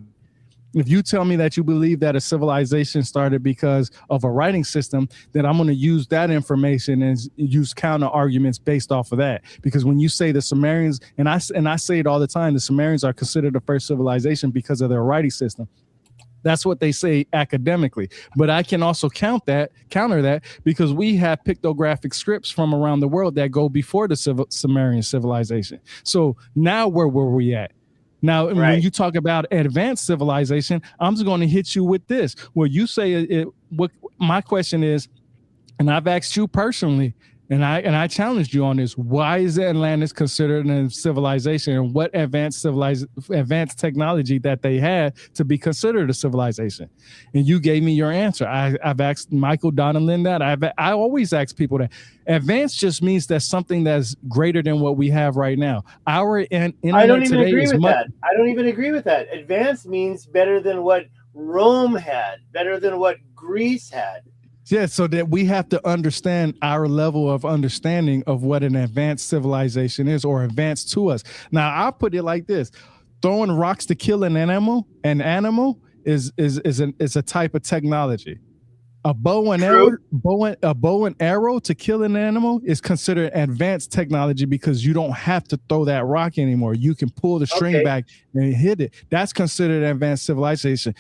Speaker 1: If you tell me that you believe that a civilization started because of a writing system, then I'm going to use that information and use counter arguments based off of that. Because when you say the Sumerians, and I say it all the time, the Sumerians are considered the first civilization because of their writing system. That's what they say academically. But I can also counter that because we have pictographic scripts from around the world that go before the Sumerian civilization. So now where were we at? Now, when you talk about advanced civilization, I'm just going to hit you with this. Well, you say what my question is, and I've asked you personally, and I challenged you on this. Why is Atlantis considered a civilization, and what advanced technology that they had to be considered a civilization? And you gave me your answer. I've asked Michael Donnellan that. I always ask people that. Advanced just means that something that's greater than what we have right now. Our internet
Speaker 2: I don't even
Speaker 1: today
Speaker 2: agree
Speaker 1: is
Speaker 2: with that. I don't even agree with that. Advanced means better than what Rome had, better than what Greece had.
Speaker 1: Yeah, so that we have to understand our level of understanding of what an advanced civilization is, or advanced to us. Now, I'll put it like this: throwing rocks to kill an animal is a type of technology. A bow and arrow to kill an animal is considered advanced technology because you don't have to throw that rock anymore. You can pull the string back and hit it. That's considered advanced civilization.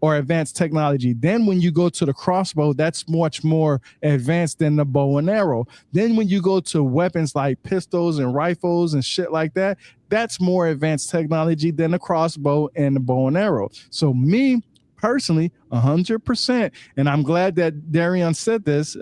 Speaker 1: Or advanced technology. Then when you go to the crossbow, that's much more advanced than the bow and arrow. Then when you go to weapons like pistols and rifles and shit like that, that's more advanced technology than the crossbow and the bow and arrow. So me personally, 100%. And I'm glad that Darian said this.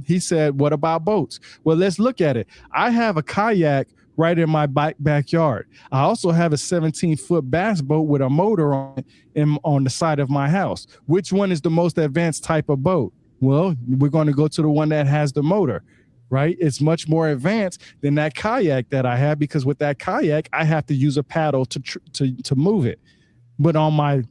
Speaker 1: He said, what about boats? Well, let's look at it. I have a kayak right in my backyard. I also have a 17-foot bass boat with a motor on the side of my house. Which one is the most advanced type of boat? Well, we're going to go to the one that has the motor, right? It's much more advanced than that kayak that I have, because with that kayak, I have to use a paddle to move it. But on my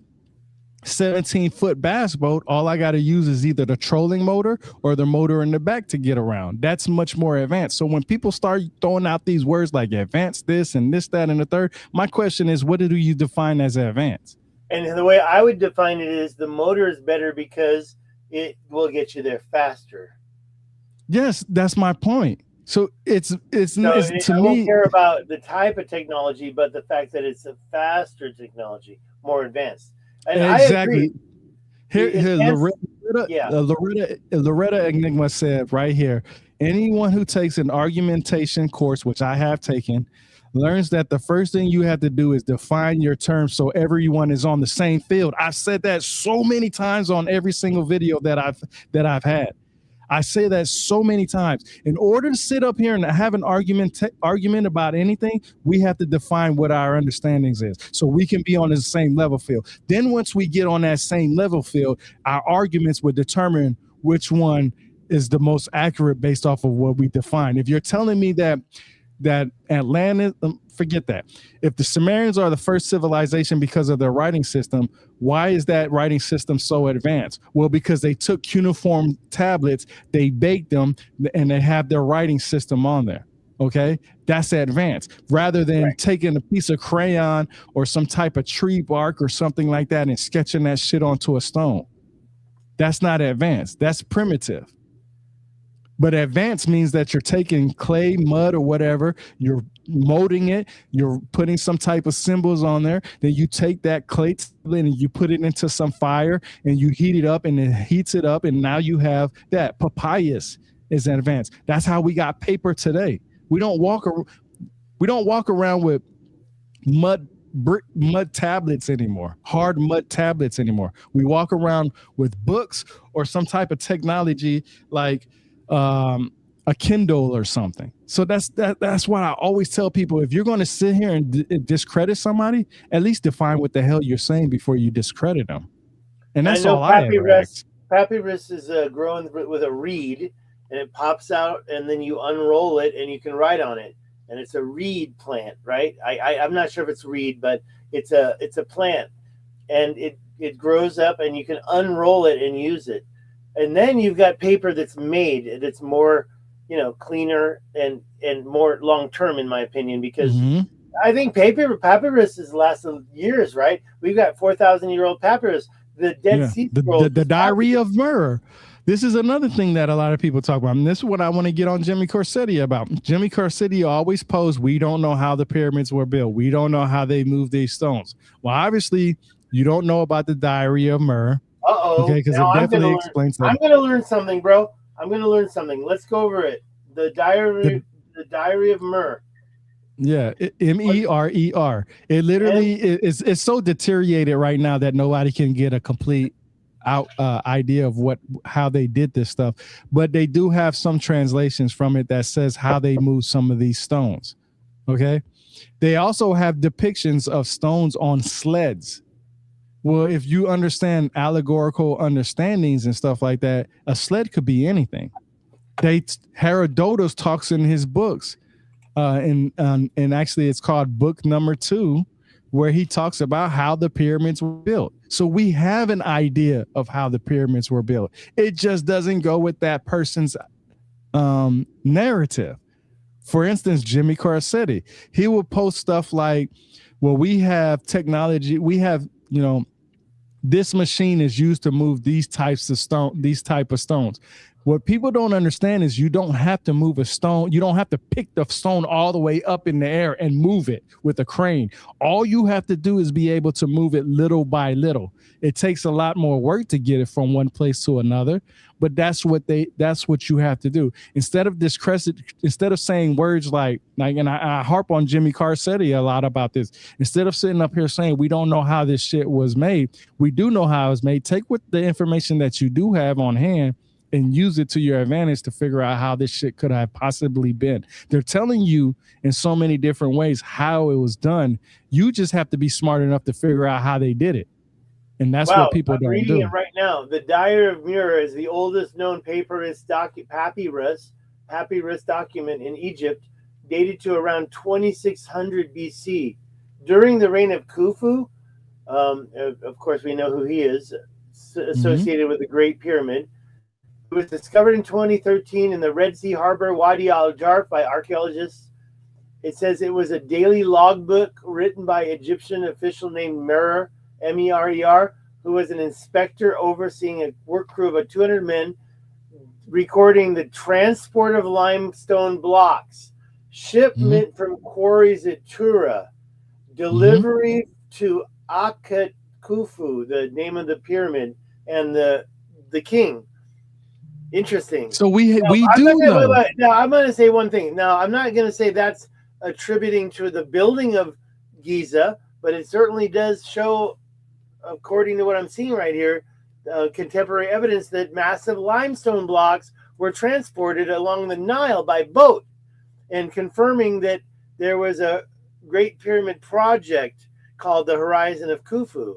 Speaker 1: 17-foot bass boat, all I got to use is either the trolling motor or the motor in the back to get around. That's much more advanced. So when people start throwing out these words like advanced this and this, that, and the third, my question is, what do you define as advanced?
Speaker 2: And the way I would define it is the motor is better because it will get you there faster.
Speaker 1: Yes, that's my point. So it's to me,
Speaker 2: I don't care about the type of technology, but the fact that it's a faster technology, more advanced. And
Speaker 1: exactly.
Speaker 2: I agree.
Speaker 1: Loretta Enigma said right here, anyone who takes an argumentation course, which I have taken, learns that the first thing you have to do is define your terms so everyone is on the same field. I've said that so many times on every single video that I've had. I say that so many times. In order to sit up here and have an argument about anything, we have to define what our understandings is so we can be on the same level field. Then once we get on that same level field, our arguments will determine which one is the most accurate based off of what we define. If you're telling me that Atlantis, forget that. If the Sumerians are the first civilization because of their writing system, why is that writing system so advanced? Well, because they took cuneiform tablets, they baked them, and they have their writing system on there. Okay, that's advanced. Rather than taking a piece of crayon or some type of tree bark or something like that and sketching that shit onto a stone. That's not advanced. That's primitive. But advanced means that you're taking clay, mud, or whatever, you're molding it, you're putting some type of symbols on there, then you take that clay and you put it into some fire and you heat it up, and it heats it up, and now you have that. Papyrus is advanced. That's how we got paper today. We don't walk around with mud tablets anymore, hard mud tablets anymore. We walk around with books or some type of technology like a Kindle or something. So that's why I always tell people, if you're going to sit here and discredit somebody, at least define what the hell you're saying before you discredit them. And that's all I ever ask.
Speaker 2: Papyrus is growing with a reed, and it pops out, and then you unroll it, and you can write on it. And it's a reed plant, right? I'm not sure if it's reed, but it's a plant, and it grows up, and you can unroll it and use it. And then you've got paper that's made that's more, cleaner and more long term, in my opinion, because I think papyrus has lasted years, right? We've got 4,000-year-old papyrus. The Dead Sea Scrolls.
Speaker 1: The Diary of Myrrh. This is another thing that a lot of people talk about. And this is what I want to get on Jimmy Corsetti about. Jimmy Corsetti always posed, we don't know how the pyramids were built. We don't know how they moved these stones. Well, obviously, you don't know about the Diary of Myrrh.
Speaker 2: Uh-oh.
Speaker 1: Okay, because it definitely explains that.
Speaker 2: I'm going to learn something, bro. I'm going to learn something. Let's go over it. The Diary of Myrrh.
Speaker 1: Yeah, Merer. It literally it's so deteriorated right now that nobody can get a complete idea of how they did this stuff. But they do have some translations from it that says how they moved some of these stones. Okay, they also have depictions of stones on sleds. Well, if you understand allegorical understandings and stuff like that, a sled could be anything. Herodotus talks in his books. And actually it's called book number 2, where he talks about how the pyramids were built. So we have an idea of how the pyramids were built. It just doesn't go with that person's narrative. For instance, Jimmy Corsetti, he will post stuff like, well, we have technology, we have, this machine is used to move these type of stones. What people don't understand is you don't have to move a stone. You don't have to pick the stone all the way up in the air and move it with a crane. All you have to do is be able to move it little by little. It takes a lot more work to get it from one place to another, but that's what you have to do. Instead of saying words like and I harp on Jimmy Corsetti a lot about this. Instead of sitting up here saying we don't know how this shit was made, we do know how it was made. Take what the information that you do have on hand and use it to your advantage to figure out how this shit could have possibly been. They're telling you in so many different ways how it was done. You just have to be smart enough to figure out how they did it. And that's what people don't do. I'm reading
Speaker 2: it right now. The Diary of Myrrh is the oldest known papyrus document in Egypt, dated to around 2600 BC. During the reign of Khufu, of course we know who he is, associated with the Great Pyramid. It was discovered in 2013 in the Red Sea harbor, Wadi al-Jarf, by archaeologists. It says it was a daily logbook written by Egyptian official named Merer, M-E-R-E-R, who was an inspector overseeing a work crew of 200 men, recording the transport of limestone blocks, shipment from quarries at Tura, delivery to Akhet Khufu, the name of the pyramid, and the king. Interesting.
Speaker 1: So we do know.
Speaker 2: Now I'm going to say one thing. Now I'm not going to say that's attributing to the building of Giza, but it certainly does show, according to what I'm seeing right here, contemporary evidence that massive limestone blocks were transported along the Nile by boat, and confirming that there was a Great Pyramid project called the Horizon of Khufu.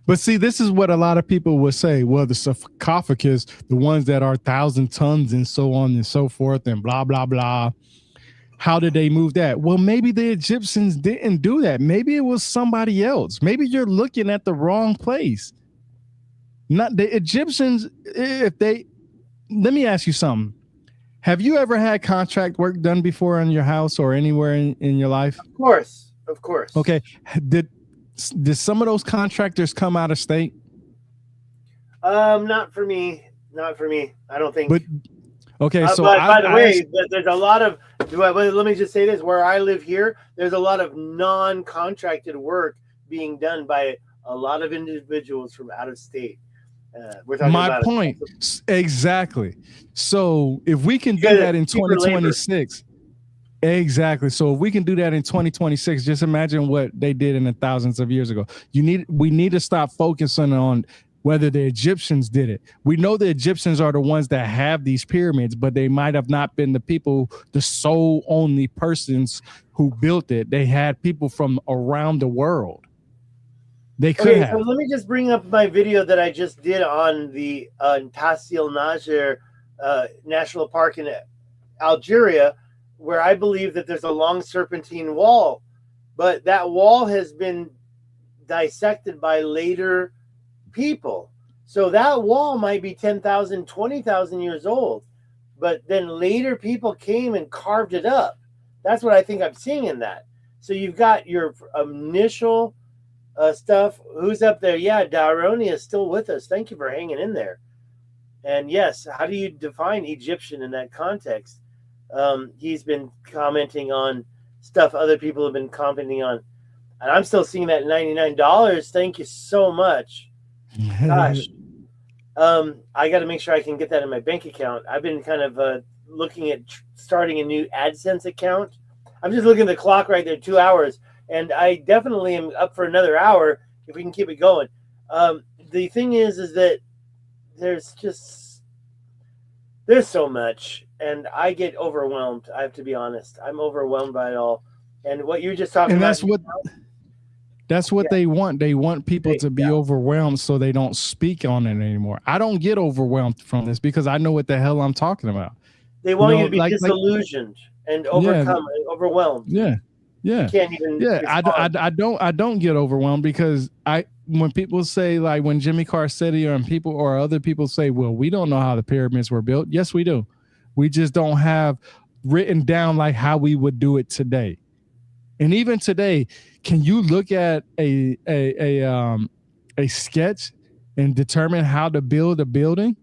Speaker 1: But see, this is what a lot of people would say. Well, the sarcophagus, the ones that are 1,000 tons and so on and so forth and blah, blah, blah. How did they move that? Well, maybe the Egyptians didn't do that. Maybe it was somebody else. Maybe you're looking at the wrong place. Not the Egyptians. Let me ask you something. Have you ever had contract work done before in your house or anywhere in your life?
Speaker 2: Of course.
Speaker 1: Okay. Did some of those contractors come out of state?
Speaker 2: Not for me. I don't think.
Speaker 1: But okay, so
Speaker 2: by the way, there's a lot of. Let me just say this: where I live here, there's a lot of non-contracted work being done by a lot of individuals from out of state. We're talking about
Speaker 1: my point exactly. So if we can do that in 2026. Exactly. So if we can do that in 2026, just imagine what they did in the thousands of years ago. We need to stop focusing on whether the Egyptians did it. We know the Egyptians are the ones that have these pyramids, but they might have not been the sole only persons who built it. They had people from around the world. They could have.
Speaker 2: So let me just bring up my video that I just did on the Tasil Najer National Park in Algeria, where I believe that there's a long serpentine wall, but that wall has been dissected by later people. So that wall might be 10,000, 20,000 years old, but then later people came and carved it up. That's what I think I'm seeing in that. So you've got your initial stuff. Who's up there? Yeah, Daroni is still with us. Thank you for hanging in there. And yes, how do you define Egyptian in that context? He's been commenting on stuff other people have been commenting on. And I'm still seeing that $99. Thank you so much. Gosh. I got to make sure I can get that in my bank account. I've been kind of looking at starting a new AdSense account. I'm just looking at the clock right there, 2 hours. And I definitely am up for another hour if we can keep it going. The thing is that there's so much, and I get overwhelmed. I have to be honest. I'm overwhelmed by it all. And what you're just talking about.
Speaker 1: That's what they want. They want people to be overwhelmed so they don't speak on it anymore. I don't get overwhelmed from this because I know what the hell I'm talking about.
Speaker 2: They want you to be disillusioned and overcome and overwhelmed.
Speaker 1: Yeah. Yeah.
Speaker 2: You can't even
Speaker 1: I don't get overwhelmed because when people say, like when Jimmy Carr said it, and people or other people say, well, we don't know how the pyramids were built. Yes, we do. We just don't have written down like how we would do it today. And even today, can you look at a sketch and determine how to build a building?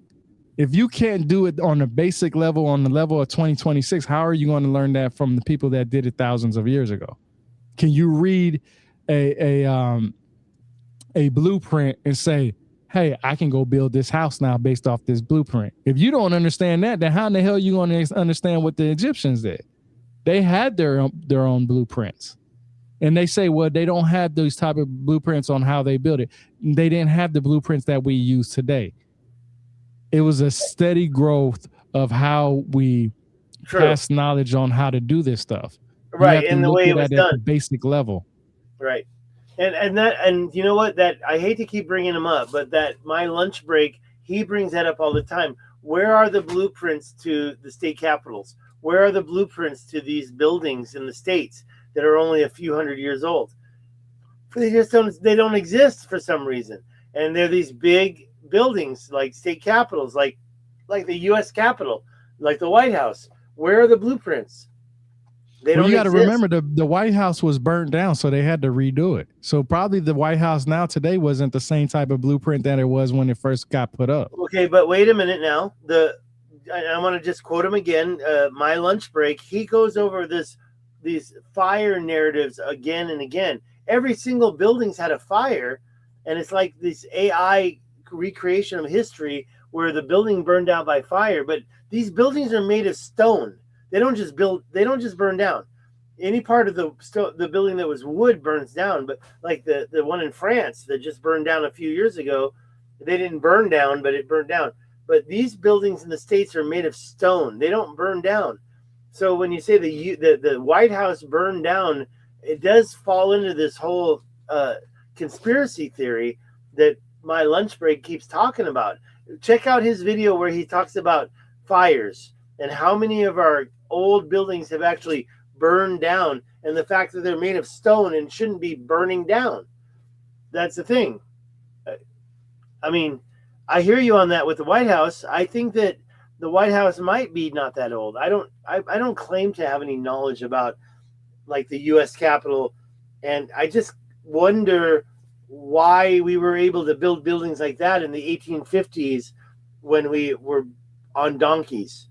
Speaker 1: If you can't do it on a basic level, on the level of 2026, how are you going to learn that from the people that did it thousands of years ago? Can you read a blueprint and say, hey, I can go build this house now based off this blueprint? If you don't understand that, then how in the hell are you going to understand what the Egyptians did? They had their own blueprints. And they say, well, they don't have those type of blueprints on how they build it. They didn't have the blueprints that we use today. It was a steady growth of how we pass knowledge on how to do this stuff.
Speaker 2: Right, and the way it was done
Speaker 1: at the basic level.
Speaker 2: Right. And you know what? That I hate to keep bringing him up, but that my lunch break, he brings that up all the time. Where are the blueprints to the state capitals? Where are the blueprints to these buildings in the states that are only a few hundred years old? They just don't exist for some reason. And they're these big buildings like state capitals, like the U.S. Capitol, like the White House. Where are the blueprints? You
Speaker 1: got to remember the White House was burnt down, so they had to redo it. So probably the White House now today wasn't the same type of blueprint that it was when it first got put up.
Speaker 2: Okay, but wait a minute now. I want to just quote him again. My lunch break, he goes over these fire narratives again and again. Every single building's had a fire, and it's like this AI recreation of history where the building burned down by fire. But these buildings are made of stone. They don't just burn down. Any part of the building that was wood burns down, but like the one in France that just burned down a few years ago, they didn't burn down, but it burned down. But these buildings in the States are made of stone. They don't burn down. So when you say the White House burned down, it does fall into this whole conspiracy theory that my lunch break keeps talking about. Check out his video where he talks about fires and how many of our old buildings have actually burned down, and the fact that they're made of stone and shouldn't be burning down. That's the thing. I mean, I hear you on that with the White House. I think that the White House might be not that old. I don't claim to have any knowledge about like the U.S. Capitol, and I just wonder why we were able to build buildings like that in the 1850s when we were on donkeys.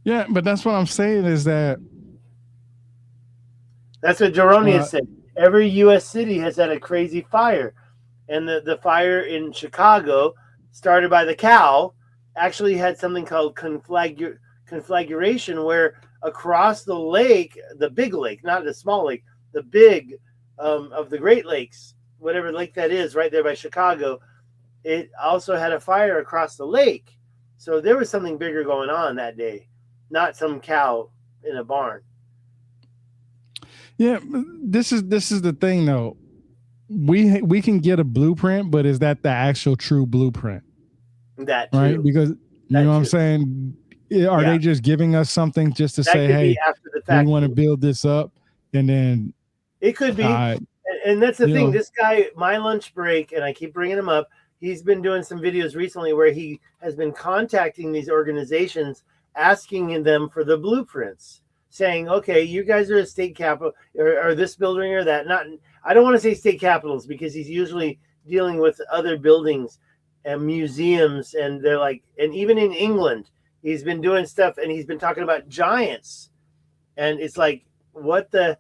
Speaker 1: Yeah, but that's what I'm saying is that.
Speaker 2: That's what Jeroni has said. Every U.S. city has had a crazy fire. And the fire in Chicago, started by the cow, actually had something called conflagration, where across the lake, the big lake, not the small lake, the big of the Great Lakes, whatever lake that is, right there by Chicago, it also had a fire across the lake. So there was something bigger going on that day, not some cow in a barn.
Speaker 1: Yeah, this is the thing though. We can get a blueprint, but is that the actual true blueprint?
Speaker 2: That too.
Speaker 1: Right? Because you know what I'm saying? Are they just giving us something just to that say, hey, we want to build this up, and then
Speaker 2: it could be. And that's the thing. This guy, my lunch break, and I keep bringing him up. He's been doing some videos recently where he has been contacting these organizations asking them for the blueprints, saying, okay, you guys are a state capital or this building or that. Not, I don't want to say state capitals because he's usually dealing with other buildings and museums. And they're like, and even in England, he's been doing stuff and he's been talking about giants. And it's like, what the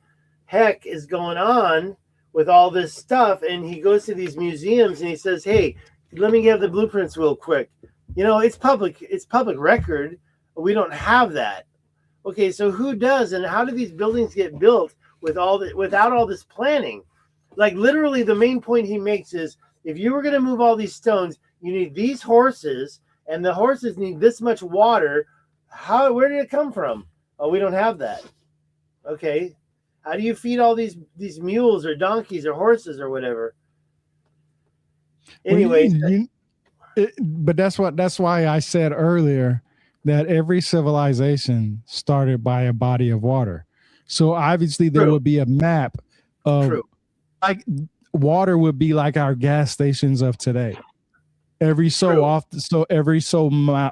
Speaker 2: heck is going on with all this stuff? And he goes to these museums and he says, hey, let me get the blueprints real quick. It's public record. We don't have that. Okay, so who does, and how do these buildings get built without all this planning? Like literally the main point he makes is if you were going to move all these stones, you need these horses and the horses need this much water. Where did it come from? Oh, we don't have that. Okay. How do you feed all these mules or donkeys or horses or whatever? Anyway,
Speaker 1: but that's why I said earlier that every civilization started by a body of water. So obviously there would be a map of like water would be like our gas stations of today. Every so often,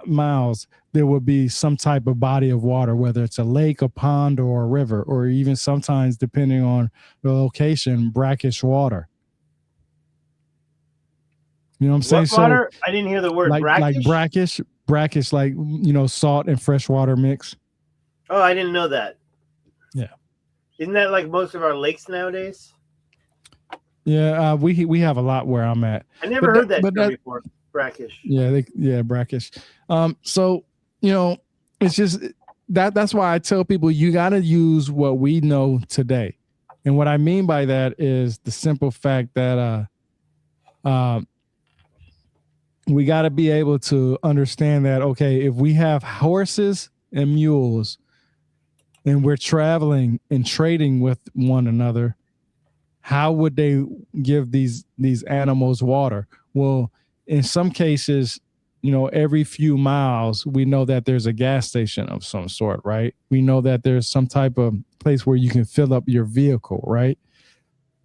Speaker 1: miles, there would be some type of body of water, whether it's a lake, a pond, or a river, or even sometimes, depending on the location, brackish water. You know what I'm saying?
Speaker 2: What water? I didn't hear the word brackish.
Speaker 1: Like brackish, like salt and fresh water mix.
Speaker 2: Oh, I didn't know that.
Speaker 1: Yeah.
Speaker 2: Isn't that like most of our lakes nowadays?
Speaker 1: Yeah, we have a lot where I'm at.
Speaker 2: I never heard that term before. Brackish.
Speaker 1: Yeah, brackish. So it's just that's why I tell people you got to use what we know today, and what I mean by that is the simple fact that we got to be able to understand that, okay, if we have horses and mules and we're traveling and trading with one another, how would they give these animals water? Well, in some cases, every few miles, we know that there's a gas station of some sort, right? We know that there's some type of place where you can fill up your vehicle, right?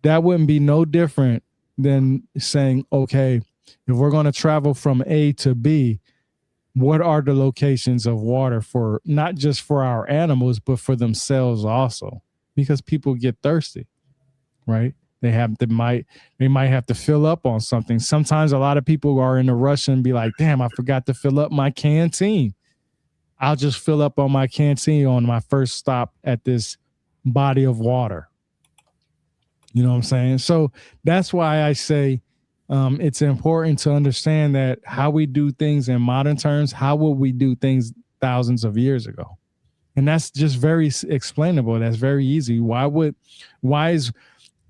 Speaker 1: That wouldn't be no different than saying, okay, if we're going to travel from A to B, what are the locations of water for not just for our animals, but for themselves also? Because people get thirsty, right? They might have to fill up on something. Sometimes a lot of people are in a rush and be like, damn, I forgot to fill up my canteen. I'll just fill up on my canteen on my first stop at this body of water. You know what I'm saying? So that's why I say it's important to understand that how we do things in modern terms, how would we do things thousands of years ago? And that's just very explainable. That's very easy. Why is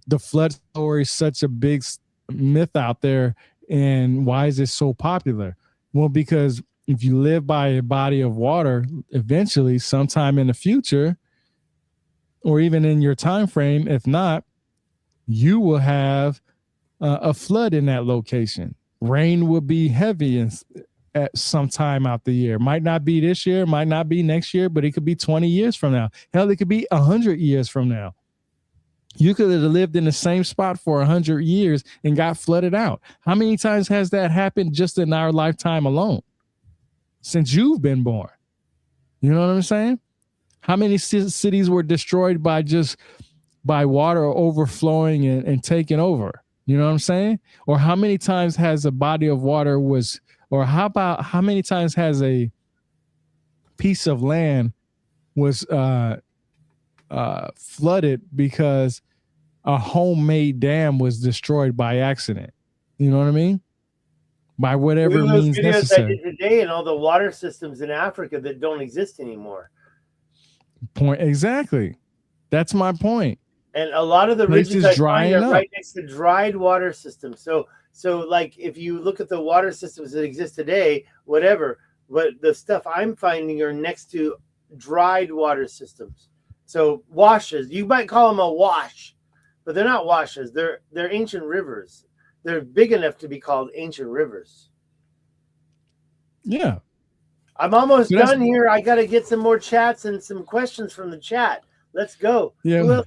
Speaker 1: the flood story such a big myth out there, and why is it so popular? Well, because if you live by a body of water, eventually, sometime in the future, or even in your time frame, if not, you will have a flood in that location. Rain will be heavy at some time out the year. Might not be this year, might not be next year, but it could be 20 years from now. Hell, it could be 100 years from now. You could have lived in the same spot for 100 years and got flooded out. How many times has that happened just in our lifetime alone since you've been born? You know what I'm saying? How many cities were destroyed by water overflowing and taking over? You know what I'm saying? Or how many times has a body of water how many times has a piece of land was flooded because a homemade dam was destroyed by accident? You know what I mean? By whatever means necessary.
Speaker 2: Today, and all the water systems in Africa that don't exist anymore.
Speaker 1: Point exactly. That's my point.
Speaker 2: And a lot of the ridges I find are right next to dried water systems. So like if you look at the water systems that exist today, whatever, but the stuff I'm finding are next to dried water systems. So washes, you might call them a wash, but they're not washes. They're ancient rivers. They're big enough to be called ancient rivers.
Speaker 1: Yeah.
Speaker 2: I'm almost done here. I got to get some more chats and some questions from the chat. Let's go.
Speaker 1: Yeah,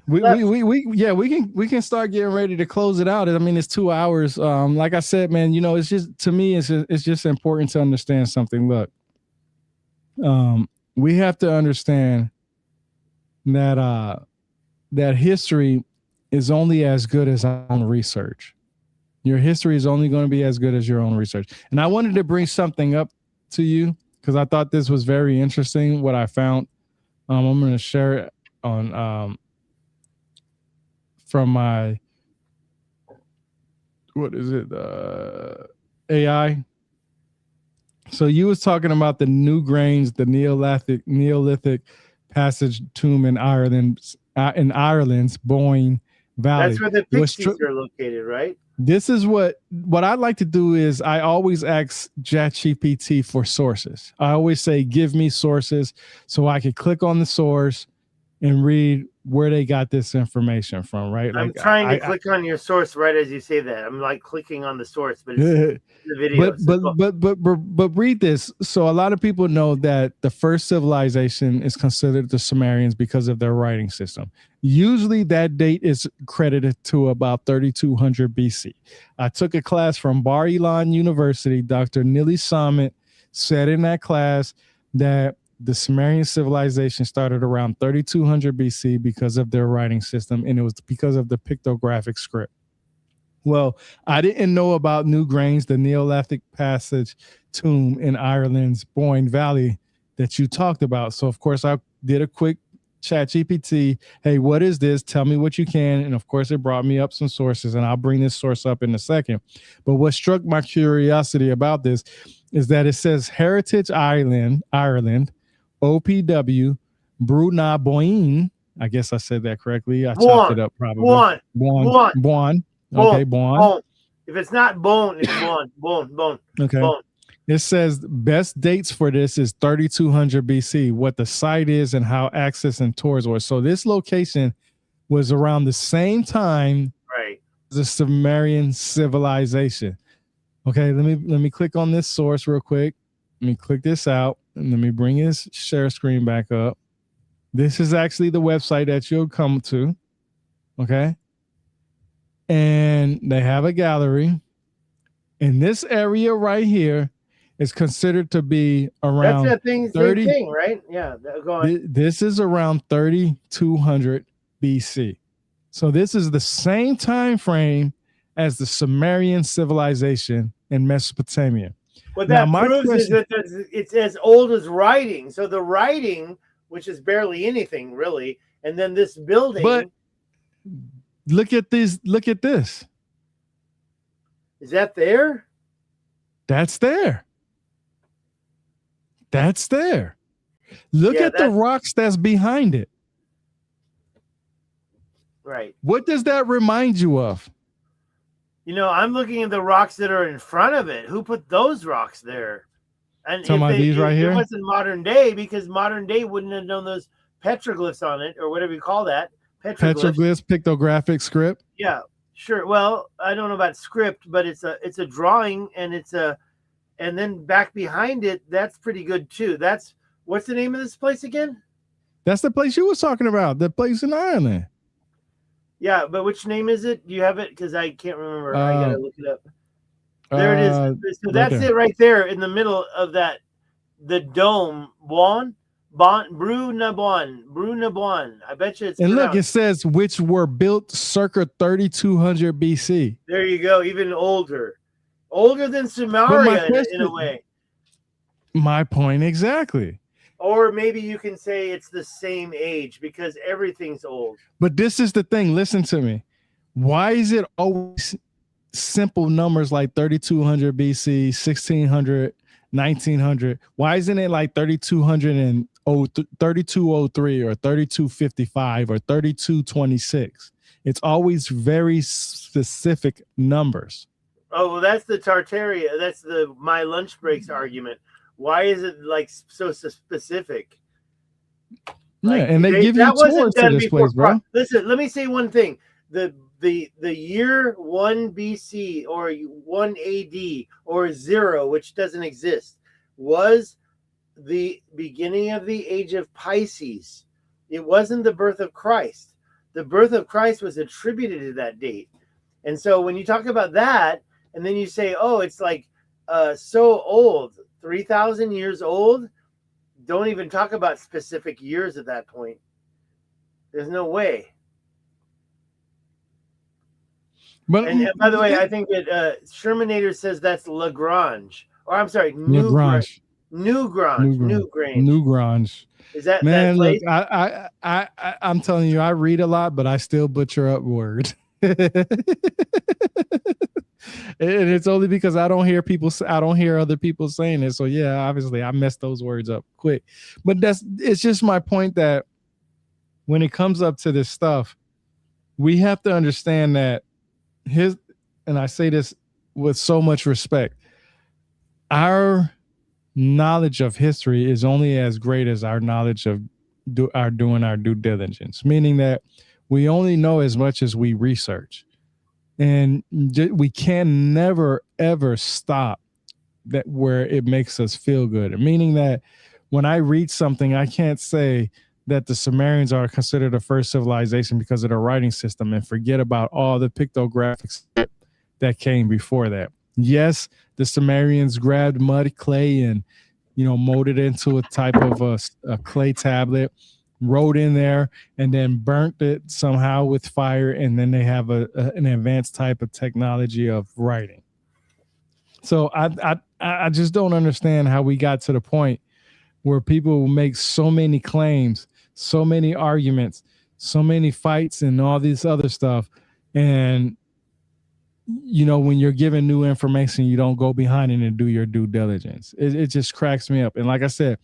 Speaker 1: we can start getting ready to close it out. I mean, it's 2 hours. Like I said, man, it's just, to me, it's just important to understand something. Look, we have to understand that that history is only as good as our own research. Your history is only going to be as good as your own research. And I wanted to bring something up to you because I thought this was very interesting. What I found, I'm going to share it on from my what is it AI. So you was talking about the New Grange, the Neolithic passage tomb in Ireland's Boyne Valley.
Speaker 2: That's where the
Speaker 1: Was
Speaker 2: Pixies are located, right?
Speaker 1: This is what I like to do is I always ask ChatGPT for sources. I always say, give me sources so I can click on the source and read where they got this information from, right?
Speaker 2: I'm trying to click on your source right as you say that. I'm like clicking on the source, but it's the video.
Speaker 1: But read this. So a lot of people know that the first civilization is considered the Sumerians because of their writing system. Usually that date is credited to about 3200 BC. I took a class from Bar Ilan University. Dr. Nili Samit said in that class that the Sumerian civilization started around 3200 BC because of their writing system, and it was because of the pictographic script. Well, I didn't know about New Grange, the Neolithic passage tomb in Ireland's Boyne Valley that you talked about. So, of course, I did a quick ChatGPT. Hey, what is this? Tell me what you can. And, of course, it brought me up some sources, and I'll bring this source up in a second. But what struck my curiosity about this is that it says Heritage Ireland, OPW, Bruna Boyne. I guess I said that correctly. I chopped it up probably. Bone. Okay, bone.
Speaker 2: If it's not bone, it's bone.
Speaker 1: Okay. Bone. It says best dates for this is 3200 BC, what the site is and how access and tours were. So this location was around the same time as the Sumerian civilization. Okay, let me click on this source real quick. Let me click this out and let me bring his share screen back up. This is actually the website that you'll come to. Okay. And they have a gallery. And this area right here is considered to be around
Speaker 2: that's that 30, same thing, right? Yeah, go on.
Speaker 1: This is around 3200 BC. So this is the same time frame as the Sumerian civilization in Mesopotamia.
Speaker 2: What that proves is that it's as old as writing. So the writing, which is barely anything really, and then this building.
Speaker 1: But look at this. Look at this.
Speaker 2: Is that there?
Speaker 1: That's there. That's there. Look at the rocks that's behind it.
Speaker 2: Right.
Speaker 1: What does that remind you of?
Speaker 2: You know, I'm looking at the rocks that are in front of it. Who put those rocks there? And
Speaker 1: these right here?
Speaker 2: It wasn't modern day, because modern day wouldn't have known those petroglyphs on it, or whatever you call that.
Speaker 1: Petroglyphs, pictographic script.
Speaker 2: Yeah, sure. Well, I don't know about script, but it's a drawing, and and then back behind it, that's pretty good too. What's the name of this place again?
Speaker 1: That's the place you was talking about. The place in Ireland.
Speaker 2: Yeah, but which name is it? Do you have it? Because I can't remember. I gotta look it up. There it is. So that's it right there in the middle of that. The dome, Brunabon. I bet you it's.
Speaker 1: And look, it says which were built circa 3200 BC.
Speaker 2: There you go. Even older than Sumeria in a way.
Speaker 1: My point exactly.
Speaker 2: Or maybe you can say it's the same age, because everything's old.
Speaker 1: But this is the thing. Listen to me. Why is it always simple numbers like 3200 BC, 1600, 1900? Why isn't it like 3203 or 3255 or 3226? It's always very specific numbers.
Speaker 2: Oh, well, that's the Tartaria. That's the my lunch breaks argument. Why is it like so specific?
Speaker 1: Like, yeah, and they give you tours to this place, bro.
Speaker 2: Listen, let me say one thing. The year 1 BC or 1 AD or 0, which doesn't exist, was the beginning of the age of Pisces. It wasn't the birth of Christ. The birth of Christ was attributed to that date. And so when you talk about that, and then you say, oh, it's like so old, 3,000 years old, don't even talk about specific years at that point. There's no way.
Speaker 1: But
Speaker 2: And by the way, I think that Shermanator says that's Lagrange. Or I'm sorry, Newgrange.
Speaker 1: Newgrange.
Speaker 2: Is that
Speaker 1: man?
Speaker 2: that
Speaker 1: Look, I'm telling you, I read a lot, but I still butcher up words. And it's only because I don't hear other people saying it. So yeah, obviously I messed those words up quick. But it's just my point that when it comes up to this stuff, we have to understand that and I say this with so much respect, our knowledge of history is only as great as our knowledge of doing our due diligence, meaning that we only know as much as we research. And we can never, ever stop that where it makes us feel good. Meaning that when I read something, I can't say that the Sumerians are considered the first civilization because of their writing system and forget about all the pictographics that came before that. Yes, the Sumerians grabbed mud, clay, and molded it into a type of a clay tablet, wrote in there, and then burnt it somehow with fire, and then they have an advanced type of technology of writing. So I just don't understand how we got to the point where people make so many claims, so many arguments, so many fights, and all this other stuff, and when you're given new information, you don't go behind it and do your due diligence. It just cracks me up. And like I said,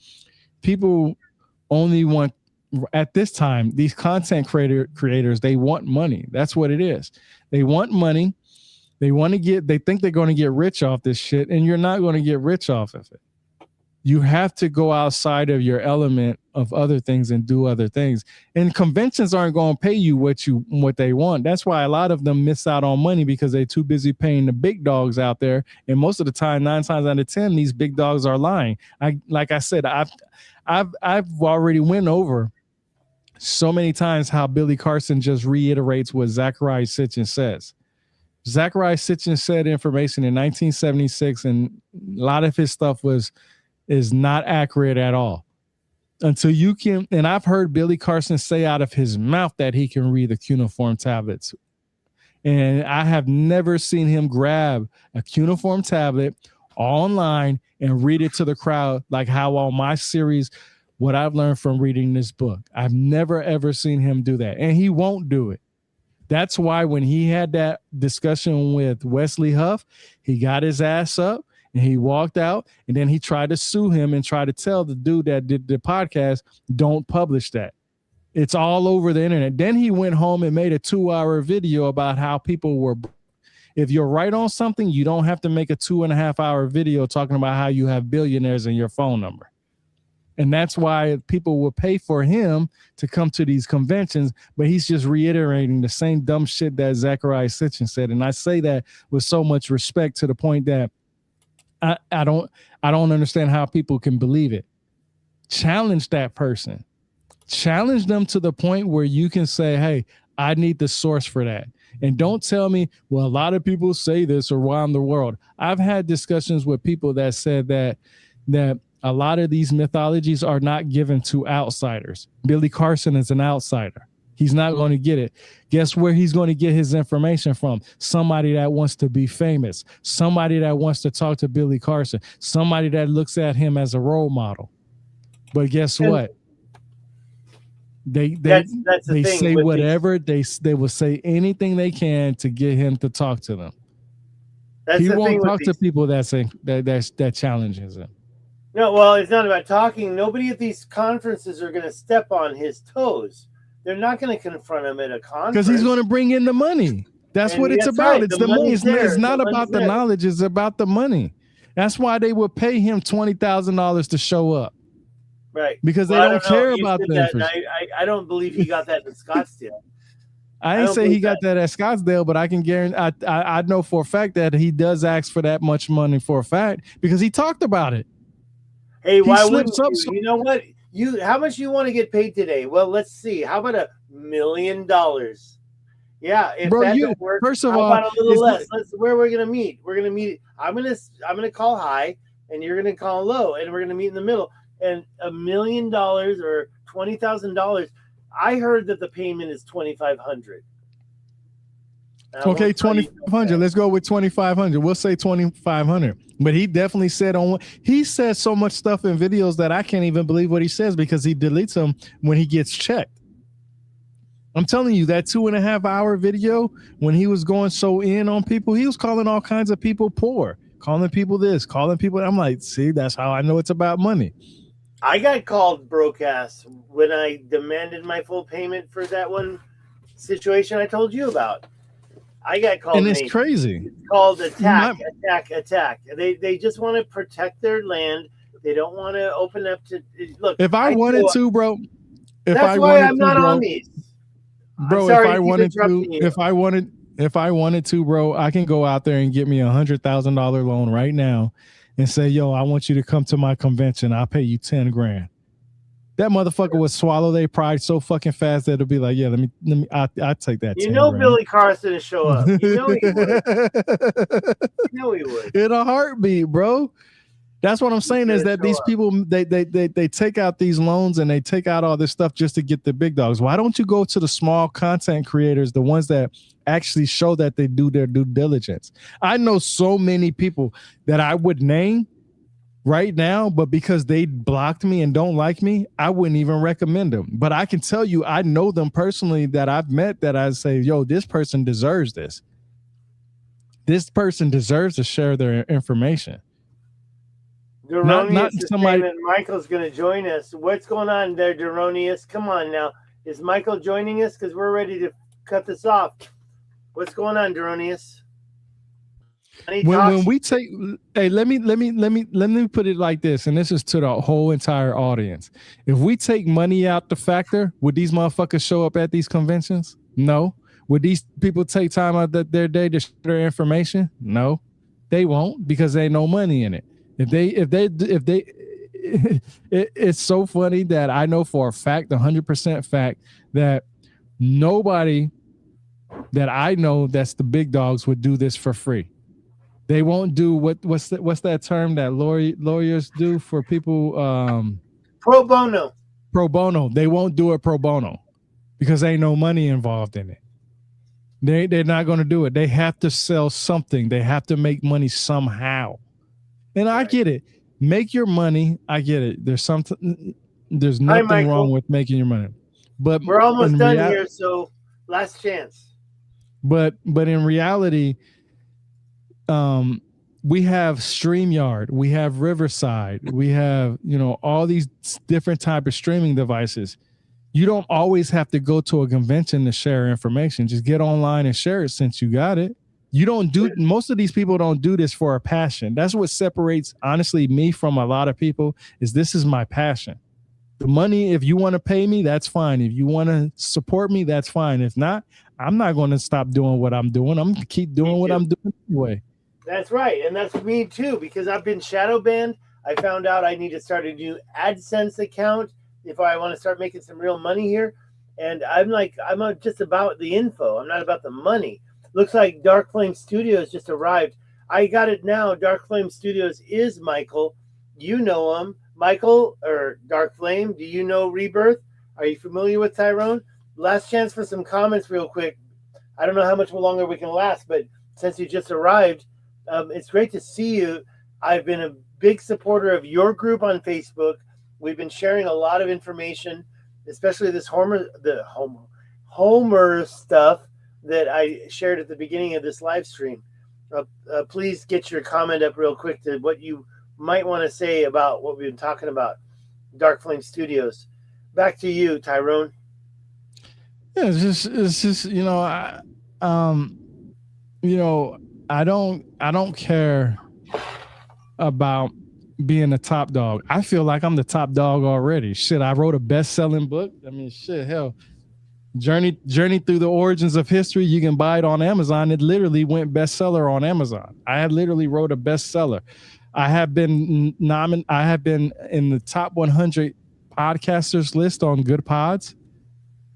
Speaker 1: people only want, at this time, these content creators, they want money. That's what it is. They want money. They think they're going to get rich off this shit, and you're not going to get rich off of it. You have to go outside of your element of other things and do other things. And conventions aren't going to pay you what they want. That's why a lot of them miss out on money, because they're too busy paying the big dogs out there. And most of the time, 9 times out of 10, these big dogs are lying. Like I said, I've already went over so many times how Billy Carson just reiterates what Zecharia Sitchin says. Zecharia Sitchin said information in 1976, and a lot of his stuff is not accurate at all. Until you can, and I've heard Billy Carson say out of his mouth that he can read the cuneiform tablets. And I have never seen him grab a cuneiform tablet online and read it to the crowd like how on my series, what I've learned from reading this book. I've never, ever seen him do that. And he won't do it. That's why when he had that discussion with Wesley Huff, he got his ass up and he walked out, and then he tried to sue him and try to tell the dude that did the podcast, don't publish that. It's all over the internet. Then he went home and made a 2-hour video about how people were. If you're right on something, you don't have to make a 2.5-hour video talking about how you have billionaires in your phone number. And that's why people will pay for him to come to these conventions, but he's just reiterating the same dumb shit that Zecharia Sitchin said. And I say that with so much respect, to the point that I don't understand how people can believe it. Challenge that person. Challenge them to the point where you can say, hey, I need the source for that. And don't tell me, well, a lot of people say this around the world. I've had discussions with people that said that a lot of these mythologies are not given to outsiders. Billy Carson is an outsider. He's not going to get it. Guess where he's going to get his information from? Somebody that wants to be famous. Somebody that wants to talk to Billy Carson. Somebody that looks at him as a role model. But guess what? They say whatever. They will say anything they can to get him to talk to them. He won't talk to people that challenges him.
Speaker 2: No, well, it's not about talking. Nobody at these conferences are going to step on his toes. They're not going to confront him at a conference.
Speaker 1: Because he's going to bring in the money. That's what it's about. Right. It's the money. It's not about the knowledge. It's about the money. That's why they would pay him $20,000 to show up.
Speaker 2: Right.
Speaker 1: Because they don't care about the
Speaker 2: I don't believe he got that in Scottsdale.
Speaker 1: I didn't say he got that at Scottsdale, but I can guarantee. I know for a fact that he does ask for that much money for a fact, because he talked about it.
Speaker 2: Hey, why wouldn't you? You know what? How much you want to get paid today? Well, let's see. How about $1 million? Yeah, if that don't work,
Speaker 1: first of all,
Speaker 2: about a little less. Where we're gonna meet? We're gonna meet. I'm gonna call high, and you're gonna call low, and we're gonna meet in the middle. and $1 million or $20,000. I heard that the payment is $2,500.
Speaker 1: Okay, 2,500. Let's go with 2,500. We'll say 2,500. But he definitely said he said so much stuff in videos that I can't even believe what he says because he deletes them when he gets checked. I'm telling you, that 2.5 hour video when he was going so in on people, he was calling all kinds of people poor, calling people this, calling people. I'm like, see, that's how I know it's about money.
Speaker 2: I got called broke ass when I demanded my full payment for that one situation I told you about. I got called,
Speaker 1: and it's crazy.
Speaker 2: It's called attack. They just want to protect their land. They don't want to open up to look.
Speaker 1: If I wanted to, bro.
Speaker 2: That's why I'm not on these,
Speaker 1: bro. If I wanted to, bro, I can go out there and get me $100,000 loan right now, and say, yo, I want you to come to my convention. I'll pay you 10 grand. That motherfucker would swallow their pride so fucking fast that it'll be like, yeah, let me, I'll take that.
Speaker 2: You know, grand. Billy Carson to show up. You know he would.
Speaker 1: In a heartbeat, bro. That's what I'm saying is that these people, they take out these loans and they take out all this stuff just to get the big dogs. Why don't you go to the small content creators, the ones that actually show that they do their due diligence? I know so many people that I would name right now, but because they blocked me and don't like me, I wouldn't even recommend them. But I can tell you, I know them personally that I've met that I say, yo, this person deserves this. This person deserves to share their information.
Speaker 2: Deronius is saying that Michael's going to join us. What's going on there, Deronius? Come on now. Is Michael joining us? Because we're ready to cut this off. What's going on, Deronius?
Speaker 1: When we take, hey, let me put it like this, and this is to the whole entire audience. If we take money out the factor, would these motherfuckers show up at these conventions? No. Would these people take time out of their day to share their information? No, they won't, because there ain't no money in it. It's so funny that I know for a fact, 100% fact, that nobody that I know that's the big dogs would do this for free. They won't do what's that term that lawyers do for people?
Speaker 2: Pro bono.
Speaker 1: Pro bono. They won't do it pro bono because ain't no money involved in it. They're not going to do it. They have to sell something. They have to make money somehow. And I get it. Make your money. I get it. There's nothing wrong with making your money. But
Speaker 2: we're almost done here, so last chance.
Speaker 1: But in reality, we have StreamYard, we have Riverside, we have, all these different type of streaming devices. You don't always have to go to a convention to share information. Just get online and share it since you got it. Most of these people don't do this for a passion. That's what separates, honestly, me from a lot of people, is this is my passion. The money, if you want to pay me, that's fine. If you want to support me, that's fine. If not, I'm not going to stop doing what I'm doing. I'm going to keep doing what I'm doing anyway.
Speaker 2: That's right. And that's me too, because I've been shadow banned. I found out I need to start a new AdSense account if I want to start making some real money here. And I'm just about the info. I'm not about the money. Looks like Dark Flame Studios just arrived. I got it now. Dark Flame Studios is Michael. You know him. Michael, or Dark Flame, do you know Rebirth? Are you familiar with Tyrone? Last chance for some comments real quick. I don't know how much longer we can last, but since you just arrived, it's great to see you. I've been a big supporter of your group on Facebook. We've been sharing a lot of information, especially this Homer stuff that I shared at the beginning of this live stream. Please get your comment up real quick to what you might want to say about what we've been talking about. Dark Flame Studios. Back to you, Tyrone.
Speaker 1: Yeah, it's just I don't care about being a top dog. I feel like I'm the top dog already. Shit, I wrote a best-selling book. I mean, shit, hell. Journey through the origins of history. You can buy it on Amazon. It literally went bestseller on Amazon. I had literally wrote a bestseller. I have been in the top 100 podcasters list on Good Pods.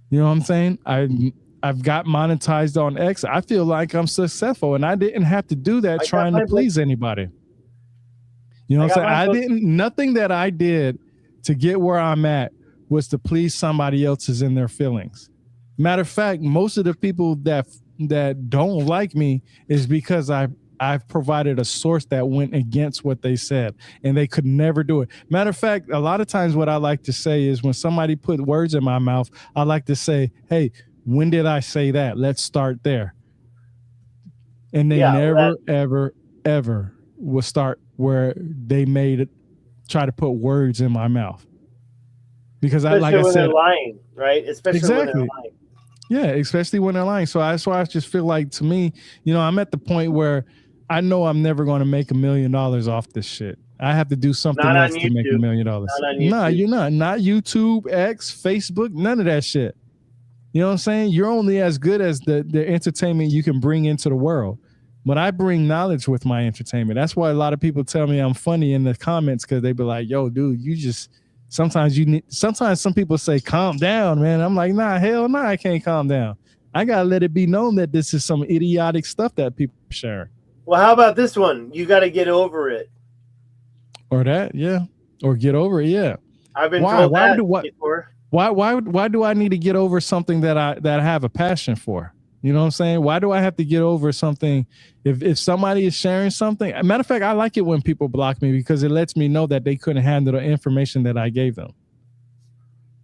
Speaker 1: You know what I'm saying? I've got monetized on X. I feel like I'm successful, and I didn't have to do that trying to please anybody. You know what I'm saying? Nothing that I did to get where I'm at was to please somebody else's in their feelings. Matter of fact, most of the people that don't like me is because I've provided a source that went against what they said, and they could never do it. Matter of fact, a lot of times what I like to say is when somebody put words in my mouth, I like to say, hey, when did I say that? Let's start there. And they ever will start where they made it, try to put words in my mouth. Because
Speaker 2: especially
Speaker 1: I
Speaker 2: when
Speaker 1: said,
Speaker 2: they're lying, right? Especially when they're lying.
Speaker 1: Yeah, especially when they're lying. So that's why I just feel like, to me, I'm at the point where I know I'm never going to make $1 million off this shit. I have to do something else to make $1 million. Nah, you're not. Not YouTube, X, Facebook, none of that shit. You know what I'm saying? You're only as good as the entertainment you can bring into the world. But I bring knowledge with my entertainment. That's why a lot of people tell me I'm funny in the comments, because they be like, yo, dude, you just... Sometimes some people say, calm down, man. I'm like, nah, hell no, I can't calm down. I got to let it be known that this is some idiotic stuff that people are sharing.
Speaker 2: Well, how about this one? You got to get over it.
Speaker 1: Or that, yeah. Or get over it, yeah.
Speaker 2: I've been told that before.
Speaker 1: Why do I need to get over something that I have a passion for? You know what I'm saying? Why do I have to get over something? If somebody is sharing something, matter of fact, I like it when people block me, because it lets me know that they couldn't handle the information that I gave them.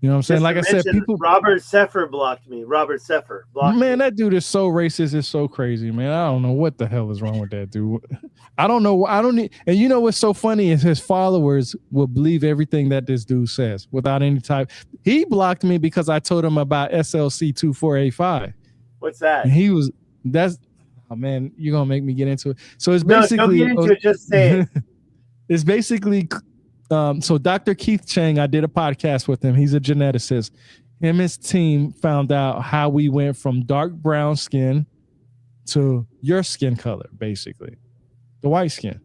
Speaker 1: You know what I'm saying? Like I said, people.
Speaker 2: Robert Seffer blocked me. Robert Seffer blocked me.
Speaker 1: That dude is so racist. It's so crazy, man. I don't know what the hell is wrong with that dude. I don't know. And you know what's so funny is his followers will believe everything that this dude says without any type. He blocked me because I told him about SLC 2485.
Speaker 2: What's that?
Speaker 1: And oh man, you're gonna make me get into it. So it's basically,
Speaker 2: don't get into it, just say it.
Speaker 1: It's basically, so Dr. Keith Chang, I did a podcast with him. He's a geneticist. Him and his team found out how we went from dark brown skin to your skin color, basically, the white skin.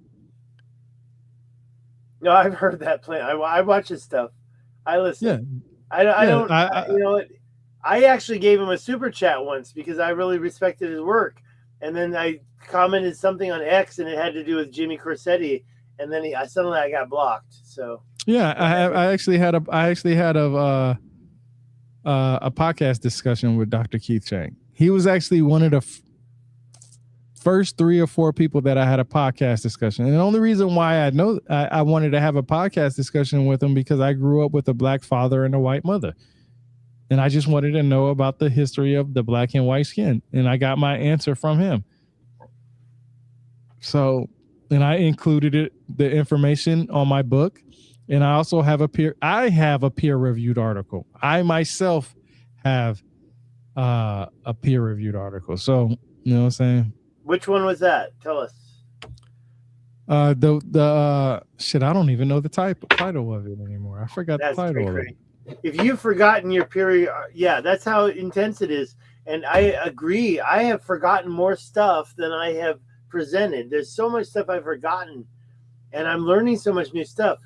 Speaker 2: No, I've heard that plan. I watch his stuff. I listen. Yeah. I actually gave him a super chat once because I really respected his work. And then I commented something on X, and it had to do with Jimmy Corsetti. And then suddenly I got blocked. So
Speaker 1: yeah, I actually had a podcast discussion with Dr. Keith Chang. He was actually one of the first 3 or 4 people that I had a podcast discussion. And the only reason why I wanted to have a podcast discussion with him, because I grew up with a black father and a white mother. And I just wanted to know about the history of the black and white skin. And I got my answer from him. So, and I included the information on my book. And I also have a peer-reviewed article. I myself have a peer-reviewed article. So, you know what I'm saying?
Speaker 2: Which one was that? Tell us.
Speaker 1: Shit, I don't even know the title of it anymore. I forgot the title of it.
Speaker 2: If you've forgotten your period, yeah, that's how intense it is. And I agree. I have forgotten more stuff than I have presented. There's so much stuff I've forgotten, and I'm learning so much new stuff.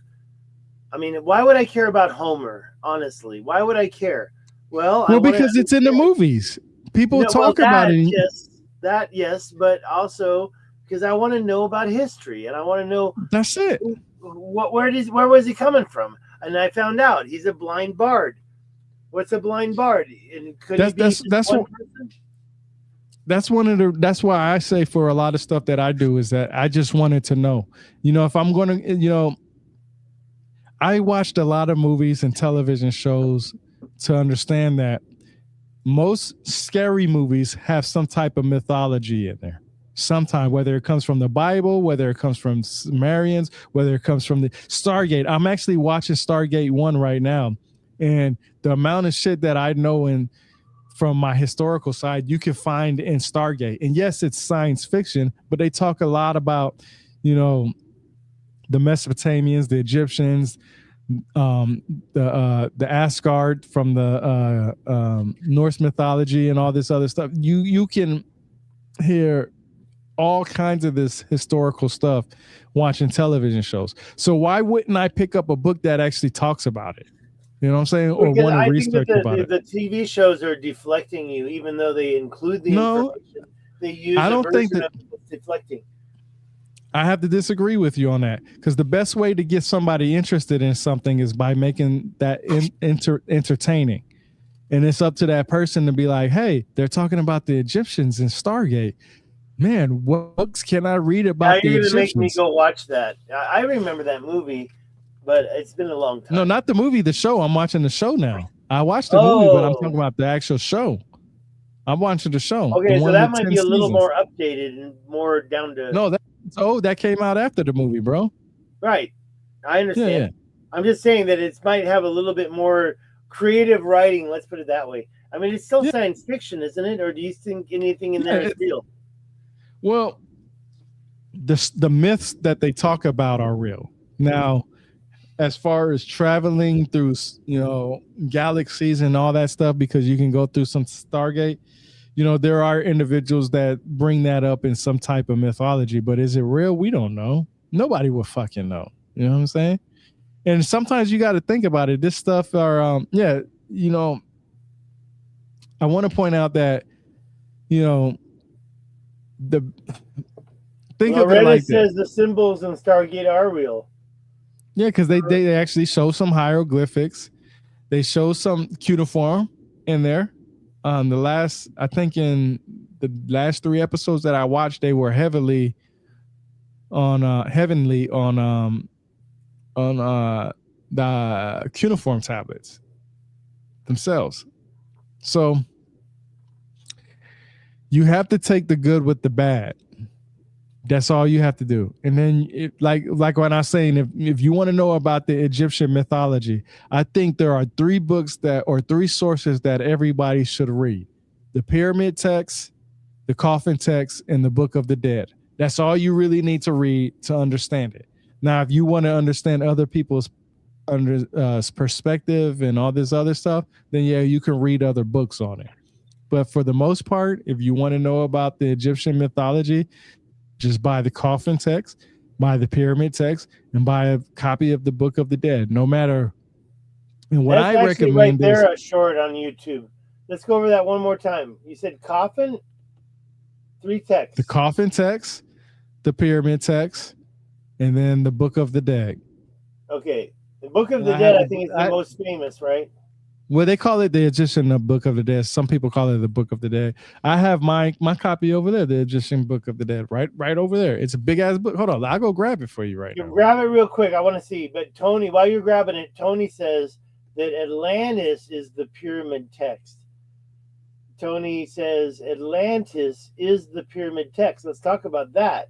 Speaker 2: I mean, why would I care about Homer? Honestly, why would I care? Well,
Speaker 1: because it's in the movies. People talk about it.
Speaker 2: Yes, but also because I want to know about history, and I want to know.
Speaker 1: That's it.
Speaker 2: Where was he coming from? And I found out he's a blind bard. What's a blind bard? And
Speaker 1: that's why I say for a lot of stuff that I do is that I just wanted to know. If I'm going to, I watched a lot of movies and television shows to understand that most scary movies have some type of mythology in there. Sometime, whether it comes from the Bible, whether it comes from Sumerians, whether it comes from the Stargate. I'm actually watching Stargate 1 right now. And the amount of shit that I know from my historical side, you can find in Stargate. And yes, it's science fiction, but they talk a lot about, the Mesopotamians, the Egyptians, the Asgard from the Norse mythology and all this other stuff. You can hear all kinds of this historical stuff watching television shows. So why wouldn't I pick up a book that actually talks about it? You know what I'm saying? Or want to research about it.
Speaker 2: The TV shows are deflecting you, even though they include the information. They use a version of deflecting.
Speaker 1: I have to disagree with you on that, because the best way to get somebody interested in something is by making that entertaining. And it's up to that person to be like, hey, they're talking about the Egyptians in Stargate. Man, what books can I read about the
Speaker 2: you're
Speaker 1: Egyptians?
Speaker 2: Gonna make me go watch that. I remember that movie, but it's been a long time.
Speaker 1: No, not the movie, the show. I'm watching the show now. I watched the movie, but I'm talking about the actual show. I'm watching the show.
Speaker 2: Okay, so that might be a little
Speaker 1: seasons.
Speaker 2: more updated and more down to.
Speaker 1: No, that came out after the movie, bro.
Speaker 2: Right, I understand.
Speaker 1: Yeah.
Speaker 2: I'm just saying that it might have a little bit more creative writing. Let's put it that way. I mean, it's still science fiction, isn't it? Or do you think anything in there is real?
Speaker 1: Well, the myths that they talk about are real. Now, as far as traveling through, galaxies and all that stuff, because you can go through some Stargate, there are individuals that bring that up in some type of mythology, but is it real? We don't know. Nobody will fucking know. You know what I'm saying? And sometimes you got to think about it. This stuff are, I want to point out that, think of it like
Speaker 2: says the symbols in Stargate are real.
Speaker 1: Yeah, because they actually show some hieroglyphics. They show some cuneiform in there. I think in the last 3 episodes that I watched, they were heavily on the cuneiform tablets themselves. So you have to take the good with the bad. That's all you have to do. And then like when I was saying, if you want to know about the Egyptian mythology, I think there are 3 books or 3 sources that everybody should read: the pyramid text, the coffin text, and the Book of the Dead. That's all you really need to read to understand it. Now, if you want to understand other people's perspective and all this other stuff, then yeah, you can read other books on it. But for the most part, if you want to know about the Egyptian mythology, just buy the coffin text, buy the pyramid text, and buy a copy of the Book of the Dead. No matter. And what I recommend
Speaker 2: right there, a short on YouTube. Let's go over that one more time. You said coffin, 3 texts.
Speaker 1: The coffin text, the pyramid text, and then the Book of the Dead.
Speaker 2: Okay, the Book of the Dead, I think, is the most famous, right?
Speaker 1: Well, they call it the Egyptian Book of the Dead. Some people call it the Book of the Dead. I have my copy over there, the Egyptian Book of the Dead, right over there. It's a big ass book. Hold on, I'll go grab it for you now.
Speaker 2: Grab it real quick. I want to see. But Tony, while you're grabbing it, Tony says that Atlantis is the pyramid text. Tony says Atlantis is the pyramid text. Let's talk about that.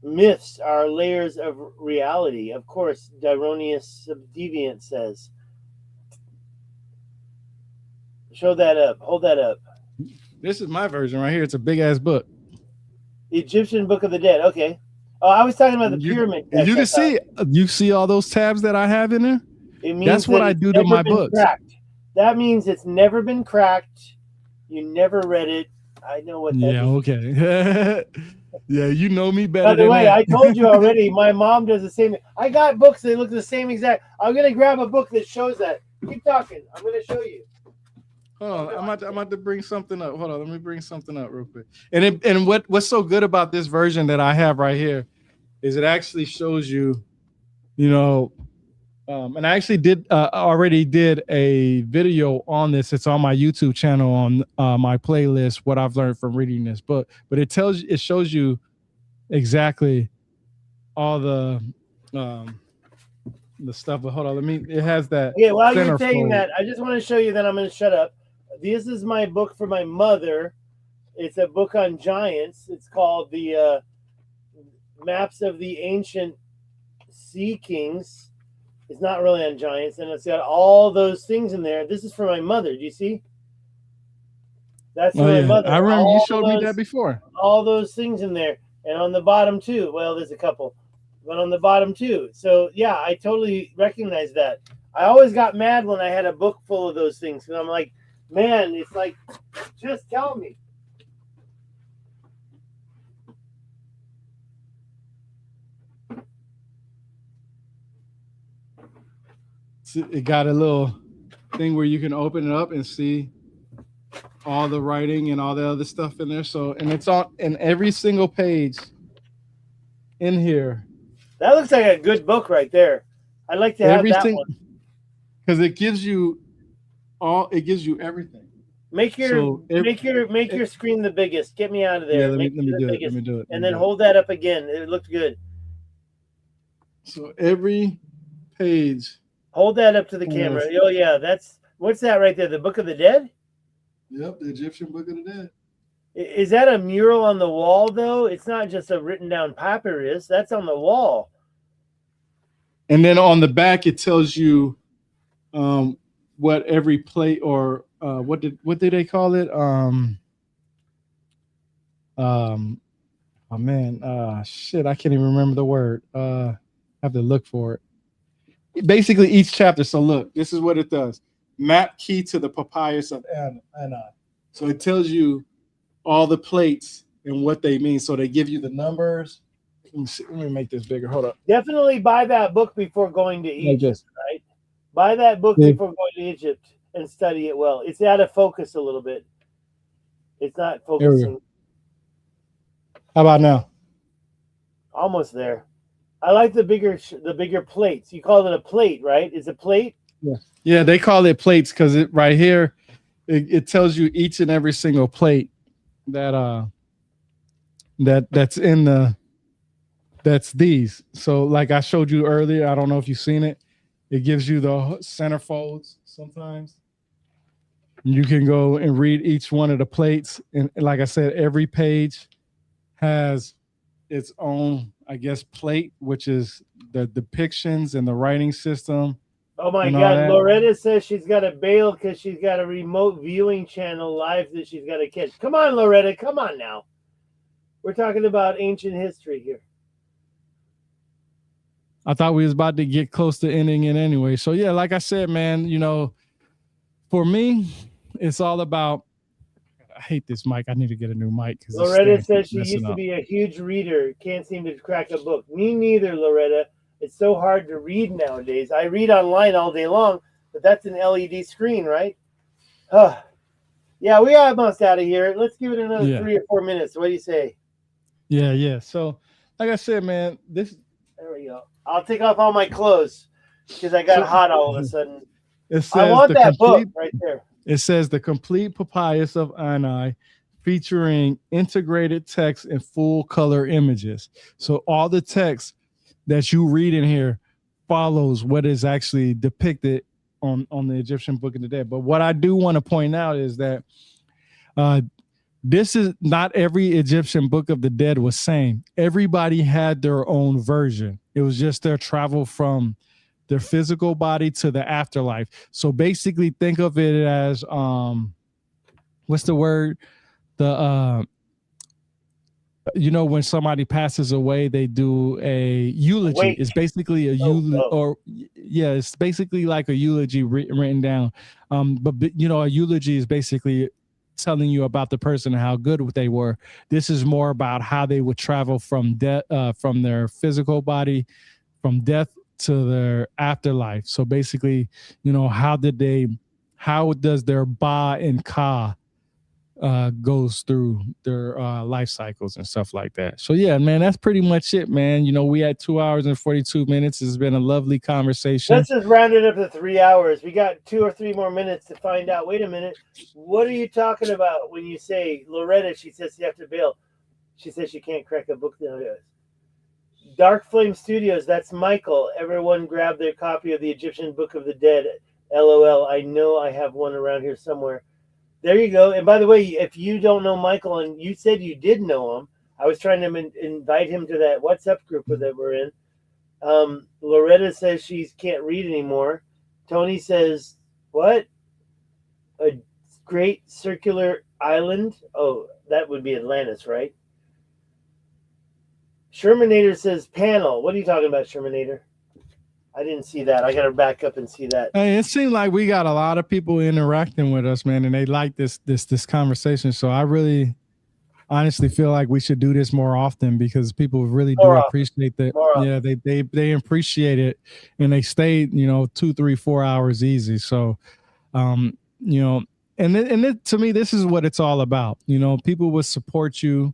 Speaker 2: Myths are layers of reality. Of course, Dyronius Subdeviant says. Show that up. Hold that up.
Speaker 1: This is my version right here. It's a big ass book.
Speaker 2: The Egyptian Book of the Dead. Okay. Oh, I was talking about the pyramid.
Speaker 1: You can see. You see all those tabs that I have in there.
Speaker 2: It means
Speaker 1: that's what I do to my books.
Speaker 2: Cracked. That means it's never been cracked. You never read it. I know what that means.
Speaker 1: Okay. Yeah, you know me better.
Speaker 2: By the way, I told you already. My mom does the same. I got books that look the same exact. I'm gonna grab a book that shows that. Keep talking. I'm gonna show you.
Speaker 1: Hold on, I'm about to bring something up. Hold on, let me bring something up real quick. And what's so good about this version that I have right here is it actually shows you, and I actually already did a video on this. It's on my YouTube channel on my playlist, what I've learned from reading this book. But it shows you exactly all the stuff. But hold on, it has that.
Speaker 2: Yeah, while you're saying that, I just want to show you. Then I'm going to shut up. This is my book for my mother. It's a book on giants. It's called the Maps of the Ancient Sea Kings. It's not really on giants, and it's got all those things in there. This is for my mother. Do you see? That's for my mother.
Speaker 1: I remember you showed me that before.
Speaker 2: All those things in there, and on the bottom too. Well, there's a couple, but on the bottom too. So yeah, I totally recognize that. I always got mad when I had a book full of those things, and I'm like, man, it's like, just tell me.
Speaker 1: It got a little thing where you can open it up and see all the writing and all the other stuff in there. So, and it's on in every single page. in here.
Speaker 2: That looks like a good book right there. I'd like to have that
Speaker 1: Everything,
Speaker 2: one.
Speaker 1: because it gives you everything.
Speaker 2: Make your
Speaker 1: So
Speaker 2: make your screen the biggest. Get me out of there.
Speaker 1: Yeah, let me
Speaker 2: Make it the
Speaker 1: do it. Let
Speaker 2: biggest.
Speaker 1: me do it.
Speaker 2: And then hold that up again. It looked good.
Speaker 1: So every page.
Speaker 2: Hold that up to the camera. Oh yeah, that's what's that right there? The Book of the Dead?
Speaker 1: Yep, the Egyptian Book of the Dead.
Speaker 2: Is that a mural on the wall though? It's not just a written down papyrus. That's on the wall.
Speaker 1: And then on the back it tells you what every plate or what did they call it? Oh man, shit, I can't even remember the word. I have to look for it. Basically, each chapter. So look, this is what it does. Map key to the papyrus of Anna. So it tells you all the plates and what they mean. So they give you the numbers. Let me make this bigger. Hold up.
Speaker 2: Definitely buy that book before going to Egypt, right? Buy that book before going to Egypt and study it well. It's out of focus a little bit. It's not focusing.
Speaker 1: How about now?
Speaker 2: Almost there. I like the bigger plates. You call it a plate, right? Is a plate?
Speaker 1: Yeah, they call it plates because it right here, it tells you each and every single plate that's in the that's these. So like I showed you earlier, I don't know if you've seen it. It gives you the centerfolds sometimes. You can go and read each one of the plates. And like I said, every page has its own, I guess, plate, which is the depictions and the writing system.
Speaker 2: Oh my God. Loretta says she's got a bail because she's got a remote viewing channel live that she's got to catch. Come on, Loretta. Come on now. We're talking about ancient history here.
Speaker 1: I thought we was about to get close to ending it anyway. So yeah, like I said, man, you know, for me, it's all about, I hate this mic. I need to get a new mic.
Speaker 2: Loretta says she used to be a huge reader. Can't seem to crack a book. Me neither, Loretta. It's so hard to read nowadays. I read online all day long, but that's an LED screen, right? Yeah, we are almost out of here. Let's give it another 3 or 4 minutes. What do you say?
Speaker 1: Yeah. So, like I said, man, there
Speaker 2: we go. I'll take off all my clothes because I got hot all of a sudden.
Speaker 1: It says
Speaker 2: I want that book right there.
Speaker 1: It says the complete papyrus of Anai, featuring integrated text and full color images. So all the text that you read in here follows what is actually depicted on the Egyptian Book of the Dead. But what I do want to point out is that this is not every Egyptian Book of the Dead was same. Everybody had their own version. It was just their travel from their physical body to the afterlife. So basically think of it as what's the word? You know, when somebody passes away, they do a eulogy. Wait. It's basically a eulogy, or it's basically like a eulogy written down. But you know, a eulogy is basically telling you about the person and how good they were. This is more about how they would travel from death, from their physical body, from death to their afterlife. So basically, you know, how does their Ba and Ka goes through their life cycles and stuff like that. So yeah, man, that's pretty much it, man. You know, we had 2 hours and 42 minutes. It's been a lovely conversation.
Speaker 2: Let's just round it up to 3 hours. We got 2 or 3 more minutes to find out. Wait a minute. What are you talking about when you say Loretta? She says you have to bail. She says she can't crack a book. Dark Flame Studios. That's Michael. Everyone grab their copy of the Egyptian Book of the Dead. LOL. I know I have one around here somewhere. There you go. And by the way, if you don't know Michael, and you said you did know him, I was trying to invite him to that WhatsApp group that we're in. Loretta says she can't read anymore. Tony says, what? A great circular island? Oh, that would be Atlantis, right? Shermanator says panel. What are you talking about, Shermanator? I didn't see that. I got to back up and see that.
Speaker 1: Hey, it seemed like we got a lot of people interacting with us, man, and they like this conversation. So I really honestly feel like we should do this more often because people really do appreciate that. Yeah, they appreciate it, and they stay, you know, 2, 3, 4 hours easy. So, you know, and to me, this is what it's all about. You know, people will support you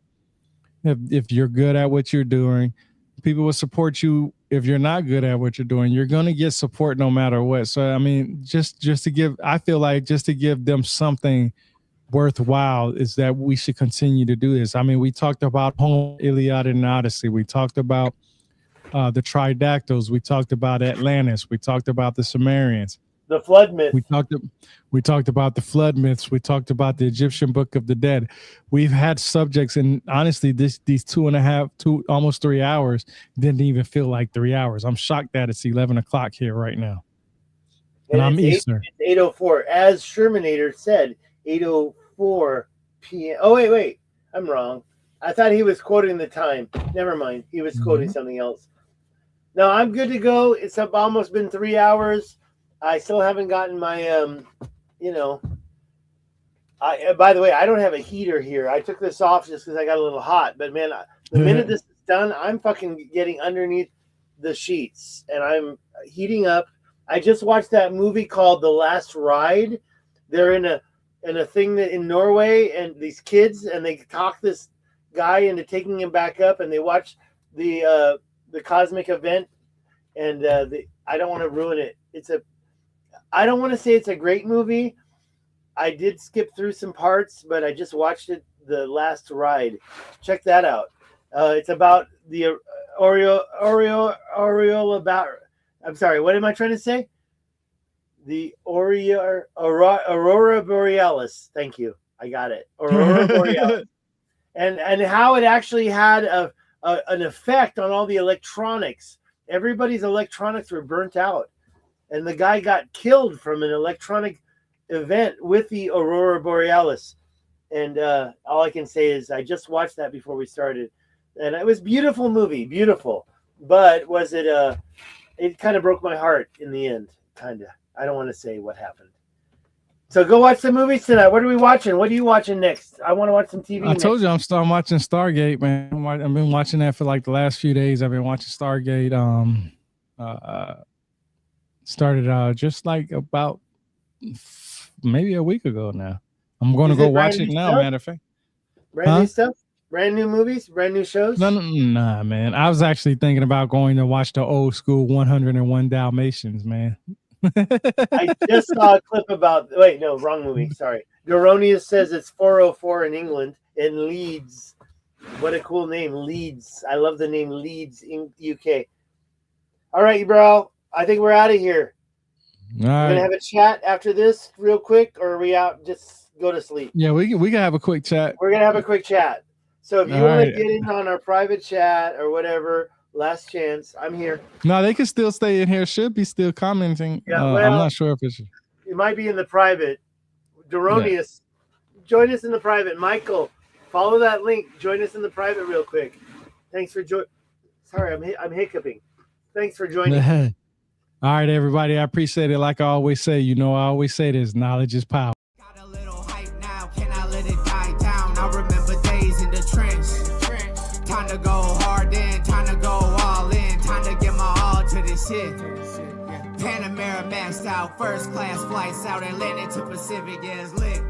Speaker 1: if you're good at what you're doing. People will support you if you're not good at what you're doing. You're going to get support no matter what. So I mean, just to give, I feel like just to give them something worthwhile is that we should continue to do this. I mean, we talked about Homer, Iliad, and Odyssey. We talked about the Tridactyls. We talked about Atlantis. We talked about the Sumerians.
Speaker 2: The flood myth.
Speaker 1: We talked about the flood myths. We talked about the Egyptian Book of the Dead. We've had subjects, and honestly, these 2.5, almost 3 hours didn't even feel like 3 hours. I'm shocked that it's 11 o'clock here right now, and I'm Eastern.
Speaker 2: It's 8:04, as Shermanator said. 8:04 p.m. Oh wait, I'm wrong. I thought he was quoting the time. Never mind. He was quoting something else. No, I'm good to go. It's almost been 3 hours. I still haven't gotten my, by the way, I don't have a heater here. I took this off just because I got a little hot. But, man, the minute this is done, I'm fucking getting underneath the sheets. And I'm heating up. I just watched that movie called The Last Ride. They're in a thing that in Norway, and these kids, and they talk this guy into taking him back up, and they watch the cosmic event. And I don't want to ruin it. I don't want to say it's a great movie. I did skip through some parts, but I just watched it, The Last Ride. Check that out. It's about the I'm sorry, what am I trying to say? The Aurora Borealis. Thank you. I got it. Aurora Borealis. And how it actually had an effect on all the electronics. Everybody's electronics were burnt out. And the guy got killed from an electronic event with the Aurora Borealis. And all I can say is I just watched that before we started. And it was a beautiful movie, beautiful. But was it it kind of broke my heart in the end, kind of. I don't want to say what happened. So go watch the movies tonight. What are we watching? What are you watching next? I want to watch some TV.
Speaker 1: I told you I'm watching Stargate, man. I've been watching that for like the last few days. I've been watching Stargate. Started just like about maybe a week ago now. I'm going to go watch it now, matter of fact.
Speaker 2: Brand new stuff? Brand new movies? Brand new shows?
Speaker 1: Nah, man. I was actually thinking about going to watch the old school 101 Dalmatians, man.
Speaker 2: I just saw a clip about, wait, no, wrong movie. Sorry. Doronius says it's 4:04 in England, in Leeds. What a cool name, Leeds. I love the name Leeds in UK. All right, bro. I think we're out of here.
Speaker 1: All right.
Speaker 2: We're gonna have a chat after this real quick, or are we out? Just go to sleep.
Speaker 1: Yeah, we can have a quick chat.
Speaker 2: We're gonna have a quick chat. So if you want to get in on our private chat or whatever, last chance, I'm here.
Speaker 1: No, they can still stay in here. Should be still commenting.
Speaker 2: Yeah,
Speaker 1: I'm not sure if it's.
Speaker 2: It might be in the private. Doronius, join us in the private. Michael, follow that link. Join us in the private real quick. Thanks for joining. Sorry, I'm hiccuping. Thanks for joining.
Speaker 1: All right, everybody. I appreciate it. Like I always say, I always say this: knowledge is power.
Speaker 5: Got a little hype now. Can I let it die down? I remember days in the trench. Time to go hard in. Time to go all in. Time to get my all to this shit. Panamera maxed out. First class flights out Atlantic to Pacific. Yeah, it's lit.